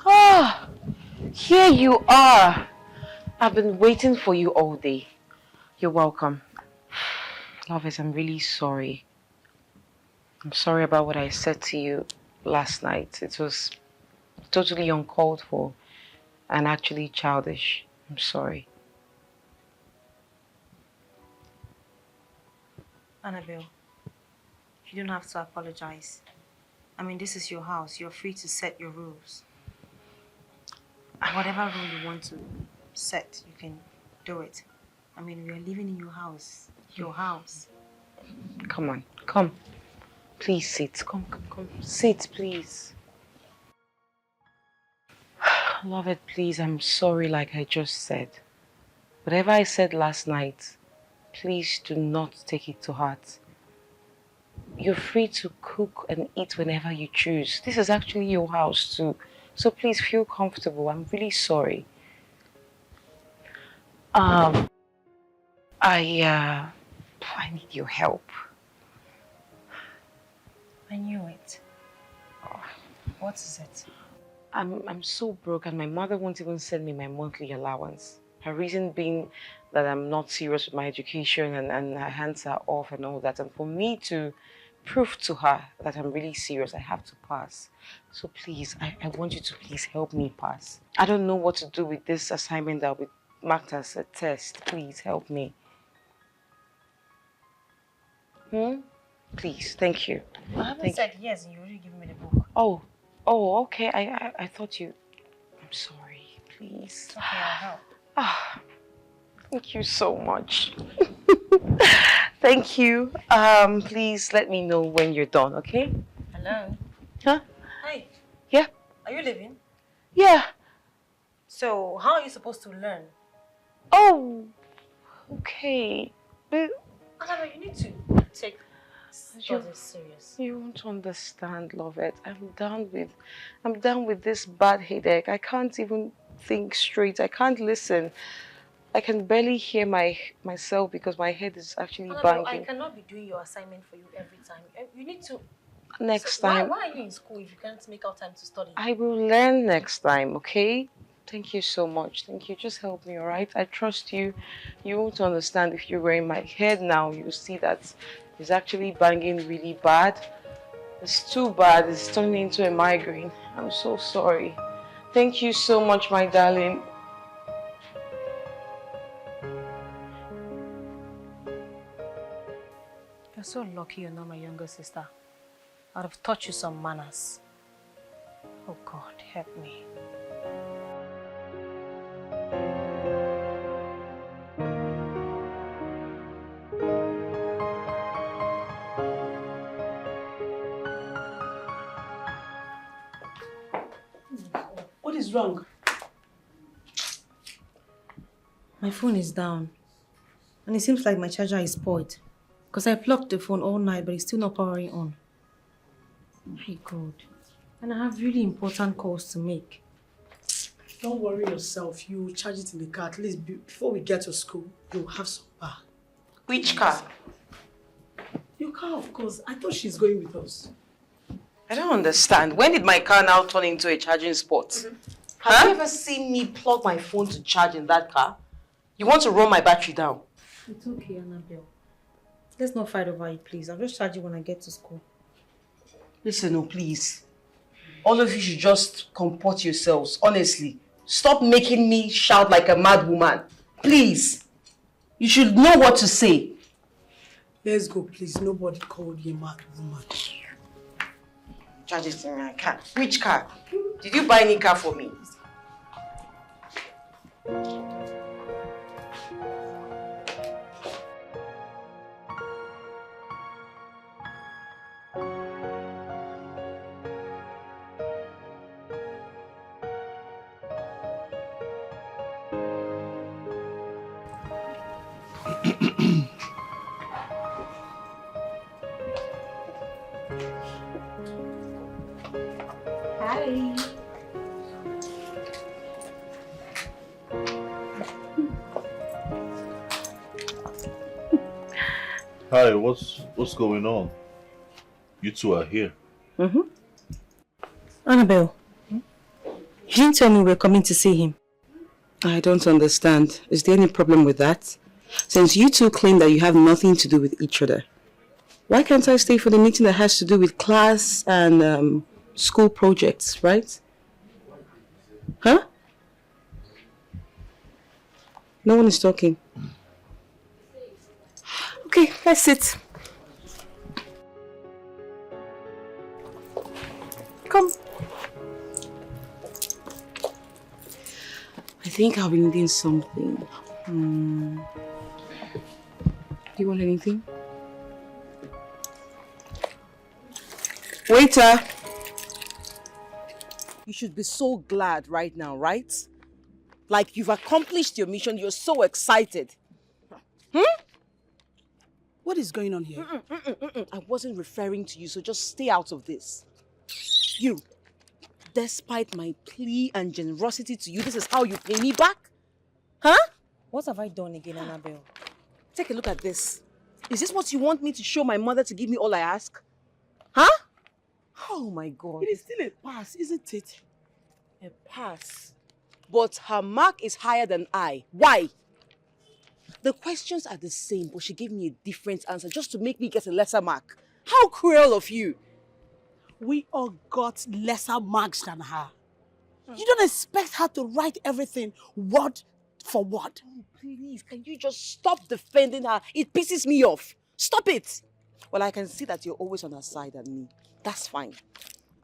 Ah, here you are. I've been waiting for you all day. You're welcome. Lovers, I'm really sorry. I'm sorry about what I said to you last night. It was totally uncalled for and actually childish. I'm sorry.
Annabelle, you don't have to apologize. I mean, this is your house. You're free to set your rules. Whatever rule you want to set, you can do it. I mean, we are living in your house. Your house.
Come on, come. Please sit. Come. Sit, please. Love it, please. I'm sorry, like I just said. Whatever I said last night, please do not take it to heart. You're free to cook and eat whenever you choose. This is actually your house too. So please feel comfortable. I'm really sorry. I need your help.
I knew it. What is it?
I'm so broke and my mother won't even send me my monthly allowance. Her reason being that I'm not serious with my education and her hands are off and all that. And for me to prove to her that I'm really serious, I have to pass. So please, I want you to please help me pass. I don't know what to do with this assignment that will be marked as a test. Please help me. Please, thank you.
I haven't said yes and you already given me the book.
Oh, okay. I thought you... I'm sorry, please.
It's okay, I'll help.
Thank you so much. Thank you. Please let me know when you're done, okay?
Hello?
Huh?
Hi.
Yeah?
Are you leaving?
Yeah.
So, how are you supposed to learn?
Oh, okay. But...
Annabelle, you need to take this serious.
You won't understand, love it. I'm done with this bad headache. I can't even think straight. I can't listen. I can barely hear myself because my head is actually
Annabelle,
banging.
I cannot be doing your assignment for you every time. You need to...
Next
So
time.
Why are you in school if you can't make out time to study?
I will learn next time, okay? Thank you so much. Thank you. Just help me, alright? I trust you. You won't understand if you're wearing my head now. You'll see that it's actually banging really bad. It's too bad. It's turning into a migraine. I'm so sorry. Thank you so much, my darling.
You're so lucky you're not my younger sister. I'd have taught you some manners. Oh God, help me.
What is wrong?
My phone is down. And it seems like my charger is spoiled. Because I plugged the phone all night, but it's still not powering on. My God. And I have really important calls to make.
Don't worry yourself. You charge it in the car. At least before we get to school, you'll have some power.
Which car?
Your car, of course. I thought she's going with us.
I don't understand. When did my car now turn into a charging spot? Have you ever seen me plug my phone to charge in that car? You want to run my battery down?
It's okay, Annabelle. Let's not fight over it, please. I'll just charge you when I get to school.
Listen, oh, please. All of you should just comport yourselves, honestly. Stop making me shout like a mad woman. Please. You should know what to say.
Let's go, please. Nobody called you a mad woman.
Charge it in my car. Which car? Did you buy any car for me?
Hi.
Hi, what's going on? You two are here.
Annabelle, you didn't tell me we're coming to see him.
I don't understand. Is there any problem with that? Since you two claim that you have nothing to do with each other, why can't I stay for the meeting that has to do with class and school projects, right? Huh? No one is talking. Okay, let's sit.
Come. I think I'll be needing something. Do you want anything? Waiter!
You should be so glad right now, right? Like you've accomplished your mission, you're so excited.
What is going on here?
I wasn't referring to you, so just stay out of this. You, despite my plea and generosity to you, this is how you pay me back? Huh?
What have I done again, Annabelle?
Take a look at this. Is this what you want me to show my mother to give me all I ask? Huh? Oh my God.
It is still a pass, isn't it?
A pass. But her mark is higher than I. Why? The questions are the same, but she gave me a different answer just to make me get a lesser mark. How cruel of you.
We all got lesser marks than her. You don't expect her to write everything word for word.
Oh, please, can you just stop defending her? It pisses me off. Stop it. Well, I can see that you're always on her side and me. That's fine.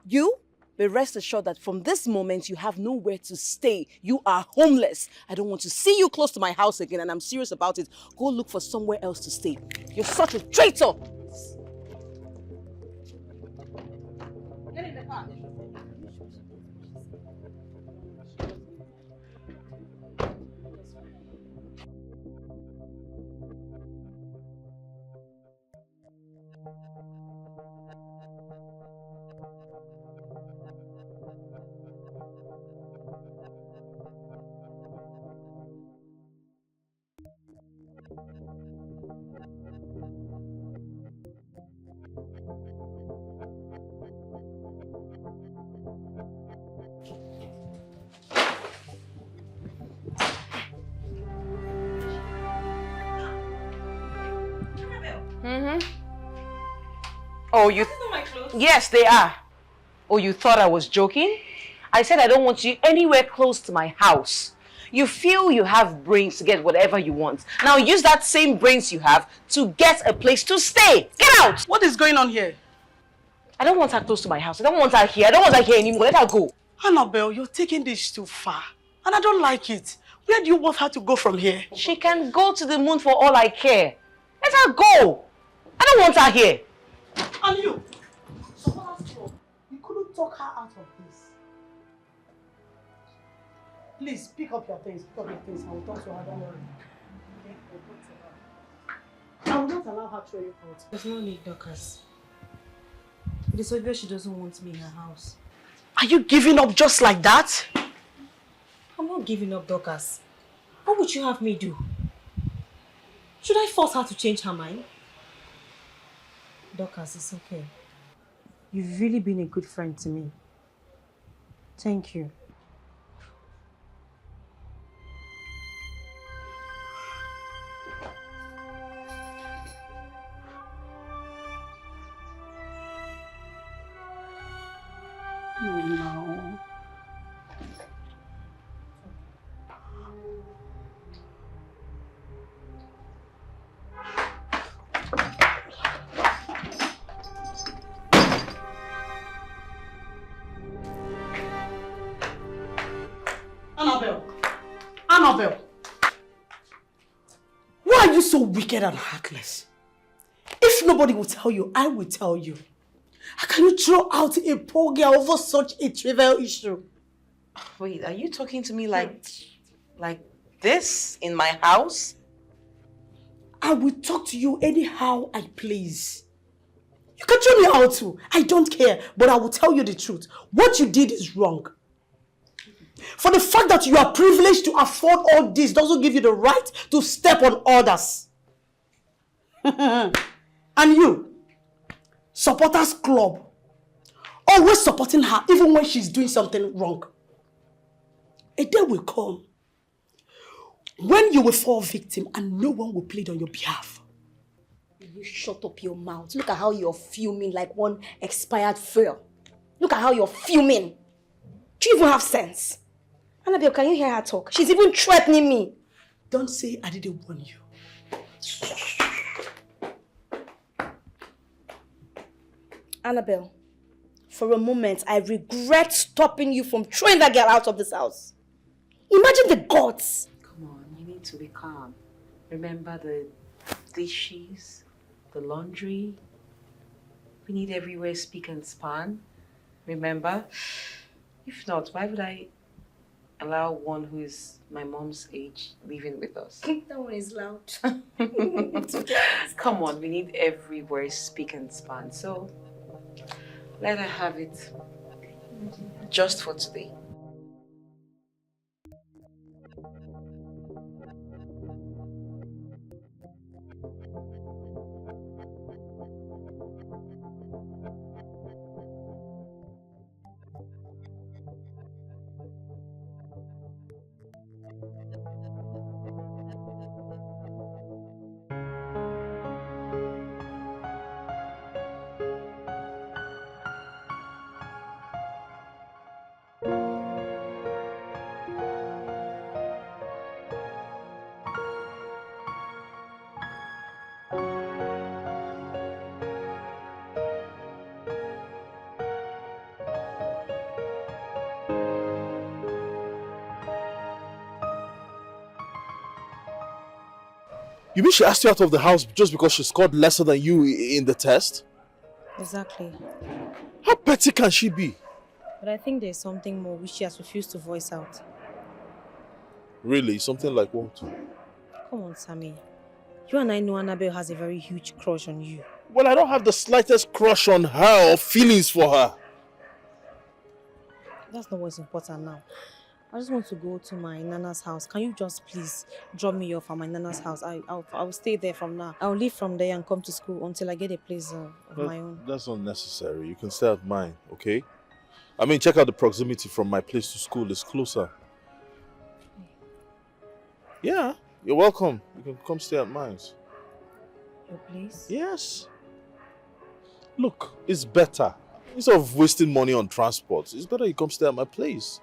You, but rest assured that from this moment, you have nowhere to stay. You are homeless. I don't want to see you close to my house again, and I'm serious about it. Go look for somewhere else to stay. You're such a traitor. Get in the car.
Oh, you... Yes, they are. Oh, you thought I was joking? I said I don't want you anywhere close to my house. You feel you have brains to get whatever you want. Now use that same brains you have to get a place to stay. Get out!
What is going on here?
I don't want her close to my house. I don't want her here. I don't want her here anymore. Let her go.
Annabelle, you're taking this too far. And I don't like it. Where do you want her to go from here?
She can go to the moon for all I care. Let her go. I don't want her here.
And you? So what else for? You couldn't talk her out of this. Please, pick up your things. Pick up your things. I will talk to her. Don't worry. I will not allow her to throw you out.
There's no need, Dorcas. It is obvious she doesn't want me in her house.
Are you giving up just like that?
I'm not giving up, Dorcas. What would you have me do? Should I force her to change her mind? Dorcas, it's okay. You've really been a good friend to me. Thank you.
Oh, no. Annabelle! Annabelle! Why are you so wicked and heartless? If nobody will tell you, I will tell you. How can you throw out a poor girl over such a trivial issue?
Wait, are you talking to me like this in my house?
I will talk to you anyhow I please. You can throw me out too. I don't care, but I will tell you the truth. What you did is wrong. For the fact that you are privileged to afford all this doesn't give you the right to step on others. And you, supporters club, always supporting her even when she's doing something wrong. A day will come when you will fall victim and no one will plead on your behalf.
You shut up your mouth. Look at how you're fuming like one expired fuel. Look at how you're fuming. Do you even have sense? Annabelle, can you hear her talk? She's even threatening me.
Don't say I didn't warn you.
Annabelle, For a moment, I regret stopping you from throwing that girl out of this house. Imagine the gods.
Come on, you need to be calm. Remember the dishes, the laundry. We need everywhere speak and span. Remember? If not, why would I allow one who is my mom's age living with us?
That one is loud.
Come on, we need everywhere speak and span. So let her have it just for today.
You mean she asked you out of the house just because she scored lesser than you in the test?
Exactly.
How petty can she be?
But I think there's something more which she has refused to voice out.
Really? Something like what?
Come on, Sammy. You and I know Annabelle has a very huge crush on you.
Well, I don't have the slightest crush on her or feelings for her.
That's not what's important now. I just want to go to my Nana's house. Can you just please drop me off at my Nana's house? I will stay there from now. I'll leave from there and come to school until I get a place of my own.
That's not necessary. You can stay at mine, okay? I mean, check out the proximity from my place to school. It's closer. Yeah, you're welcome. You can come stay at mine.
Your place?
Yes. Look, it's better. Instead of wasting money on transport, it's better you come stay at my place.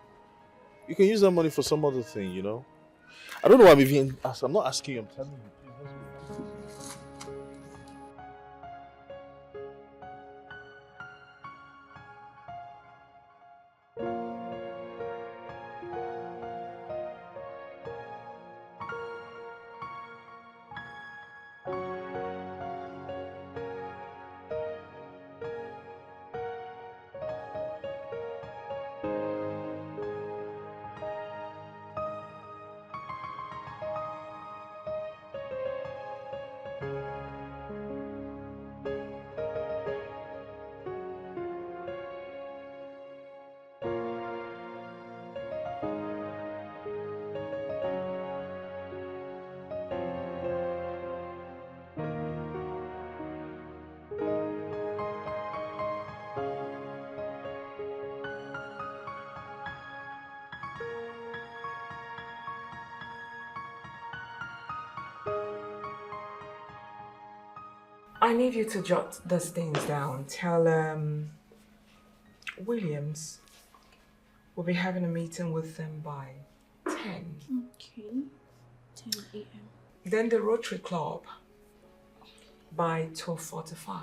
You can use that money for some other thing, you know? I don't know why I'm even asking. I'm not asking you, I'm telling you.
I need you to jot these things down. Tell Williams we'll be having a meeting with them by 10.
Okay. 10 a.m.
Then the Rotary Club by 12:45.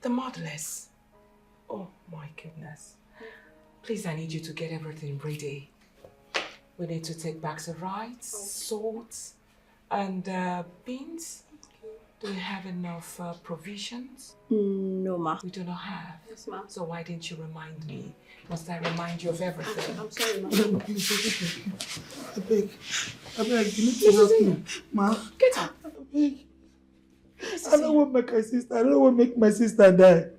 The Motherless. Oh my goodness. Please, I need you to get everything ready. We need to take bags of rice, salt, and beans. Do we have enough provisions?
No, ma.
We do not have.
Yes, ma.
So why didn't you remind me? Must I remind you of everything?
I'm sorry, ma.
I beg, you need to help me. Ma.
Get up.
I beg. I don't want to make my sister. I don't want to make my sister die.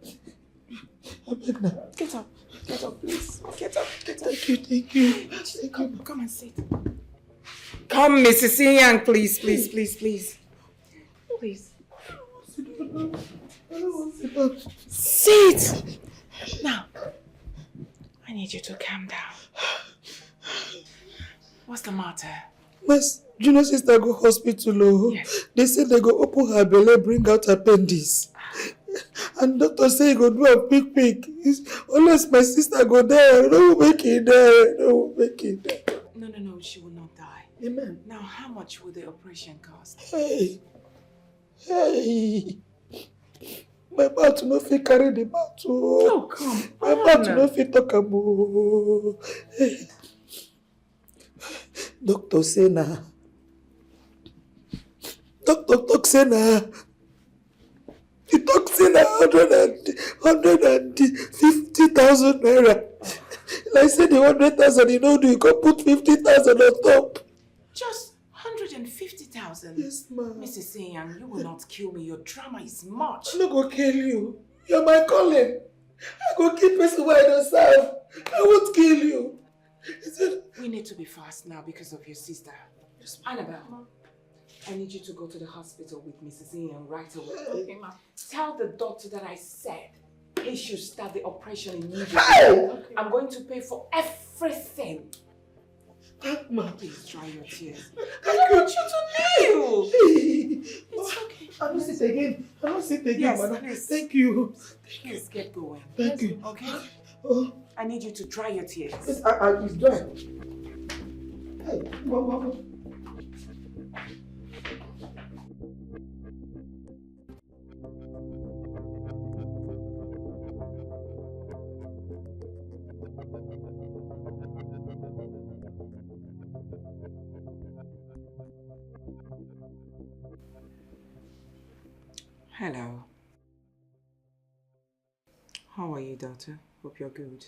I beg now.
Get up. Get up, please. Get up. Get up.
Thank you.
Come and sit. Come, Mrs. Young, please. Please.
I don't want to sit down.
Sit! Now, I need you to calm down. What's the matter?
My junior sister go hospital. Oh. Yes. They say they go open her belly, bring out appendix. And doctor say he go do a quick. Unless my sister go there, don't make it there. Don't make it there.
No, she will not die.
Amen.
Now, how much will the operation cost?
Hey. My mouth no fit carry the mouth. Oh,
come
my mouth no fit talk about. Doctor say na. Doctor talk say na. He talk say na 150,000 naira. Like say the 100,000 you know do, you go put 50,000 on top.
Just 150,000?
Yes, ma'am.
Mrs. Iyan, you will not kill me. Your drama is much.
I no go kill you. You're my calling. I go kill person where I don't serve. I won't kill you.
We need to be fast now because of your sister. Annabelle, I need you to go to the hospital with Mrs. Ian right away.
Okay, ma'am.
Tell the doctor that I said he should start the operation immediately.
Okay.
I'm going to pay for everything. Please dry your tears. I don't want you to kneel. It's okay.
I don't sit again. I don't sit again,
Yes,
madam.
please.
Thank you.
Please get going.
Thank you.
Okay?
Oh.
I need you to dry your tears.
Yes, it's dry. Hey, mama.
Hello. How are you, daughter? Hope you're good.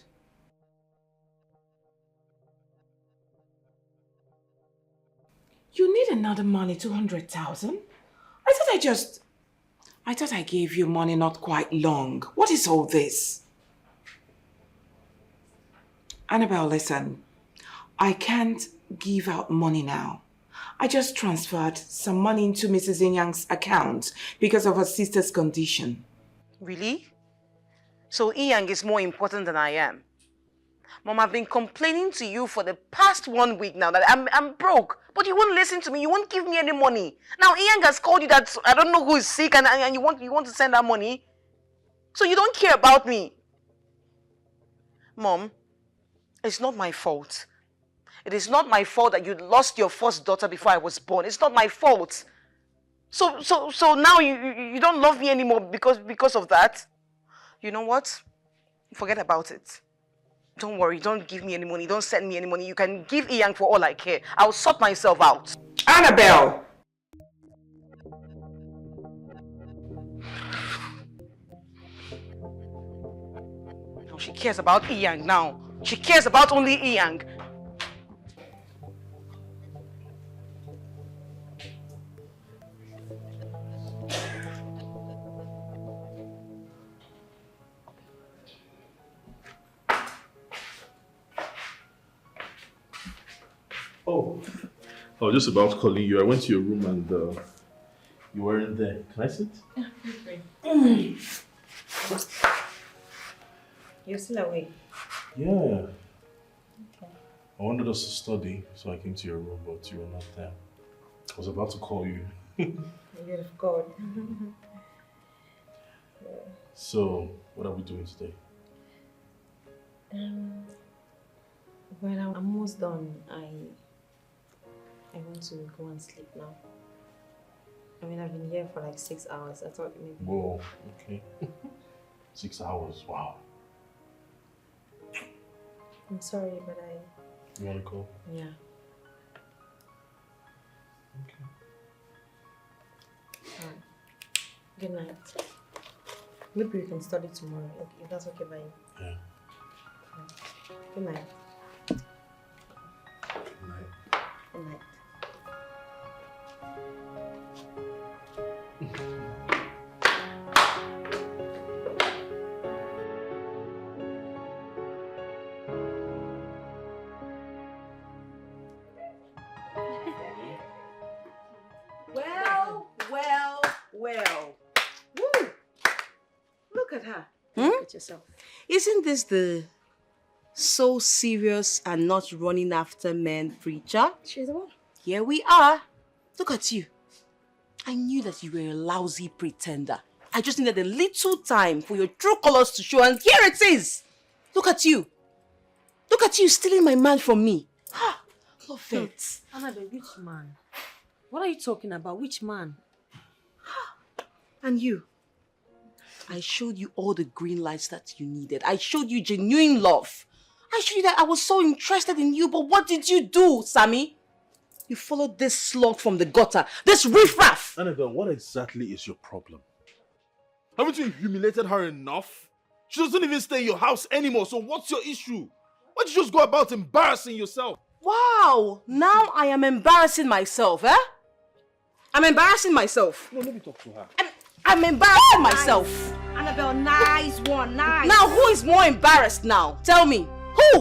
You need another money, 200,000? I thought I gave you money not quite long. What is all this? Annabelle, listen. I can't give out money now. I just transferred some money into Mrs. Inyang's account because of her sister's condition.
Really? So Iyang is more important than I am? Mom, I've been complaining to you for the past 1 week now that I'm broke. But you won't listen to me. You won't give me any money. Now Iyang has called you that I don't know who is sick and you want to send her money. So you don't care about me. Mom, it's not my fault. It is not my fault that you lost your first daughter before I was born. It's not my fault. So now you don't love me anymore because of that? You know what? Forget about it. Don't worry, don't give me any money. Don't send me any money. You can give Iyang for all I care. I'll sort myself out.
Annabelle!
Now she cares about Iyang now. She cares about only Iyang.
Oh, I was just about calling you. I went to your room and you weren't there. Can I sit?
You're still awake?
Yeah. Okay. I wanted us to study, so I came to your room, but you were not there. I was about to call you.
You're of God.
So, what are we doing today?
Well, I'm almost done. I want to go and sleep now. I mean, I've been here for like 6 hours. I thought maybe...
Whoa, okay. 6 hours, wow.
I'm sorry, but I...
You want to go?
Yeah.
Okay.
Alright. Good night. Maybe we can study tomorrow, if that's okay by you.
Yeah.
Good night.
Good night.
Good night.
Well. Woo. Look at her.
Look at yourself.
Isn't this the so serious and not running after men preacher?
She's the one.
Here we are. Look at you. I knew that you were a lousy pretender. I just needed a little time for your true colors to show, and here it is. Look at you. Look at you stealing my man from me. Love it.
Annabelle, which man? What are you talking about? Which man?
And you. I showed you all the green lights that you needed. I showed you genuine love. I showed you that I was so interested in you, but what did you do, Sammy? You followed this slug from the gutter, this riffraff.
Annabelle, what exactly is your problem? Haven't you humiliated her enough? She doesn't even stay in your house anymore, so what's your issue? Why don't you just go about embarrassing yourself?
Wow, now I am embarrassing myself, eh? I'm embarrassing myself.
No, let me talk to her.
I'm embarrassing myself.
Annabelle, nice one, nice.
Now, who is more embarrassed now? Tell me. Who?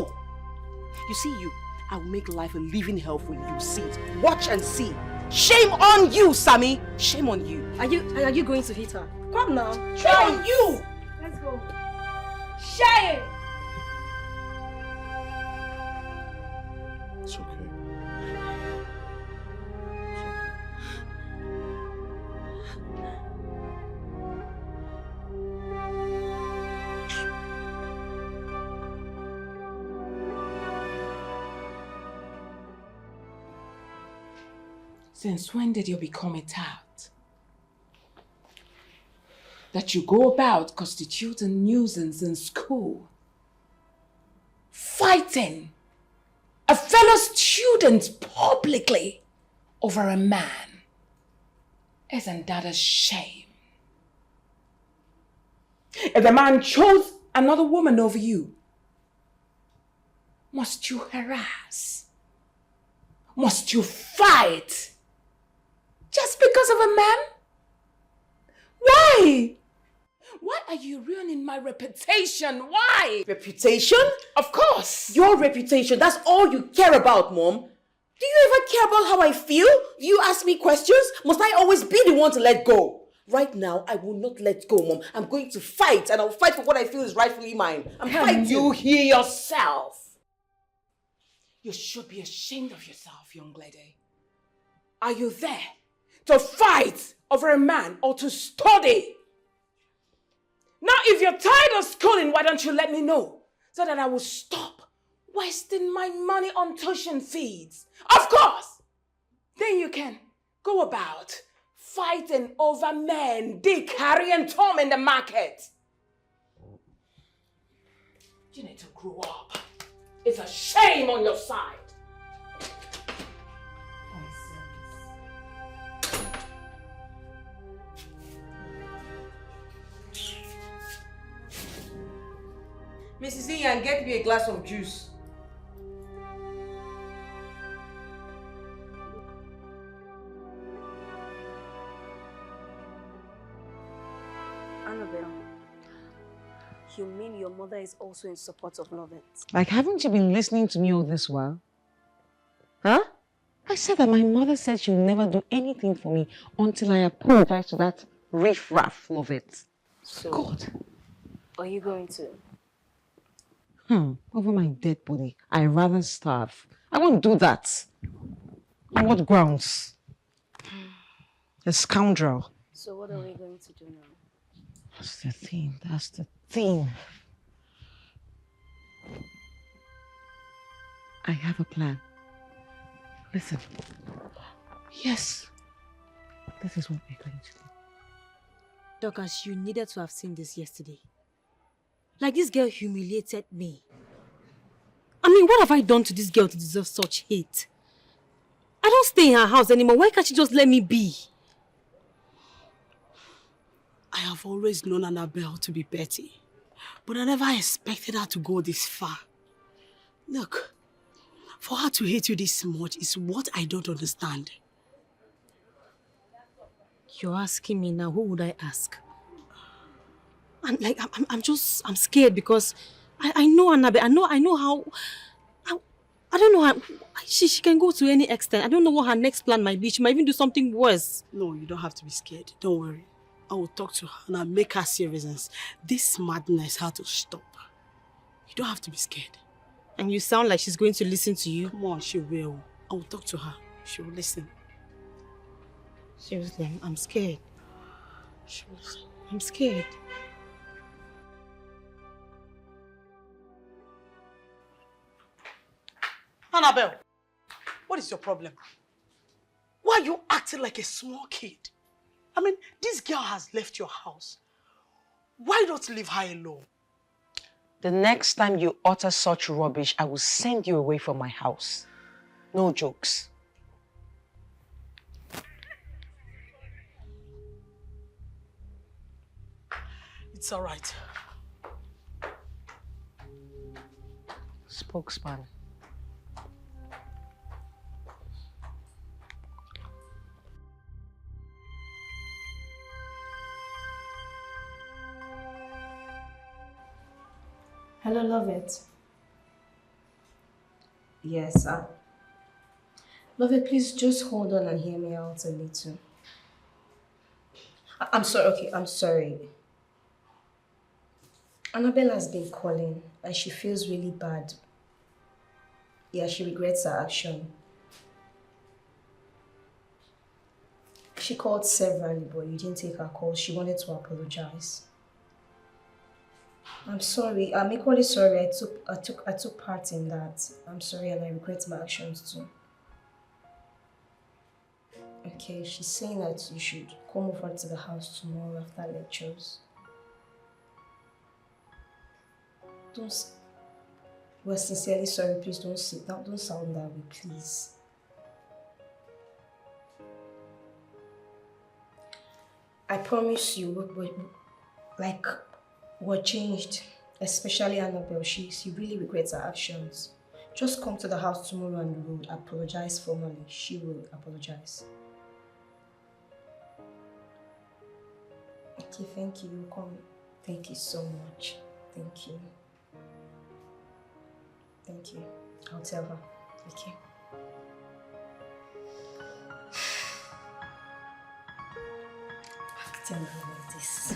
You see you. I will make life a living hell for you. See it. Watch and see. Shame on you, Sammy. Shame on you.
Are you going to hit her? Come now.
Shame on you.
Let's go. Shame.
It's okay.
Since when did you become a tout? That you go about constituting a nuisance in school, fighting a fellow student publicly over a man. Isn't that a shame? If the man chose another woman over you, must you harass? Must you fight? Just because of a man? Why? Why are you ruining my reputation? Why?
Reputation?
Of course.
Your reputation, that's all you care about, Mom. Do you ever care about how I feel? Do you ask me questions? Must I always be the one to let go? Right now, I will not let go, Mom. I'm going to fight, and I'll fight for what I feel is rightfully mine. I'm fighting.
You hear yourself? You should be ashamed of yourself, young lady. Are you there to fight over a man or to study? Now, if you're tired of schooling, why don't you let me know so that I will stop wasting my money on tuition fees? Of course! Then you can go about fighting over men, Dick, Harry, and Tom in the market. You need to grow up. It's a shame on your side.
Mrs. Ian, get me a glass of juice.
Annabelle, you mean your mother is also in support of Lovett?
Like, haven't you been listening to me all this while? Huh? I said that my mother said she'll never do anything for me until I apologize to that riff-raff Lovett.
So,
God.
Are you going to?
Over my dead body. I'd rather starve. I won't do that. On what grounds? A scoundrel.
So what are we going to do now?
That's the thing. That's the thing. I have a plan. Listen. Yes. This is what we're going to do.
Dorcas, you needed to have seen this yesterday. Like, this girl humiliated me. I mean, what have I done to this girl to deserve such hate? I don't stay in her house anymore. Why can't she just let me be?
I have always known Annabelle to be petty, but I never expected her to go this far. Look, for her to hate you this much is what I don't understand.
You're asking me now, who would I ask? And like, I'm scared because I know Annabelle. I know how, I don't know how, she can go to any extent. I don't know what her next plan might be. She might even do something worse.
No, you don't have to be scared. Don't worry. I will talk to her and I'll make her see reasons. This madness has to stop. You don't have to be scared.
And you sound like she's going to listen to you.
Come on, she will. I will talk to her. She will listen.
Seriously, I'm scared. I'm scared.
Annabelle, what is your problem? Why are you acting like a small kid? I mean, this girl has left your house. Why not leave her alone?
The next time you utter such rubbish, I will send you away from my house. No jokes.
It's all right.
Spokesman.
Hello, love it. Yes, love it, please just hold on and hear me out a little. I'm sorry, okay, I'm sorry. Annabelle has been calling and she feels really bad. Yeah, she regrets her action. She called severally, but you didn't take her call. She wanted to apologize. I'm sorry. I'm equally sorry. I took part in that. I'm sorry and I regret my actions too. Okay, she's saying that you should come over to the house tomorrow after lectures. We're sincerely sorry. Please don't sit down. Don't sound that way, please. I promise you, we're changed. Especially Annabelle. She really regrets her actions. Just come to the house tomorrow and we'll apologize formally. She will apologize. Okay, thank you. Come. Thank you so much. Thank you. Thank you. I'll tell her. Okay. Tell her about this.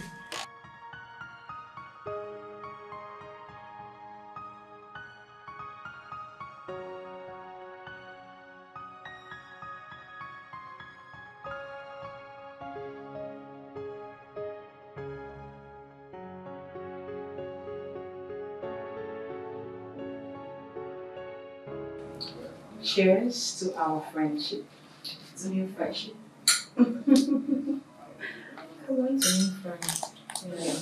Cheers to our friendship. To new friendship. Come on, to new friends. Yeah.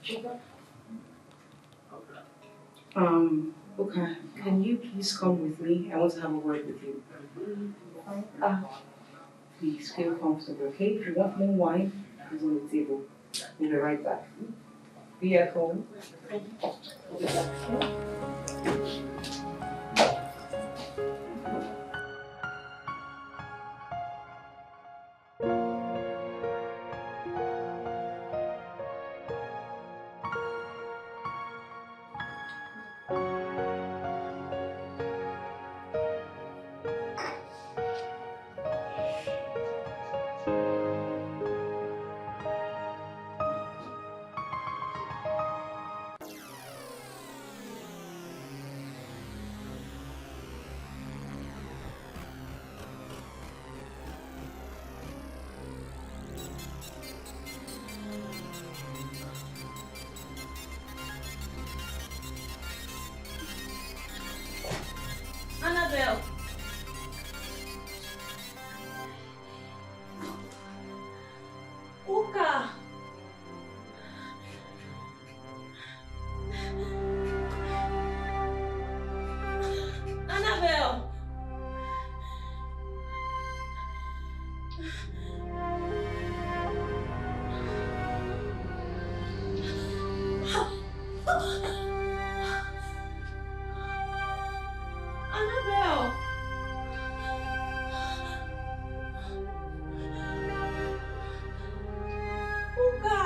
Sugar? Okay. Can you please come with me? I want to have a word with you. Please feel comfortable, okay? If you want more wine, it's on the table. We'll be right back. Be at home. We'll be back, okay?
Annabelle. Uka. Annabelle. Annabelle. Uka.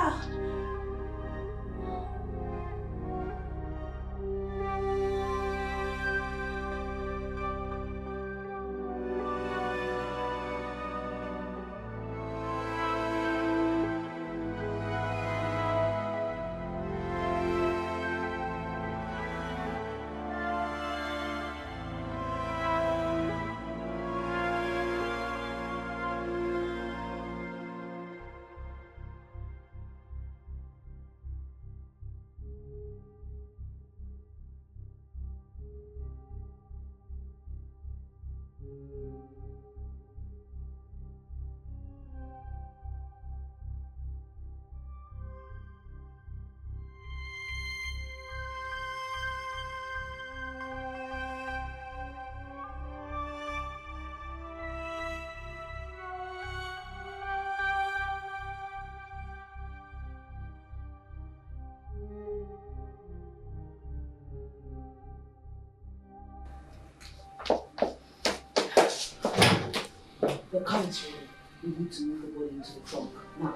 The car is ready. We need to move the body into the trunk. Now.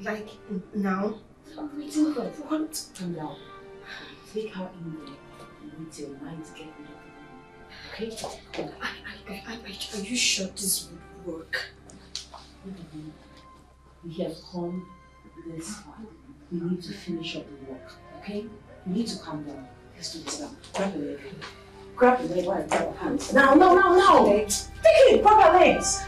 Like, now?
I'm waiting for it. What? Calm down. Take her in there and wait till 9 to get rid of the body. Okay?
Are you sure this would work?
We have come this far. We need to finish up the work. Okay? You need to calm down. Let's do this now. Grab the leg. Grab the leg while I grab her hands. Now! Take it! Grab her legs!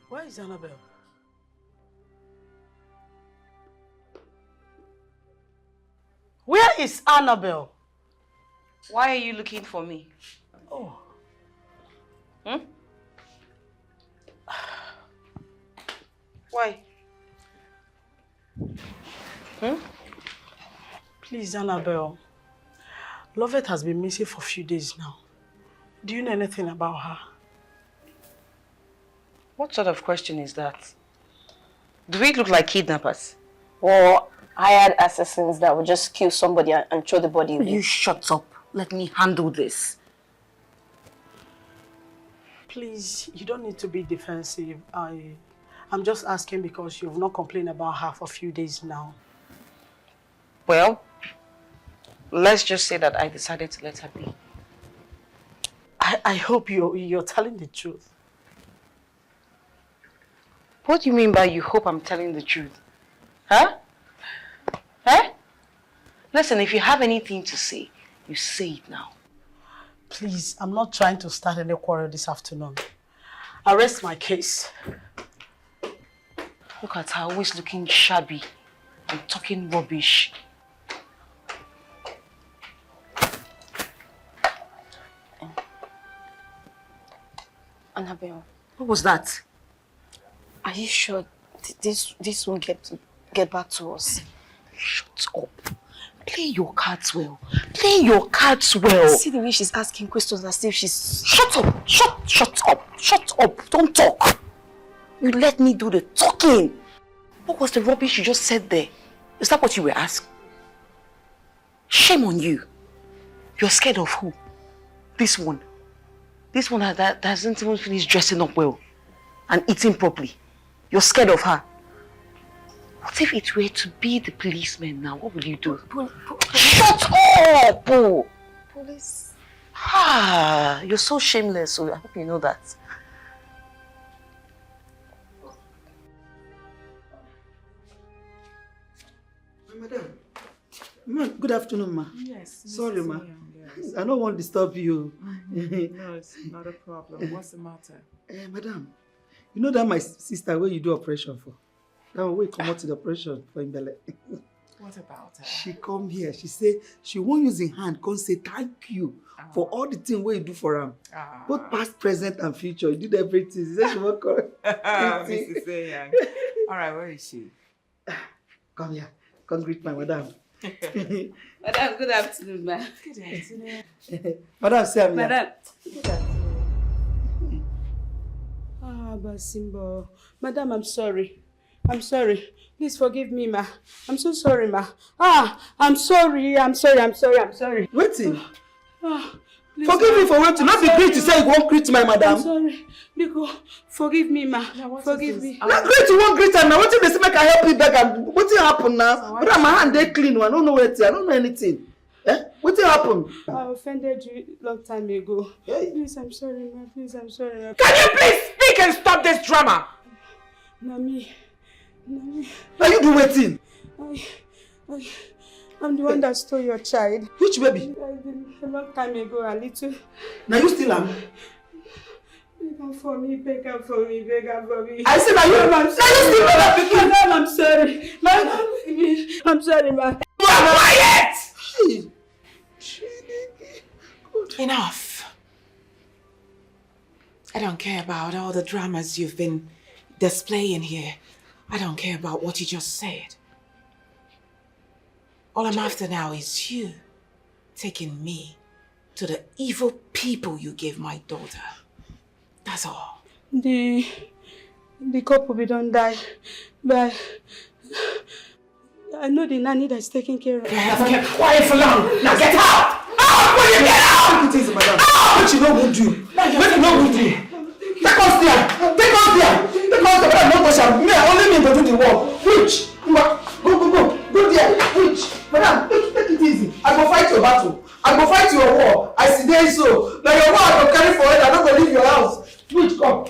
Where is Annabelle? Where is Annabelle?
Why are you looking for me?
Oh.
Why?
Please, Annabelle. Lovett has been missing for a few days now. Do you know anything about her?
What sort of question is that? Do we look like kidnappers?
Or hired assassins that would just kill somebody and throw the body away?
You shut up. Let me handle this.
Please, you don't need to be defensive. I'm just asking because you've not complained about her for a few days now.
Well, let's just say that I decided to let her be.
I hope you're telling the truth.
What do you mean by you hope I'm telling the truth? Huh? Huh? Listen, if you have anything to say, you say it now.
Please, I'm not trying to start any quarrel this afternoon. I rest my case.
Look at her, always looking shabby and talking rubbish.
Annabelle.
What was that?
Are you sure this won't get back to us?
Shut up. Play your cards well. Play your cards well.
See the way she's asking questions as if she's...
Shut up! Shut up! Shut up! Don't talk! You let me do the talking. What was the rubbish you just said there? Is that what you were asking? Shame on you. You're scared of who? This one. This one that hasn't even finished dressing up well and eating properly. You're scared of her. What if it were to be the policeman now? What would you do? Shut up!
Police.
Ah, you're so shameless, so I hope you know that.
Madam. Ma, good afternoon, ma.
Yes.
Sorry, ma. I don't want to disturb you.
No, it's not a problem. What's the matter?
Madam, you know that my sister where you do operation for? That one where you come out to the operation for Imbele.
What about her?
She come here. She say she won't use her hand. Come say thank you for all the things where you do for her. Both past, present, and future. You did everything. She said she won't come.
Mrs. Young. All right, where is she?
Come here. Come greet my madam.
Madam, good afternoon, ma'am.
Good afternoon.
Madam, say I'm here.
Madam. Good afternoon. Basimbo. Madam, I'm sorry. I'm sorry. Please forgive me, ma. I'm so sorry, ma. I'm sorry. I'm sorry.
Waiting. Forgive me for waiting. Not be great to say you won't greet my madam.
I'm sorry. Biko, forgive me, ma. Forgive me.
Not great, you won't greet her now. What if they say make I help you beg her? What will happen now? But my hand they clean. I don't know anything. I don't know anything. What will happen?
I offended you long time ago. Please, I'm sorry, ma. Please, I'm sorry, ma.
Can you please speak and stop this drama?
Nami.
Now you do waiting.
I'm the one that stole your child.
Which baby?
A long time ago, a little.
Now you still am?
Beg her for me, beg her for me, beg her for me.
I said now you.
I'm sorry. Madam, I'm sorry. Madam, I'm sorry, ma.
You are quiet! Enough. I don't care about all the dramas you've been displaying here. I don't care about what you just said. All I'm after now is you taking me to the evil people you gave my daughter. That's all.
The couple be don't die, but I know the nanny that's taking care of her.
I have kept quiet for long. Now get out! Out! Will you get out?
Take it easy, madam. What you know who do? What you know who do? Take us there! Take us there! Take us there! Madam, not touch her. Me, only me to do the work. Which? Go there. Which? Madam, take it easy. I go fight your battle. I go fight your war. I see there so. Now your war I go carry for it. I don't go leave your house. Which? Come.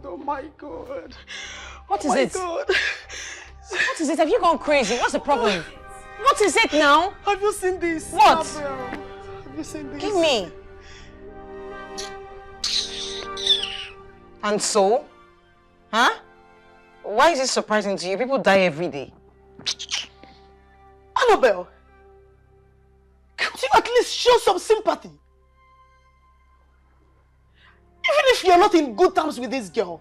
Oh my God.
What is it?
God.
What is it? Have you gone crazy? What's the problem? What is it now?
Have you seen this?
What?
Have you seen this?
Give me. And so? Huh? Why is it surprising to you? People die every day.
Annabelle, could you at least show some sympathy? Even if you're not in good terms with this girl.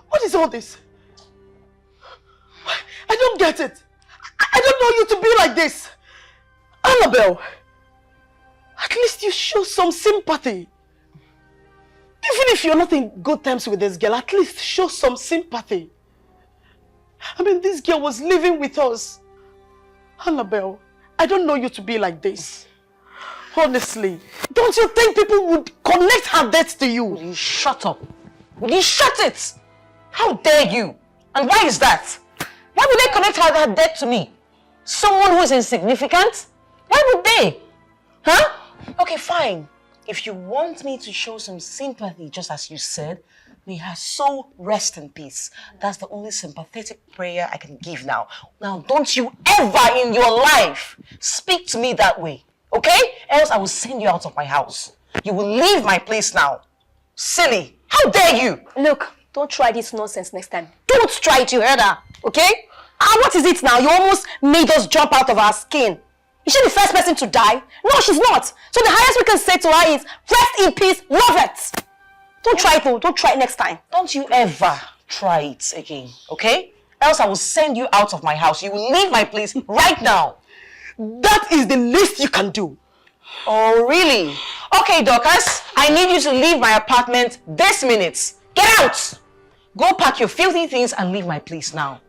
What is all this? I don't get it. I don't know you to be like this. Annabelle, at least you show some sympathy. Even if you're not in good terms with this girl, at least show some sympathy. I mean, this girl was living with us. Annabelle, I don't know you to be like this. Honestly, don't you think people would connect her death to you?
Will you shut up? Will you shut it? How dare you? And why is that? Why would they connect her death to me? Someone who is insignificant? Why would they? Huh? Okay, fine. If you want me to show some sympathy, just as you said, may her soul rest in peace. That's the only sympathetic prayer I can give now. Now, don't you ever in your life speak to me that way, okay? Else I will send you out of my house. You will leave my place now. Silly. How dare you?
Look, don't try this nonsense next time. Don't try it, you heard her, okay? What is it now? You almost made us jump out of our skin. Is she the first person to die? No, she's not. So the highest we can say to her is, rest in peace, love it. Don't try it though. Don't try it next time.
Don't you ever try it again, okay? Else I will send you out of my house. You will leave my place right now.
That is the least you can do.
Oh, really? Okay, Dorcas, I need you to leave my apartment this minute. Get out! Go pack your filthy things and leave my place now.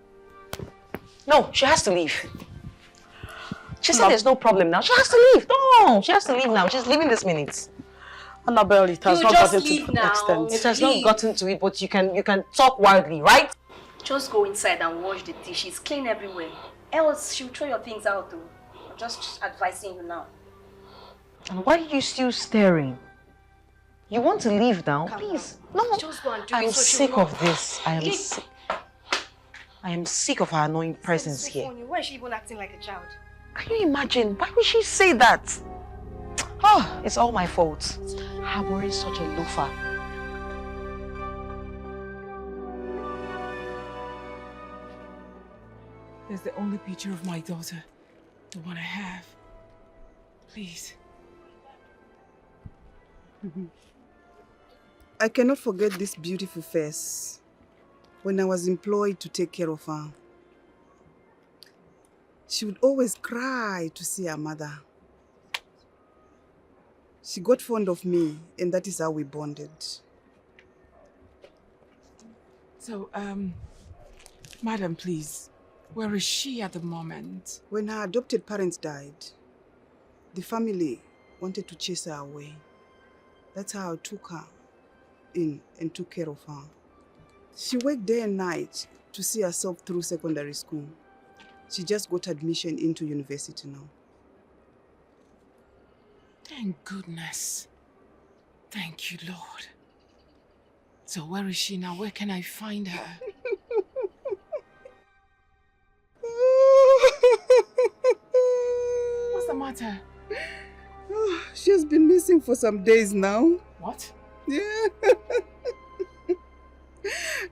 No, she has to leave.
She said there's no problem now. She has to leave. No, she has to leave now. She's leaving this minute.
Annabelle, it has
You
not
just
gotten
leave
to
now.
that extent.
It has not gotten to it, but you can talk wildly, right?
Just go inside and wash the dishes. Clean everywhere. Else she'll throw your things out though. I'm just advising you now.
And why are you still staring? You want to leave now? Please. No.
Just go and do
I'm
it so she'll
sick
know.
of this. I am sick of her annoying presence here.
Why is she even acting like a child?
Can you imagine? Why would she say that? Oh, it's all my fault. Harboring such a loafer.
There's the only picture of my daughter. The one I have. Please.
I cannot forget this beautiful face when I was employed to take care of her. She would always cry to see her mother. She got fond of me, and that is how we bonded.
So, madam, please, where is she at the moment?
When her adopted parents died, the family wanted to chase her away. That's how I took her in and took care of her. She worked day and night to see herself through secondary school. She just got admission into university now.
Thank goodness. Thank you, Lord. So where is she now? Where can I find her? What's the matter?
She has been missing for some days now.
What?
Yeah.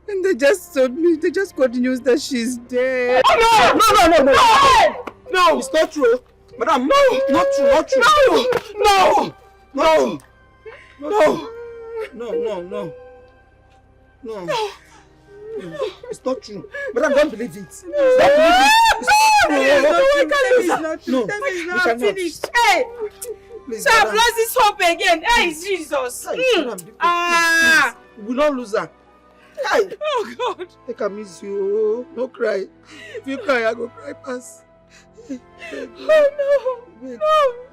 And they just told me, they just got news that she's dead.
Oh, no! No, it's not true. Madam, no, not true, not true. No! No! No! No! No! It's not true. Madam, don't believe it. It's not true.
Tell me it's not finished. Hey!
Please,
So I've
madam.
lost this hope again. Hey, Jesus.
Madam, please. We will not lose her. Hey!
Oh, God.
Take a miss you. No cry. If you cry, I go cry pass.
Oh, no.
Wait.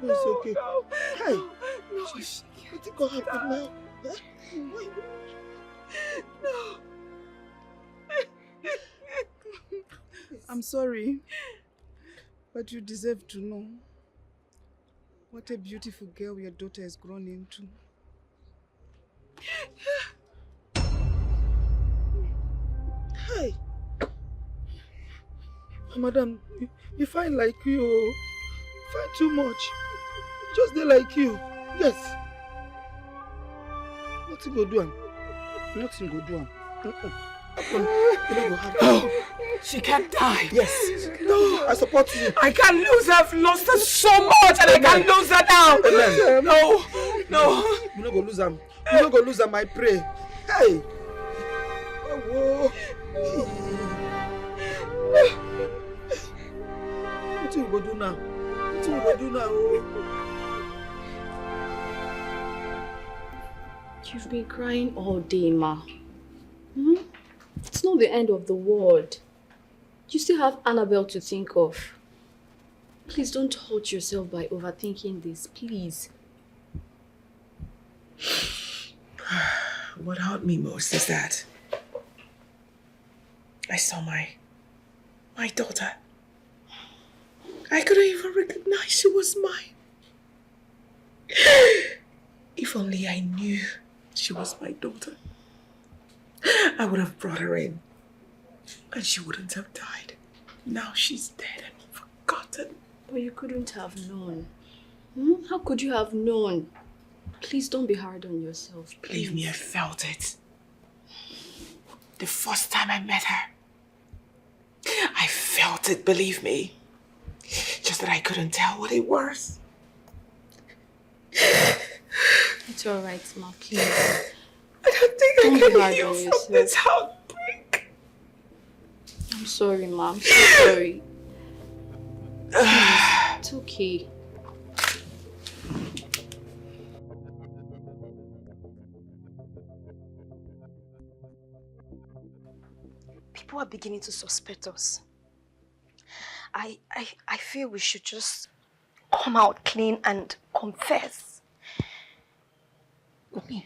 No,
It's okay.
no.
Hey!
No.
What is going to happen now?
No.
I'm sorry, but you deserve to know what a beautiful girl your daughter has grown into.
Hey! Madam, you find like you. Find too much. Just they like you. Yes. Nothing go do am. Nothing go do am.
No, she can't die.
Yes. No, I support you.
I can't lose her. I've lost her so much and I can't lose her now.
Amen.
No.
You no go lose am. You no go lose am, I pray. Hey. Oh, what you go do now? What you go do now? Oh.
You've been crying all day, Ma. It's not the end of the world. You still have Annabelle to think of. Please don't hurt yourself by overthinking this, please.
What hurt me most is that I saw my daughter. I couldn't even recognize she was mine. If only I knew she was my daughter, I would have brought her in and she wouldn't have died. Now she's dead and forgotten.
But you couldn't have known. How could you have known? Please don't be hard on yourself.
Believe me, I felt it. The first time I met her, I felt it, believe me. Just that I couldn't tell what it was.
It's alright, Ma, please.
I don't think
Don't
I
be
can
hard
heal
on
from
yourself.
this heartbreak.
I'm sorry, Ma. I'm so sorry. Please, it's okay.
People are beginning to suspect us.
I feel we should just come out clean and confess.
Come here.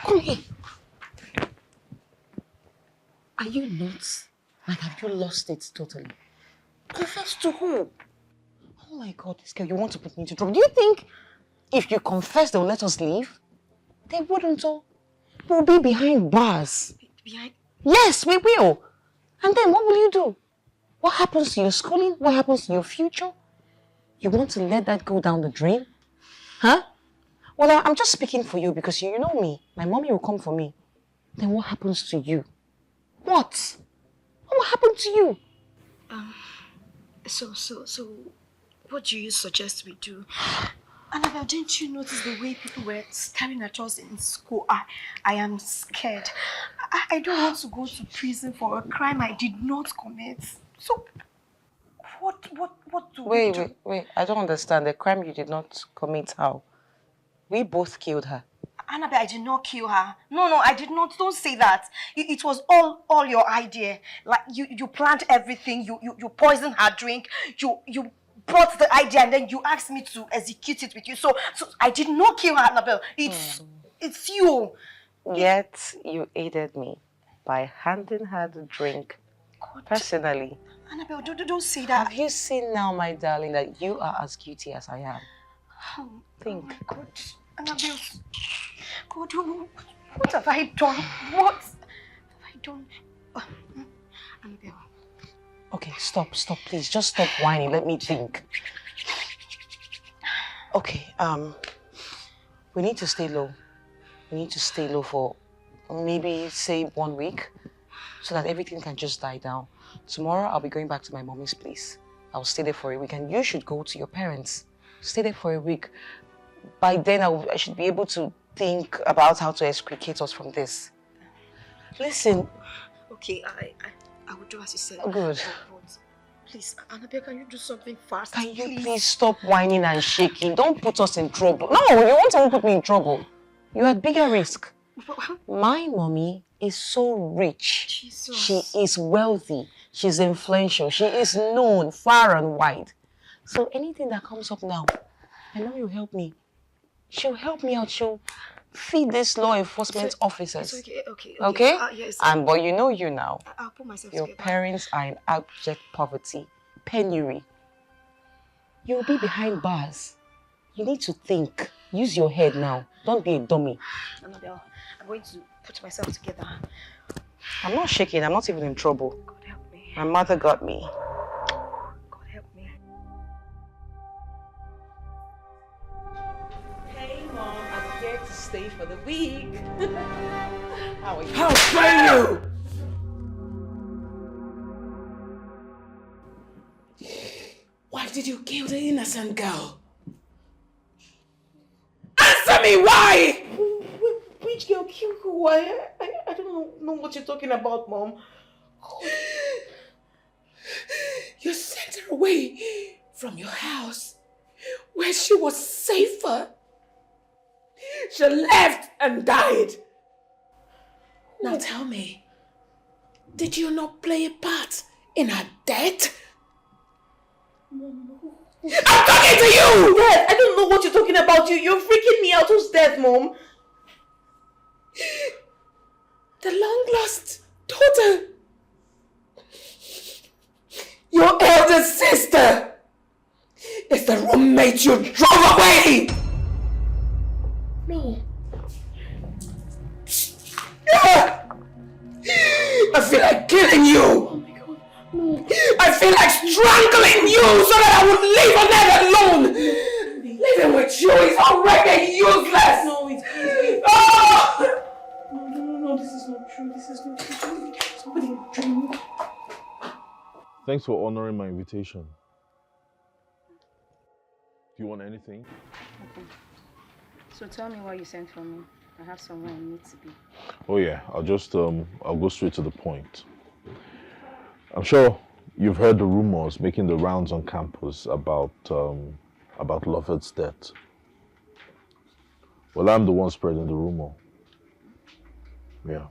Come here. Are you nuts? Like, have you lost it totally? Confess to who? Oh my God, this girl, you want to put me into trouble. Do you think if you confess, they'll let us leave? They wouldn't, oh. We'll be behind bars.
Behind?
Yes, we will. And then what will you do? What happens to your schooling? What happens to your future? You want to let that go down the drain? Huh? Well, I'm just speaking for you because you know me. My mommy will come for me. Then what happens to you? What? What happened to you?
So, what do you suggest we do? Annabelle, didn't you notice the way people were staring at us in school? I am scared. I don't want to go to prison for a crime I did not commit. So, what do we do?
Wait. I don't understand. The crime you did not commit, how? We both killed her.
Annabelle, I did not kill her. No, I did not. Don't say that. It was all your idea. Like, you planned everything. You poisoned her drink. You brought the idea and then you asked me to execute it with you. So I did not kill her, Annabelle. It's you.
Yet you aided me by handing her the drink personally.
Annabelle, don't say that.
Have you seen now, my darling, that you are as guilty as I am? Think.
Oh my God. Annabelle, God, what have I done? What have I done? Annabelle.
Okay, stop, please. Just stop whining. Let me think. Okay, we need to stay low. We need to stay low for maybe, say, 1 week so that everything can just die down. Tomorrow, I'll be going back to my mommy's place. I'll stay there for a week and you should go to your parents. Stay there for a week. By then, I should be able to think about how to extricate us from this. Listen.
Okay, I will do as you said.
Good.
But please, Annabelle, can you do something fast?
Can you please stop whining and shaking? Don't put us in trouble. No, you won't even put me in trouble. You're at bigger risk. My mommy is so rich.
Jesus.
She is wealthy. She's influential. She is known far and wide. So anything that comes up now, I know you'll help me. She'll help me out. She'll feed these law enforcement officers.
It's okay.
Okay?
Yes.
But you know you now.
I'll put myself
Your
together.
parents are in abject poverty, penury. You'll be behind bars. You need to think. Use your head now. Don't be a dummy.
Annabelle, I'm going to put myself together.
I'm not shaking. I'm not even in trouble.
God help me.
My mother got me.
God help me.
Hey, Mom, I'm here to stay for the week. How are you?
How dare you! Why did you kill the innocent girl? Answer me, why?
Which girl killed who? I don't know what you're talking about, Mom.
You sent her away from your house where she was safer. She left and died. Now tell me, did you not play a part in her death? I'm talking to you!
Dad, I don't know what you're talking about. You're freaking me out. Who's dead, Mom?
The long-lost daughter. Your elder sister is the roommate you drove away! No. I feel like killing you!
Oh my God, no.
I feel like strangling you so that I would leave Annette alone! Living with you is already useless!
No, it's
Oh!
No, this is not true. This is not true. Somebody dreamed.
Thanks for honoring my invitation. Do you want anything?
Okay. So tell me why you sent for me. I have somewhere I need to be.
Oh yeah, I'll go straight to the point. I'm sure you've heard the rumors making the rounds on campus about Lovett's death. Well, I'm the one spreading the rumor. Yeah.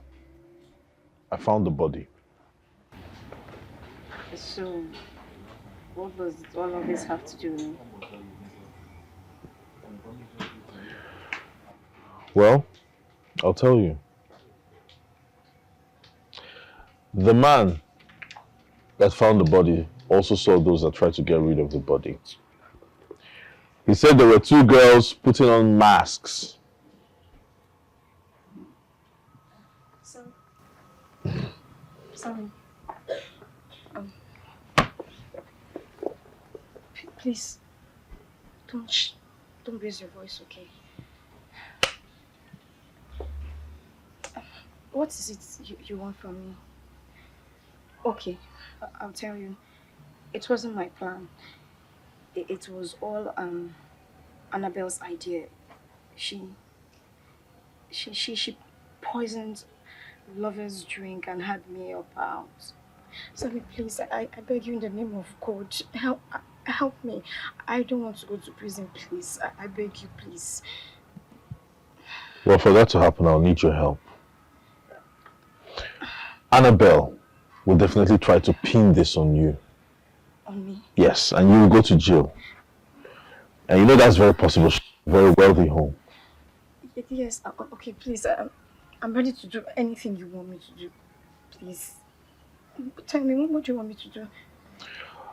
I found the body.
So,
What does all of this have to do with me?
Well, I'll tell you. The man that found the body also saw those that tried to get rid of the body. He said there were two girls putting on masks.
Sorry. Please, don't raise your voice, okay? What is it you want from me? Okay, I'll tell you. It wasn't my plan. It was all Annabelle's idea. She poisoned Lover's drink and had me up out. Sammy, please, I beg you in the name of God, help me. I don't want to go to prison, please. I beg you, please.
Well, for that to happen, I'll need your help. Annabelle will definitely try to pin this on you.
On me?
Yes, and you will go to jail. And you know that's very possible. She's a very wealthy home.
Yes, okay, please. I'm ready to do anything you want me to do. Please. Tell me, what do you want me to do?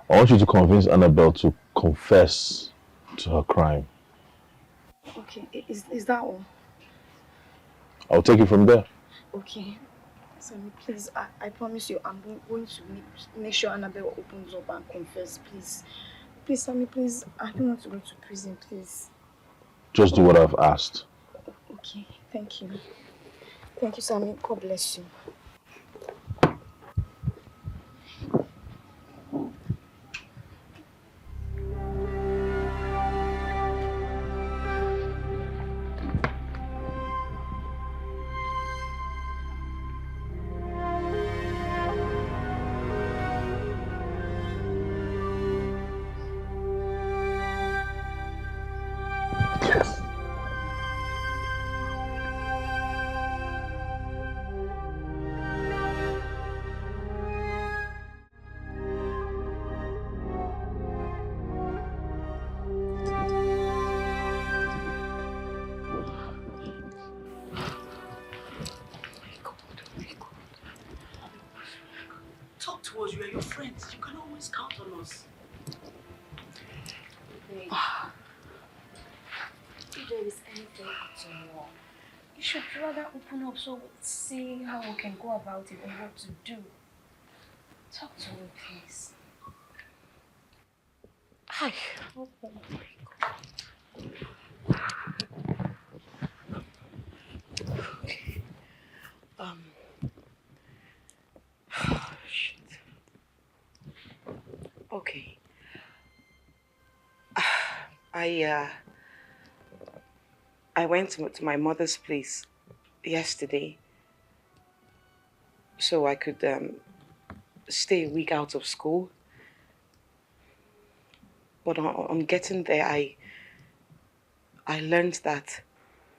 I want you to convince Annabelle to confess to her crime.
Okay, is that all?
I'll take it from there.
Okay. Sammy, please, I promise you, I'm going to make sure Annabelle opens up and confess, please. Please, Sammy, please, I don't want to go to prison, please.
Just do what I've asked.
Okay, thank you. Thank you, Sammy. God bless you.
Talk to us, we are your friends. You can always count on us.
Babe, if there is anything at all, you should rather open up so we see how we can go about it and what to do. Talk to me, please.
Hi. Okay. Shit. Okay. I went to my mother's place yesterday so I could stay a week out of school. But on getting there, I learned that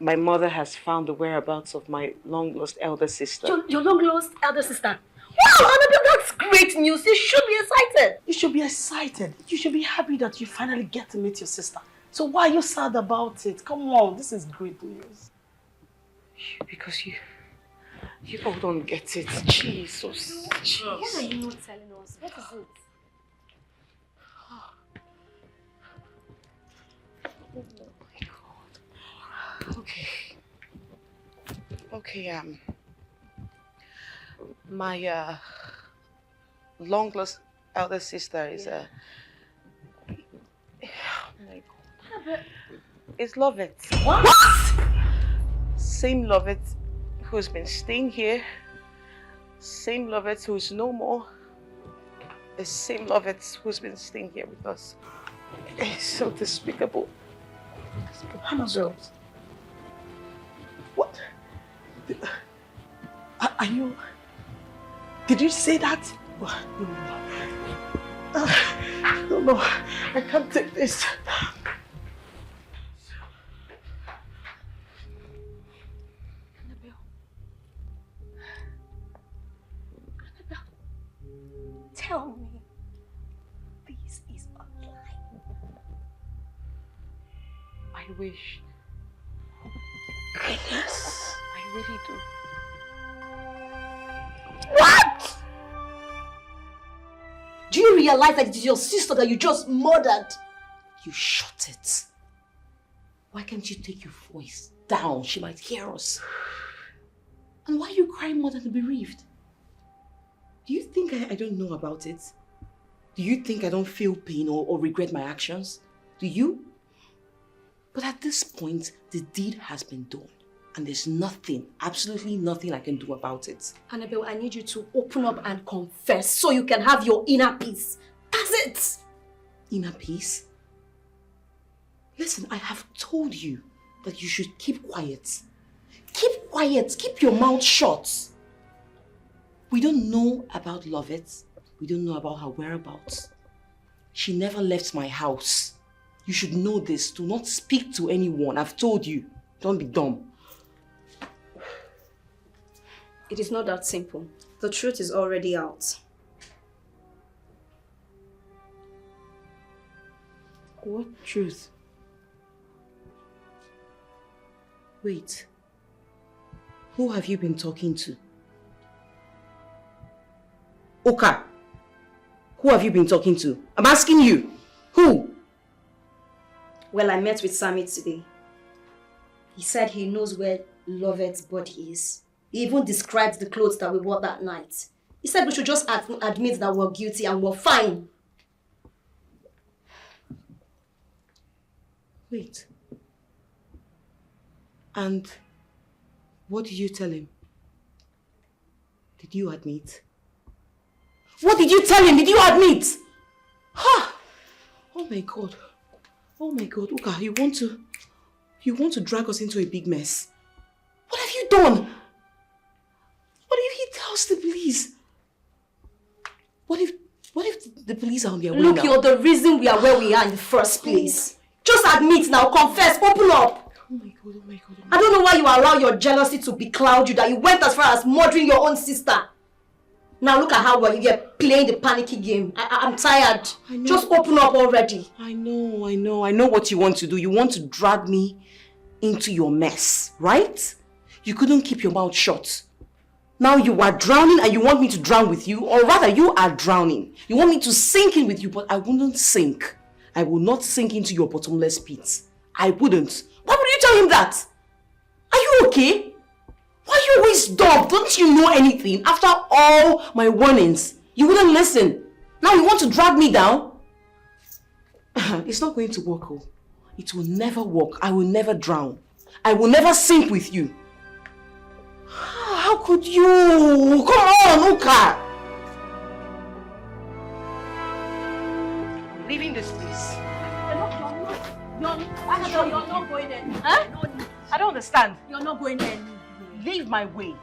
my mother has found the whereabouts of my long-lost elder sister.
Your long-lost elder sister? Wow, Annabelle, that's great news. You should be excited.
You should be excited. You should be happy that you finally get to meet your sister. So why are you sad about it? Come on, this is great news.
Because you all don't get it. Jesus.
What are you not telling us? What is it?
Oh my God. Okay, my long-lost elder sister is oh my God. It's Lovett.
What?
Same Lovett who's been staying here. Same Lovett who's no more. The same Lovett who's been staying here with us. It's so despicable.
Annabelle. What? Are you... Did you say that? No, I can't take this.
Tell me, this is
I wish.
Goodness.
I really do.
What? Do you realize that it is your sister that you just murdered? You shut it. Why can't you take your voice down? She might hear us. And why are you crying more than the bereaved? Do you think I don't know about it? Do you think I don't feel pain or regret my actions? Do you? But at this point, the deed has been done. And there's nothing, absolutely nothing I can do about it.
Annabelle, I need you to open up and confess so you can have your inner peace. That's it.
Inner peace? Listen, I have told you that you should keep quiet. Keep quiet. Keep your mouth shut. We don't know about Lovett. We don't know about her whereabouts. She never left my house. You should know this. Do not speak to anyone. I've told you. Don't be dumb.
It is not that simple. The truth is already out.
What truth? Wait. Who have you been talking to? Oka. Who have you been talking to? I'm asking you. Who?
Well, I met with Sammy today. He said he knows where Lovett's body is. He even described the clothes that we wore that night. He said we should just admit that we're guilty and we're fine.
Wait. And what did you tell him? Did you admit? What did you tell him? Did you admit? Ha! Oh my God. Oh my God. Uka, you want to drag us into a big mess. What have you done? What if he tells the police? What if the police are on their way now?
Look, you're the reason we are where we are in the first place. Just admit now, confess, open up.
Oh my God, oh my God.
I don't know why you allow your jealousy to becloud you, that you went as far as murdering your own sister. Now look at how well you're playing the panicky game. I'm tired. Just open up already.
I know what you want to do. You want to drag me into your mess, right? You couldn't keep your mouth shut. Now you are drowning and you want me to drown with you, or rather you are drowning. You want me to sink in with you, but I wouldn't sink. I will not sink into your bottomless pit. I wouldn't. Why would you tell him that? Are you okay? Why are you always dumb? Don't you know anything? After all my warnings, you wouldn't listen. Now you want to drag me down? It's not going to work, oh. It will never work. I will never drown. I will never sink with you. How could you? Come on, Uka!
Leaving this place.
You're not going anywhere.
Huh? I don't understand.
You're not going anywhere.
Leave my way.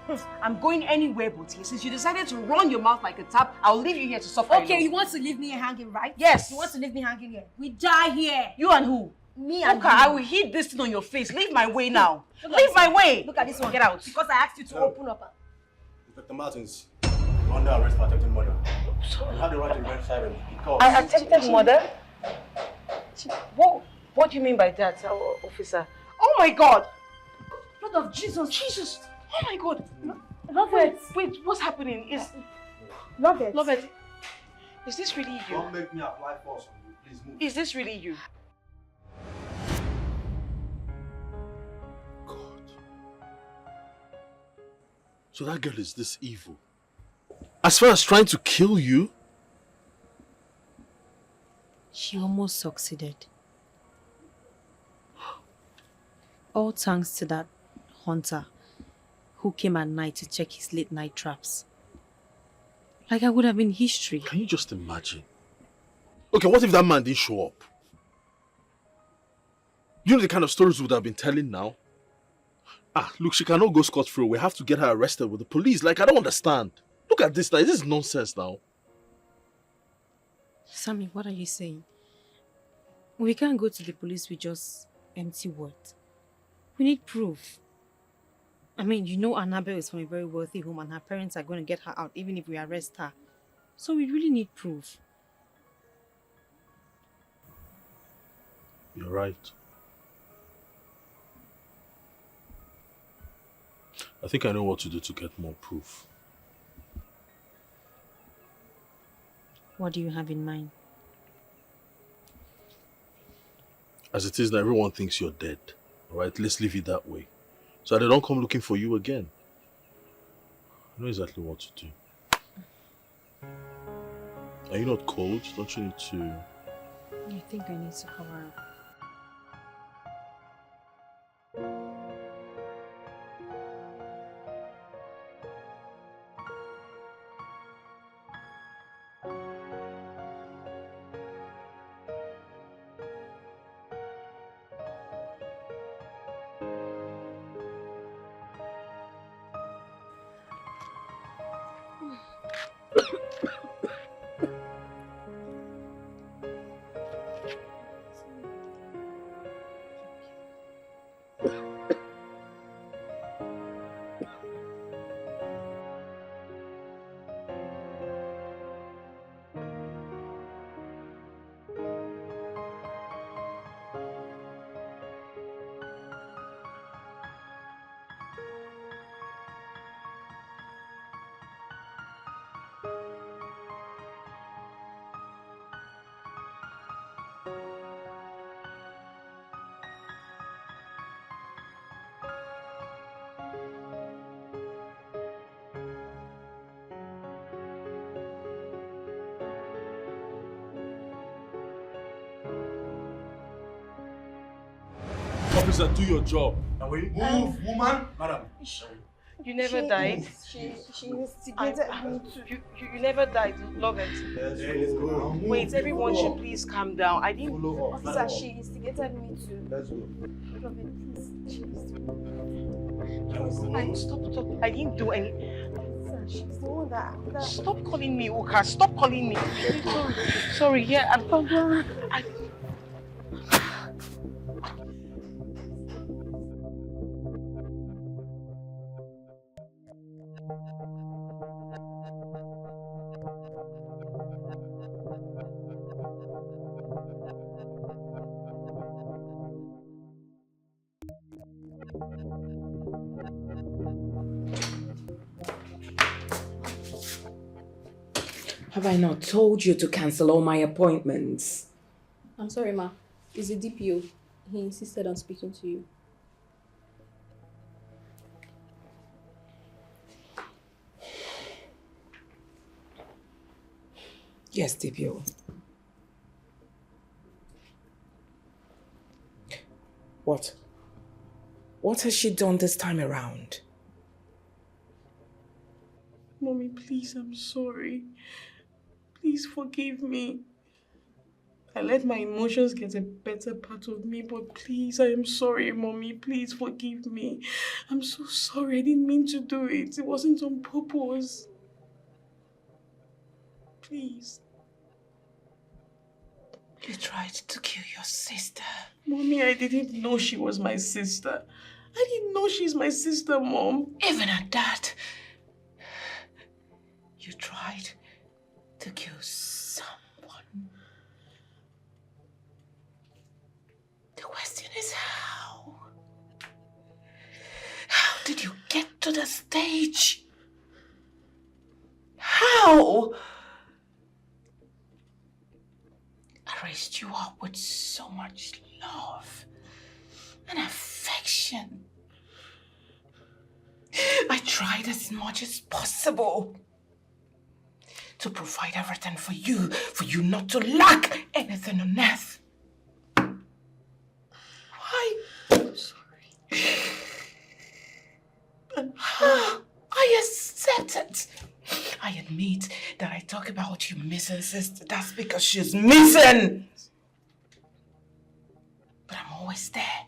I'm going anywhere but here. Since you decided to run your mouth like a tap, I'll leave you here to suffer.
Okay, you want to leave me hanging, right?
Yes.
You want to leave me hanging here. We die here.
You and who?
Me and
Oka,
you.
I will hit this thing on your face. Leave my way now. Leave my way.
Look at this one.
Get out.
Because I asked you to open up.
Inspector Martins, you're under arrest for attempted murder. You have the right to remain silent because...
I attempted murder? What do you mean by that, officer? Oh my God!
Lord of Jesus.
Jesus! Oh my God!
Lovett.
Wait, what's happening?
Lovett.
Lovett, is this really you?
Don't make me apply force on you. Please move.
Is this really you?
So that girl is this evil. As far as trying to kill you?
She almost succeeded. All thanks to that hunter who came at night to check his late night traps. Like I would have been history.
Can you just imagine? Okay, what if that man didn't show up? You know the kind of stories we would have been telling now? Look, she cannot go scot-free. We have to get her arrested with the police. Like, I don't understand. Look at this now. This is nonsense now.
Sammy, what are you saying? We can't go to the police with just empty words. We need proof. I mean, you know Annabelle is from a very wealthy home and her parents are going to get her out even if we arrest her. So we really need proof.
You're right. I think I know what to do to get more proof.
What do you have in mind?
As it is now, everyone thinks you're dead. Alright, let's leave it that way. So they don't come looking for you again. I know exactly what to do. Are you not cold? Don't you need to...
I think I need to cover up.
Officer, do your job.
Now we move, woman. Madam.
You never died.
She instigated me to.
You never died, love it.
Let's go.
Wait, everyone should please calm down. I didn't.
Officer, she instigated me to.
Let's go.
Love it, please.
Stop. I didn't do any.
Officer, she's the one that.
Stop calling me Uka. Stop calling me. Sorry. Yeah, I.
Have I not told you to cancel all my appointments?
I'm sorry, ma. It's the DPO. He insisted on speaking to you.
Yes, DPO. What? What has she done this time around?
Mommy, please, I'm sorry. Please forgive me. I let my emotions get a better part of me, but please, I am sorry, Mommy. Please forgive me. I'm so sorry. I didn't mean to do it. It wasn't on purpose. Please.
You tried to kill your sister.
Mommy, I didn't know she was my sister. I didn't know she's my sister, Mom.
Even at that, you tried to kill someone. The question is how? How did you get to the stage? How? I raised you up with so much love and affection. I tried as much as possible to provide everything for you not to lack anything on earth. Why?
I'm sorry.
I accept it. I admit that I talk about you missing sister. That's because she's missing. But I'm always there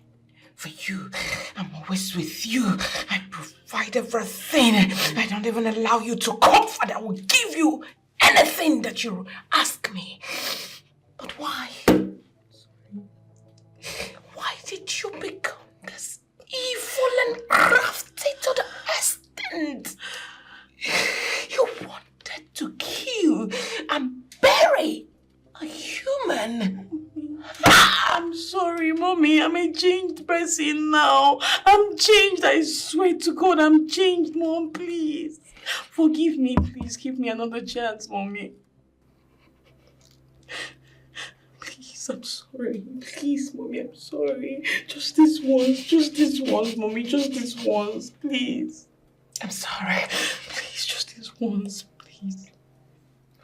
for you. I'm always with you. I provide everything. I don't even allow you to comfort. I will give you anything that you ask me. But why? Why did you become this evil and crafty to the extent? You wanted to kill and bury a human.
I'm sorry.
sorry, Mommy. I'm a changed person now. I'm changed. I swear to God, I'm changed, Mom. Please. Forgive me. Please give me another chance, Mommy. Please, I'm sorry. Please, Mommy, I'm sorry. Just this once. Just this once, Mommy. Just this once. Please. I'm sorry. Please, just this once. Please.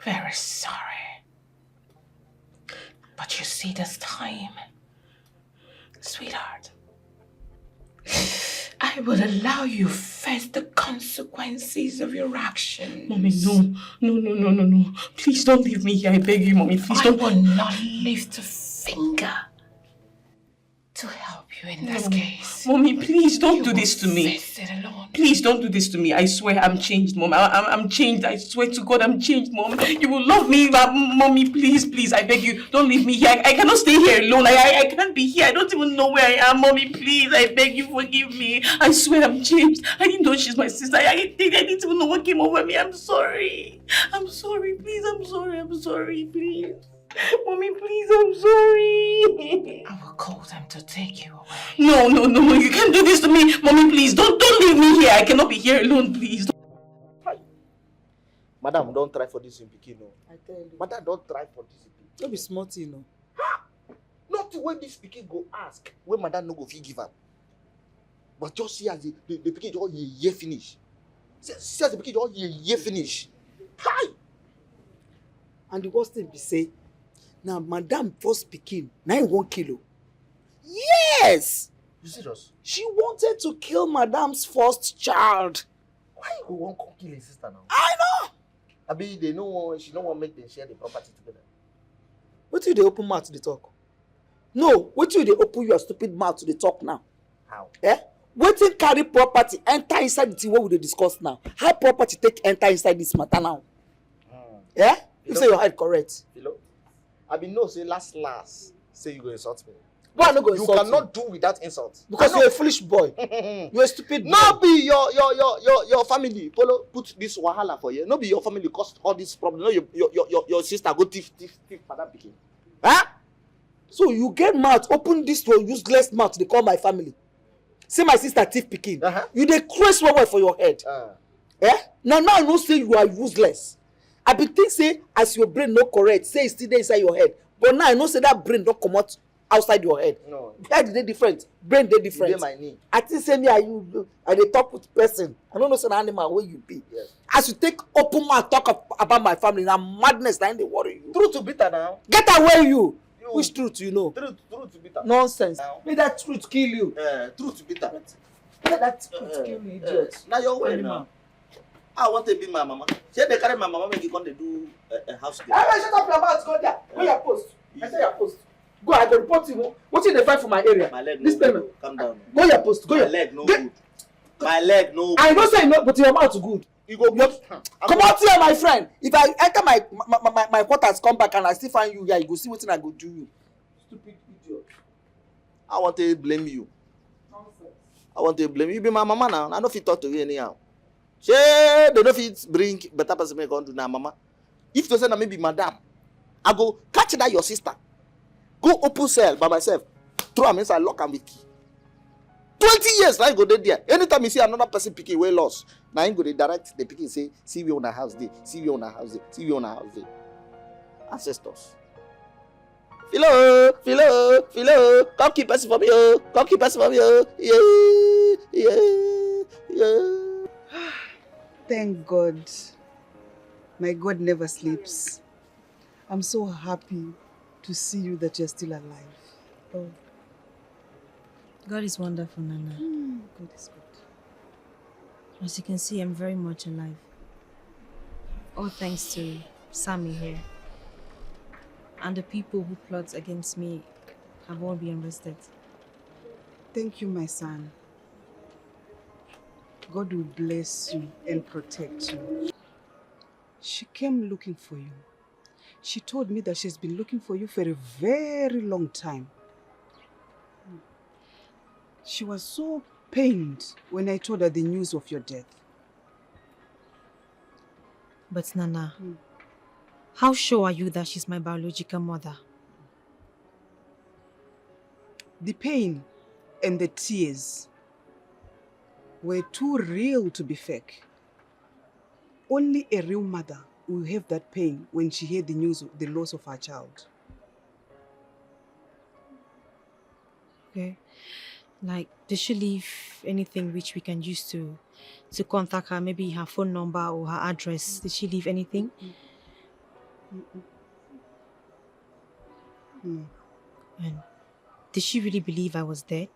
Very sorry. But you see, this time, sweetheart, I will allow you face the consequences of your actions. Mommy, no. Please don't leave me here. I beg you, Mommy. Please don't. I will not lift a finger to help you in this case. Mommy, please don't do this to me. Face it alone. Please don't do this to me. I swear I'm changed, Mom. I'm changed. I swear to God I'm changed, Mom. You will love me, Mommy. Please, I beg you. Don't leave me here. I cannot stay here alone. I can't be here. I don't even know where I am, Mommy. Please, I beg you, forgive me. I swear I'm changed. I didn't know she's my sister. I didn't even know what came over me. I'm sorry. I'm sorry. Please, I'm sorry. Please. Mommy, please, I'm sorry. I will call them to take you away. No, you can't do this to me. Mommy, please, don't leave me here. I cannot be here alone, please.
Madam, don't try for this in Pikin, no.
I tell you.
Madam, don't try for this in Pikin.
Don't be smart, you know.
Not when this Pikin go ask, when Madam no go fit give am. But just see as the Pikin just ye finish. See as the Pikin just ye finish. Hi!
And the worst thing be say, now Madam first Pikin, 1 kilo. Yes!
You serious?
She wanted to kill Madam's first child.
Why you go want to kill his sister now?
I know!
Abi, they know she don't want to make them share the property together.
What do they open mouth to the talk? No, what do they open your stupid mouth to the talk now?
How?
Eh? Waiting carry property enter inside the thing what we dey discuss now. How property take enter inside this matter now? Yeah? You say your head correct.
Philo, I be know say last say you go insult me.
Why no go insult you?
You cannot do without insult.
Because you're a foolish boy. You're a stupid boy.
No be your family. Polo put this wahala for you. No be your family cause all this problem. No, your sister go thief father pikin.
Huh? So you get mouth, open this to useless mouth, they call my family. Say my sister thief pikin. You dey crazy well for your head. Eh? Now I know say you are useless. I be think say as your brain no correct, say it's still there inside your head. But now I know say that brain don't come out outside your head.
No.
Head they different, brain they different.
You dey my knee.
I think say me and you, I dey talk with person. I don't know say an animal where you be.
Yes.
As you take open mouth talk about my family, now madness na dey worry you.
Truth to bitter now.
Get away you. Which truth you know?
Truth to bitter.
Nonsense. May that truth kill you.
Truth to bitter.
Let that truth kill you, idiot.
Now your way now. I want to be my mama. Say they carry my mama make you come to do a house girl.
Hey, shut up your mouth, go there. Go your post. I say your post. Go, I go report you. What you dey find for my area?
My leg
this
no
payment.
Good. Calm down.
Go your post. Go
my
your
leg no good. My leg no good.
I don't say no, but your mouth good.
You go good.
Come out here, my friend. If I enter my quarters, come back and I still find you here, you go see what I go do you. Stupid idiot.
I want to blame you. I want to blame you. You be my mama now. I don't fit talk to you anyhow. Say they don't fit bring better person make on do now, mama. If you say na maybe madam, I go catch that your sister. Go open cell by myself. Throw am inside, lock am with key. 20 years now you go there. Anytime you see another person picking way lost, now you go dey direct the picking say, see we on our house day, see we on our house day, see we on our house day. Ancestors. Philo, come keep person for me, oh. Come keep person for me, oh. Yeah.
Thank God. My God never sleeps. I'm so happy to see you that you're still alive. Oh.
God is wonderful, Nana.
God is good.
As you can see, I'm very much alive. All thanks to Sammy here. And the people who plot against me have all been arrested.
Thank you, my son. God will bless you and protect you. She came looking for you. She told me that she's been looking for you for a very long time. She was so pained when I told her the news of your death.
But Nana, how sure are you that she's my biological mother?
The pain and the tears were too real to be fake. Only a real mother will have that pain when she heard the news of the loss of her child.
Okay. Like, did she leave anything which we can use to contact her? Maybe her phone number or her address. Did she leave anything?
No.
And did she really believe I was dead?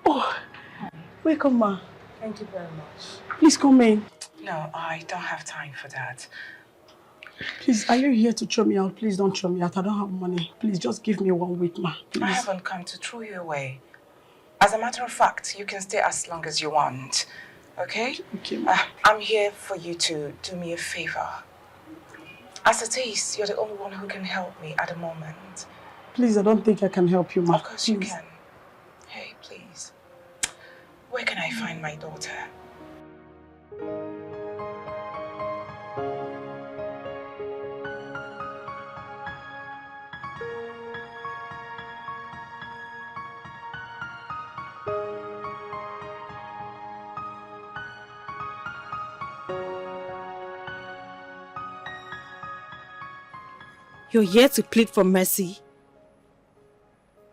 Oh, welcome, ma.
Thank you very much.
Please come in.
No, I don't have time for that.
Please, are you here to throw me out? Please don't throw me out. I don't have money. Please just give me 1 week, ma. Please.
I haven't come to throw you away. As a matter of fact, you can stay as long as you want. Okay?
Okay, ma.
I'm here for you to do me a favor. As it is, you're the only one who can help me at the moment.
Please, I don't think I can help you, ma.
Of course you can. Hey, please. Where can I find my daughter?
You're here to plead for mercy?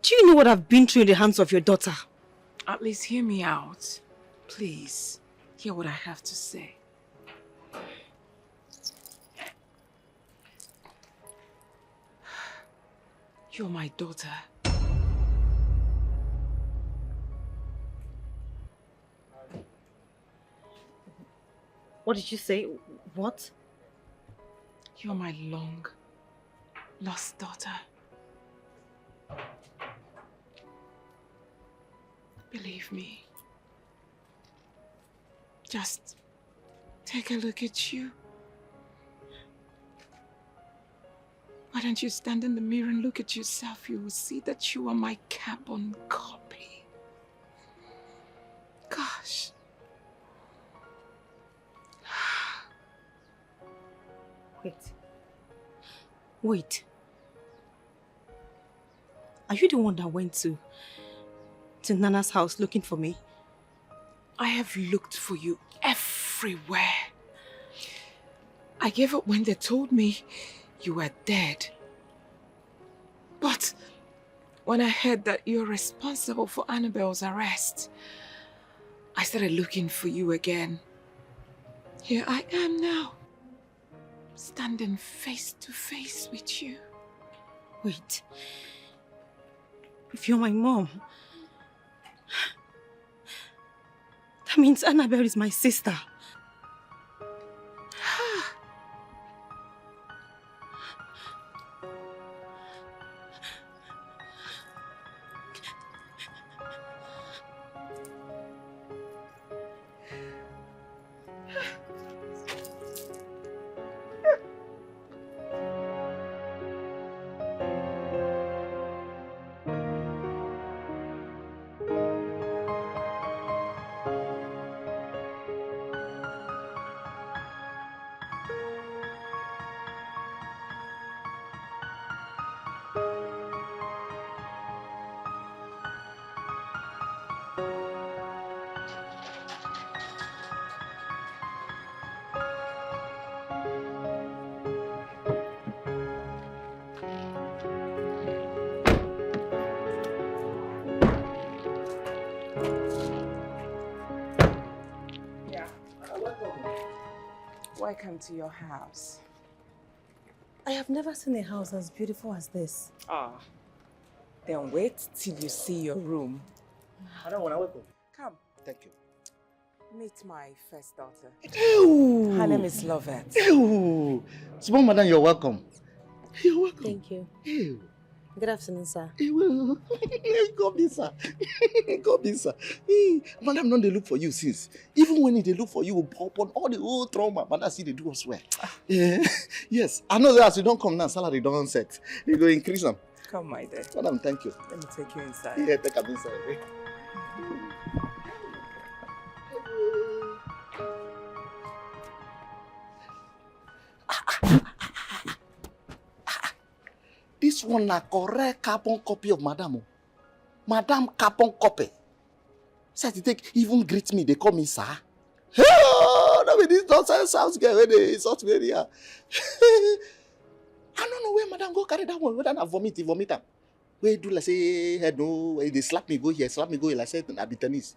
Do you know what I've been through in the hands of your daughter?
At least hear me out. Please, hear what I have to say. You're my daughter.
What did you say? What?
You're my long lost daughter. Believe me. Just take a look at you. Why don't you stand in the mirror and look at yourself? You will see that you are my carbon copy. Gosh.
Wait. Are you the one that went to Nana's house looking for me?
I have looked for you everywhere. I gave up when they told me you were dead. But when I heard that you're responsible for Annabelle's arrest, I started looking for you again. Here I am now, standing face to face with you.
Wait. If you're my mom, that means Annabelle is my sister.
Welcome to your house.
I have never seen a house as beautiful as this.
Ah, then wait till you see your room.
I don't want to welcome.
Come.
Thank you.
Meet my first daughter.
Ew.
Her name is Lovett.
Ew. Small madam, you're welcome. You're welcome.
Thank you.
Ew.
Good afternoon, sir.
Come in, sir. Come in, sir. Madam, no, they look for you since. Even when they look for you, upon all the old trauma, madam, see they do us well. Yes, I know that as you don't come now, salary don't set. They go increase them.
Come, my dear.
Madam, thank you.
Let me take you inside.
Yeah, take him inside. This one na correct carbon copy of Madam. Oh. Madam carbon copy. Said to take even greet me, they call me sir. Oh, no, this nonsense sounds good when they insult me here. I don't know where Madam go carry that one. Whether I vomit am. Where do like say head no, where they slap me go here, like say I be tennis.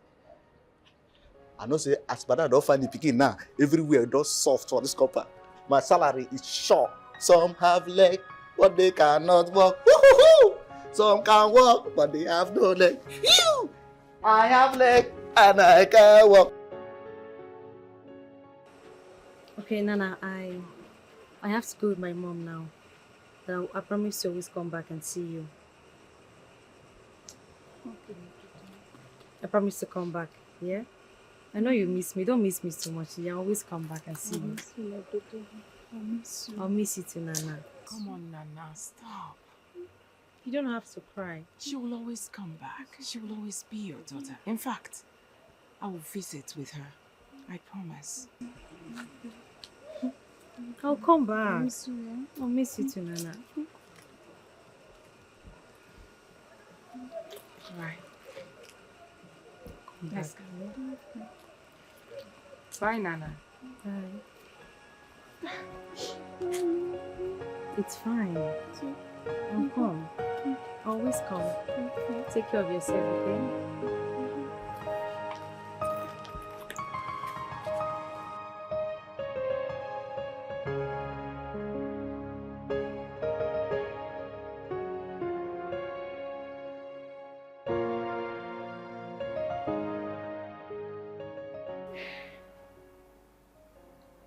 I know say as Madam don't find the picking now. Everywhere does soft for this copper. My salary is short. Some have leg, but they cannot walk. Woo-hoo-hoo! Some can walk, but they have no leg. Phew! I have leg and I can walk.
Okay, Nana, I have to go with my mom now. But I promise to always come back and see you.
Okay.
I promise to come back, yeah? I know you miss me. Don't miss me too much. You always come back and see me.
I'll miss you.
I'll miss you too, Nana.
Come on, Nana, stop.
You don't have to cry.
She will always come back. She will always be your daughter. In fact, I will visit with her. I promise.
I'll come back.
I'll miss you, yeah?
I'll miss you too, Nana.
Right.
Come
Let's
back.
go. Bye, Nana.
Bye. It's fine. I'll come. Always come. Take care of yourself, okay?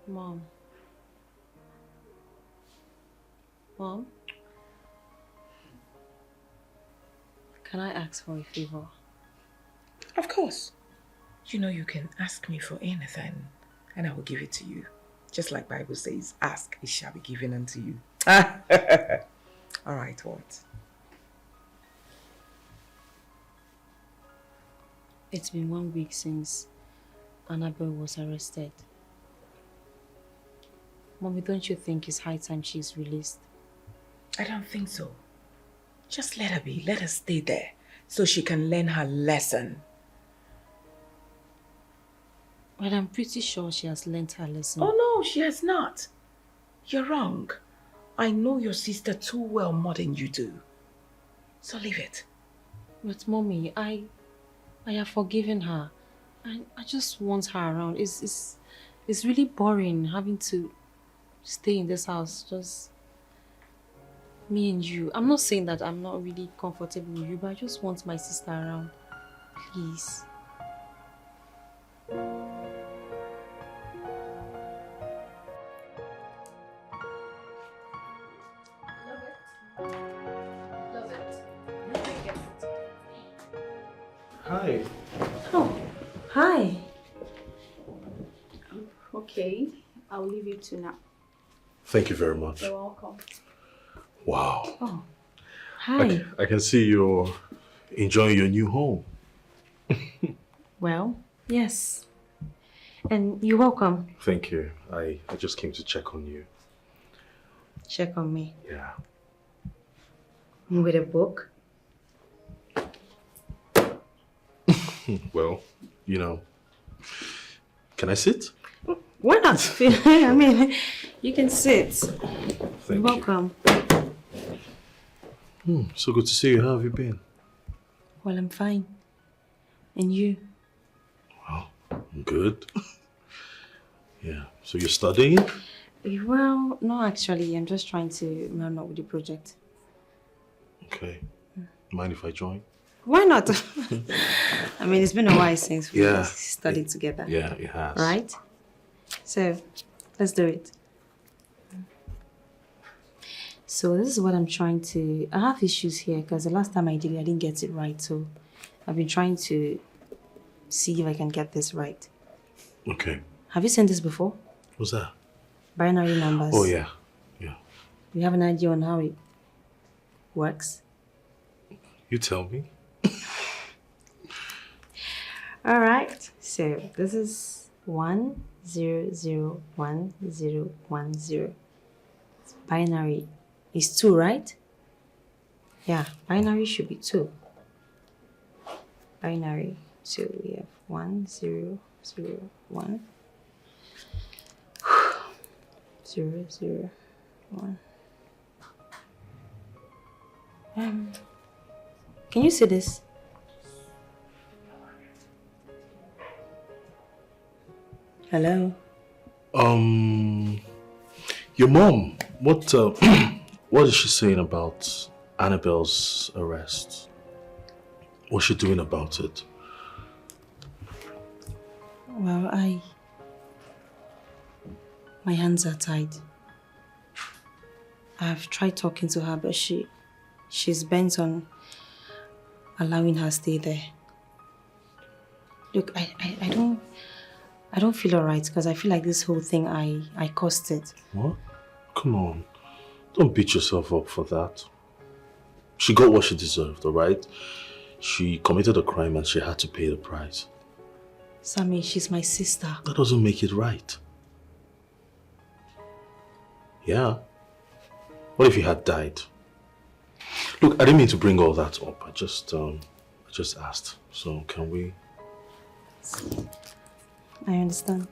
Mom. Mom? Can I ask for a favor?
Of course. You know you can ask me for anything and I will give it to you. Just like Bible says, ask, it shall be given unto you. All right, what?
It's been 1 week since Annabelle was arrested. Mommy, don't you think it's high time she's released?
I don't think so. Just let her be. Let her stay there so she can learn her lesson.
Well, I'm pretty sure she has learnt her lesson.
Oh no, she has not. You're wrong. I know your sister too well more than you do. So leave it.
But Mommy, I have forgiven her. I just want her around. It's really boring having to stay in this house, just me and you. I'm not saying that I'm not really comfortable with you, but I just want my sister around. Please.
Hi.
Oh, hi.
Okay, I'll leave you to now.
Thank you very much.
You're welcome.
Wow.
Oh, hi.
I can see you're enjoying your new home.
Well, yes. And you're welcome.
Thank you. I just came to check on you.
Check on me.
Yeah.
With a book?
Well, you know, can I sit?
Why not? I mean, you can sit.
Thank
You're welcome.
So good to see you. How have you been?
Well, I'm fine. And you?
I'm good. Yeah. So you're studying?
Well, no, actually. I'm just trying to run up with the project.
Okay. Mind if I join?
Why not? I mean, it's been a while since we
Yeah.
studied together.
Yeah, it has.
Right? So, let's do it. So this is what I'm trying to... I have issues here because the last time I did it, I didn't get it right. So I've been trying to see if I can get this right.
Okay.
Have you seen this before?
What's that?
Binary numbers.
Oh, yeah. Yeah.
You have an idea on how it works?
You tell me.
All right. So this is 1001010. Binary is 2, right? Yeah, binary should be 2. Binary. So we have 1001 001. Can you see this? Hello.
Your mom. What what is she saying about Annabelle's arrest? What's she doing about it?
Well, my hands are tied. I've tried talking to her, but she's bent on allowing her stay there. Look, I don't feel alright because I feel like this whole thing I caused it.
What? Come on. Don't beat yourself up for that. She got what she deserved, alright? She committed a crime and she had to pay the price.
Sammy, she's my sister.
That doesn't make it right. Yeah. What if you had died? Look, I didn't mean to bring all that up. I just asked. So can we?
I understand.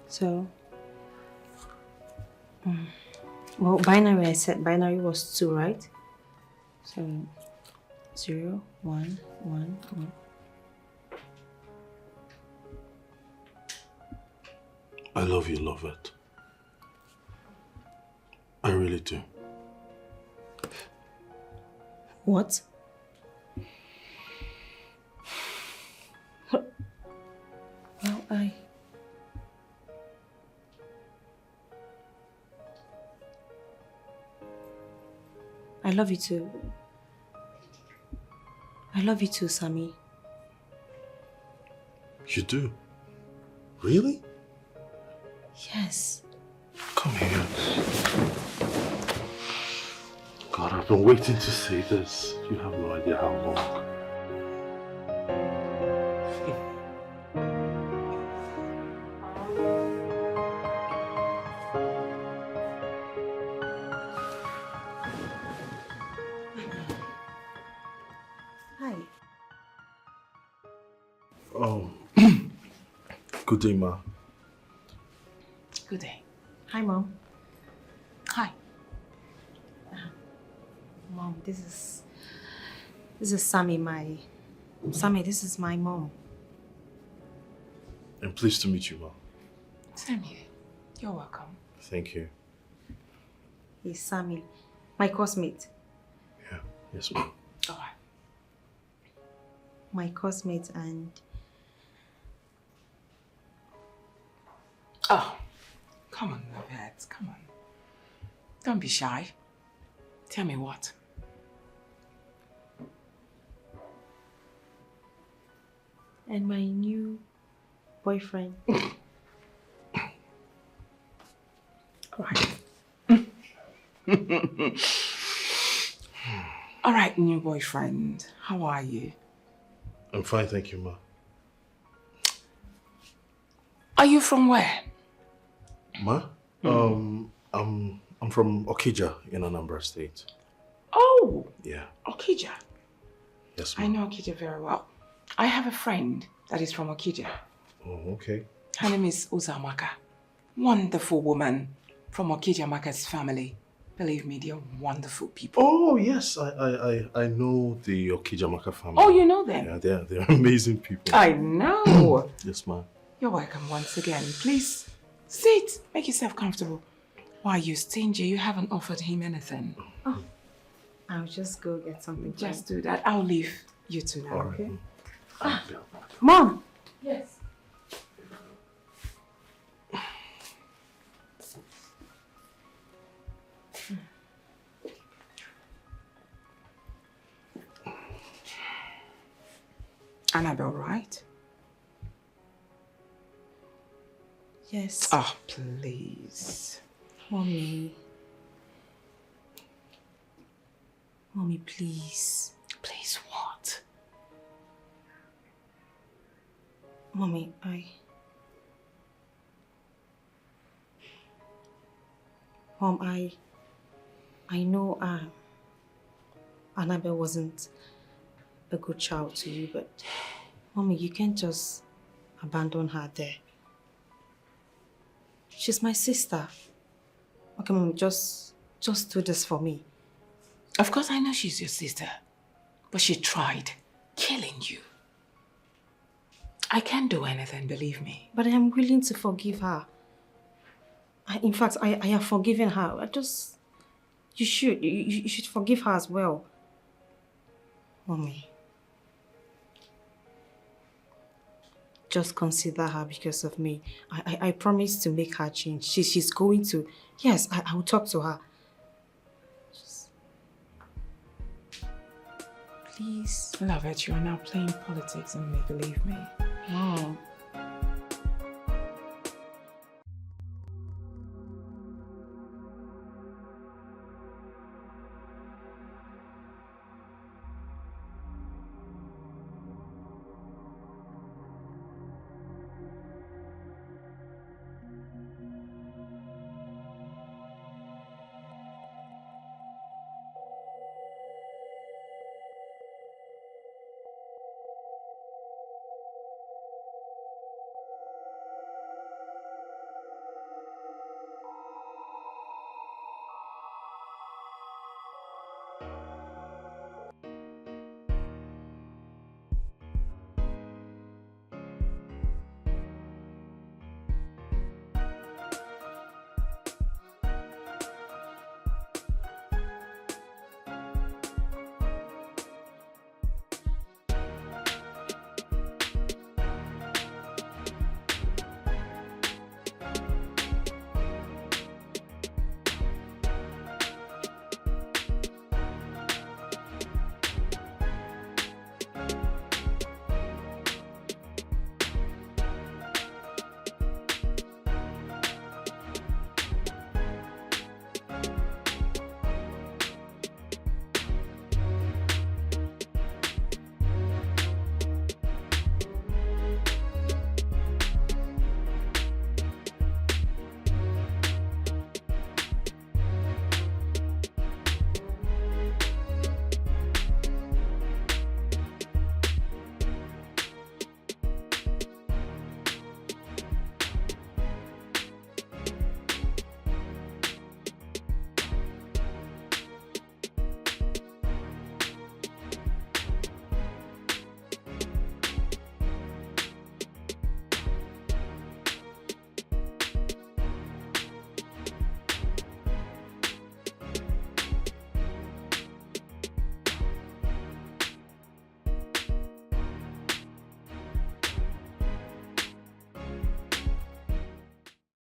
So, well, binary, I said binary was 2, right? So, 0, 1, 1, 1.
I love you, love it. I really do.
What? Well, I love you too. I love you too, Sammy.
You do? Really?
Yes.
Come here. God, I've been waiting to say this. You have no idea how long.
Hi.
Oh. Good day, Ma.
Good day. Hi, Mom.
Hi.
Mom, this is Sammy, Sammy, this is my mom.
I'm pleased to meet you, Ma.
Same here. You're welcome.
Thank you.
He's Sammy, my cosmate.
Yes, Ma.
All right.
My cosmate and...
Oh, come on, Lovette, come on. Don't be shy. Tell me what.
And my new boyfriend.
All right, new boyfriend. How are you?
I'm fine, thank you, Ma.
Are you from where?
Ma? I'm from Okija in Anambra State.
Oh!
Yeah.
Okija.
Yes, Ma.
I know Okija very well. I have a friend that is from Okija.
Oh, okay.
Her name is Uzamaka. Wonderful woman from Okija Maka's family. Believe me, they're wonderful people.
Oh, yes. I know the Okijamaka family.
Oh, you know them?
Yeah, they're amazing people.
I know.
Yes, Ma.
You're welcome once again. Please, sit. Make yourself comfortable. Why are you stingy? You haven't offered him anything.
Oh, I'll just go get something.
Just do that. I'll leave you two now,
All right.
okay?
Mom!
Yes. Annabelle, right?
Yes.
Oh, please.
Mommy. Mommy, please.
Please what?
Mommy, Mom, I know Annabelle wasn't a good child to you, but Mommy, you can't just abandon her there. She's my sister. Okay, Mommy, just do this for me.
Of course I know she's your sister, but she tried killing you. I can't do anything, believe me.
But I am willing to forgive her. In fact, I have forgiven her. You should forgive her as well. Mommy. Just consider her because of me. I promise to make her change. She's going to. Yes, I will talk to her. Please.
Love it, you are now playing politics and make-believe me.
No.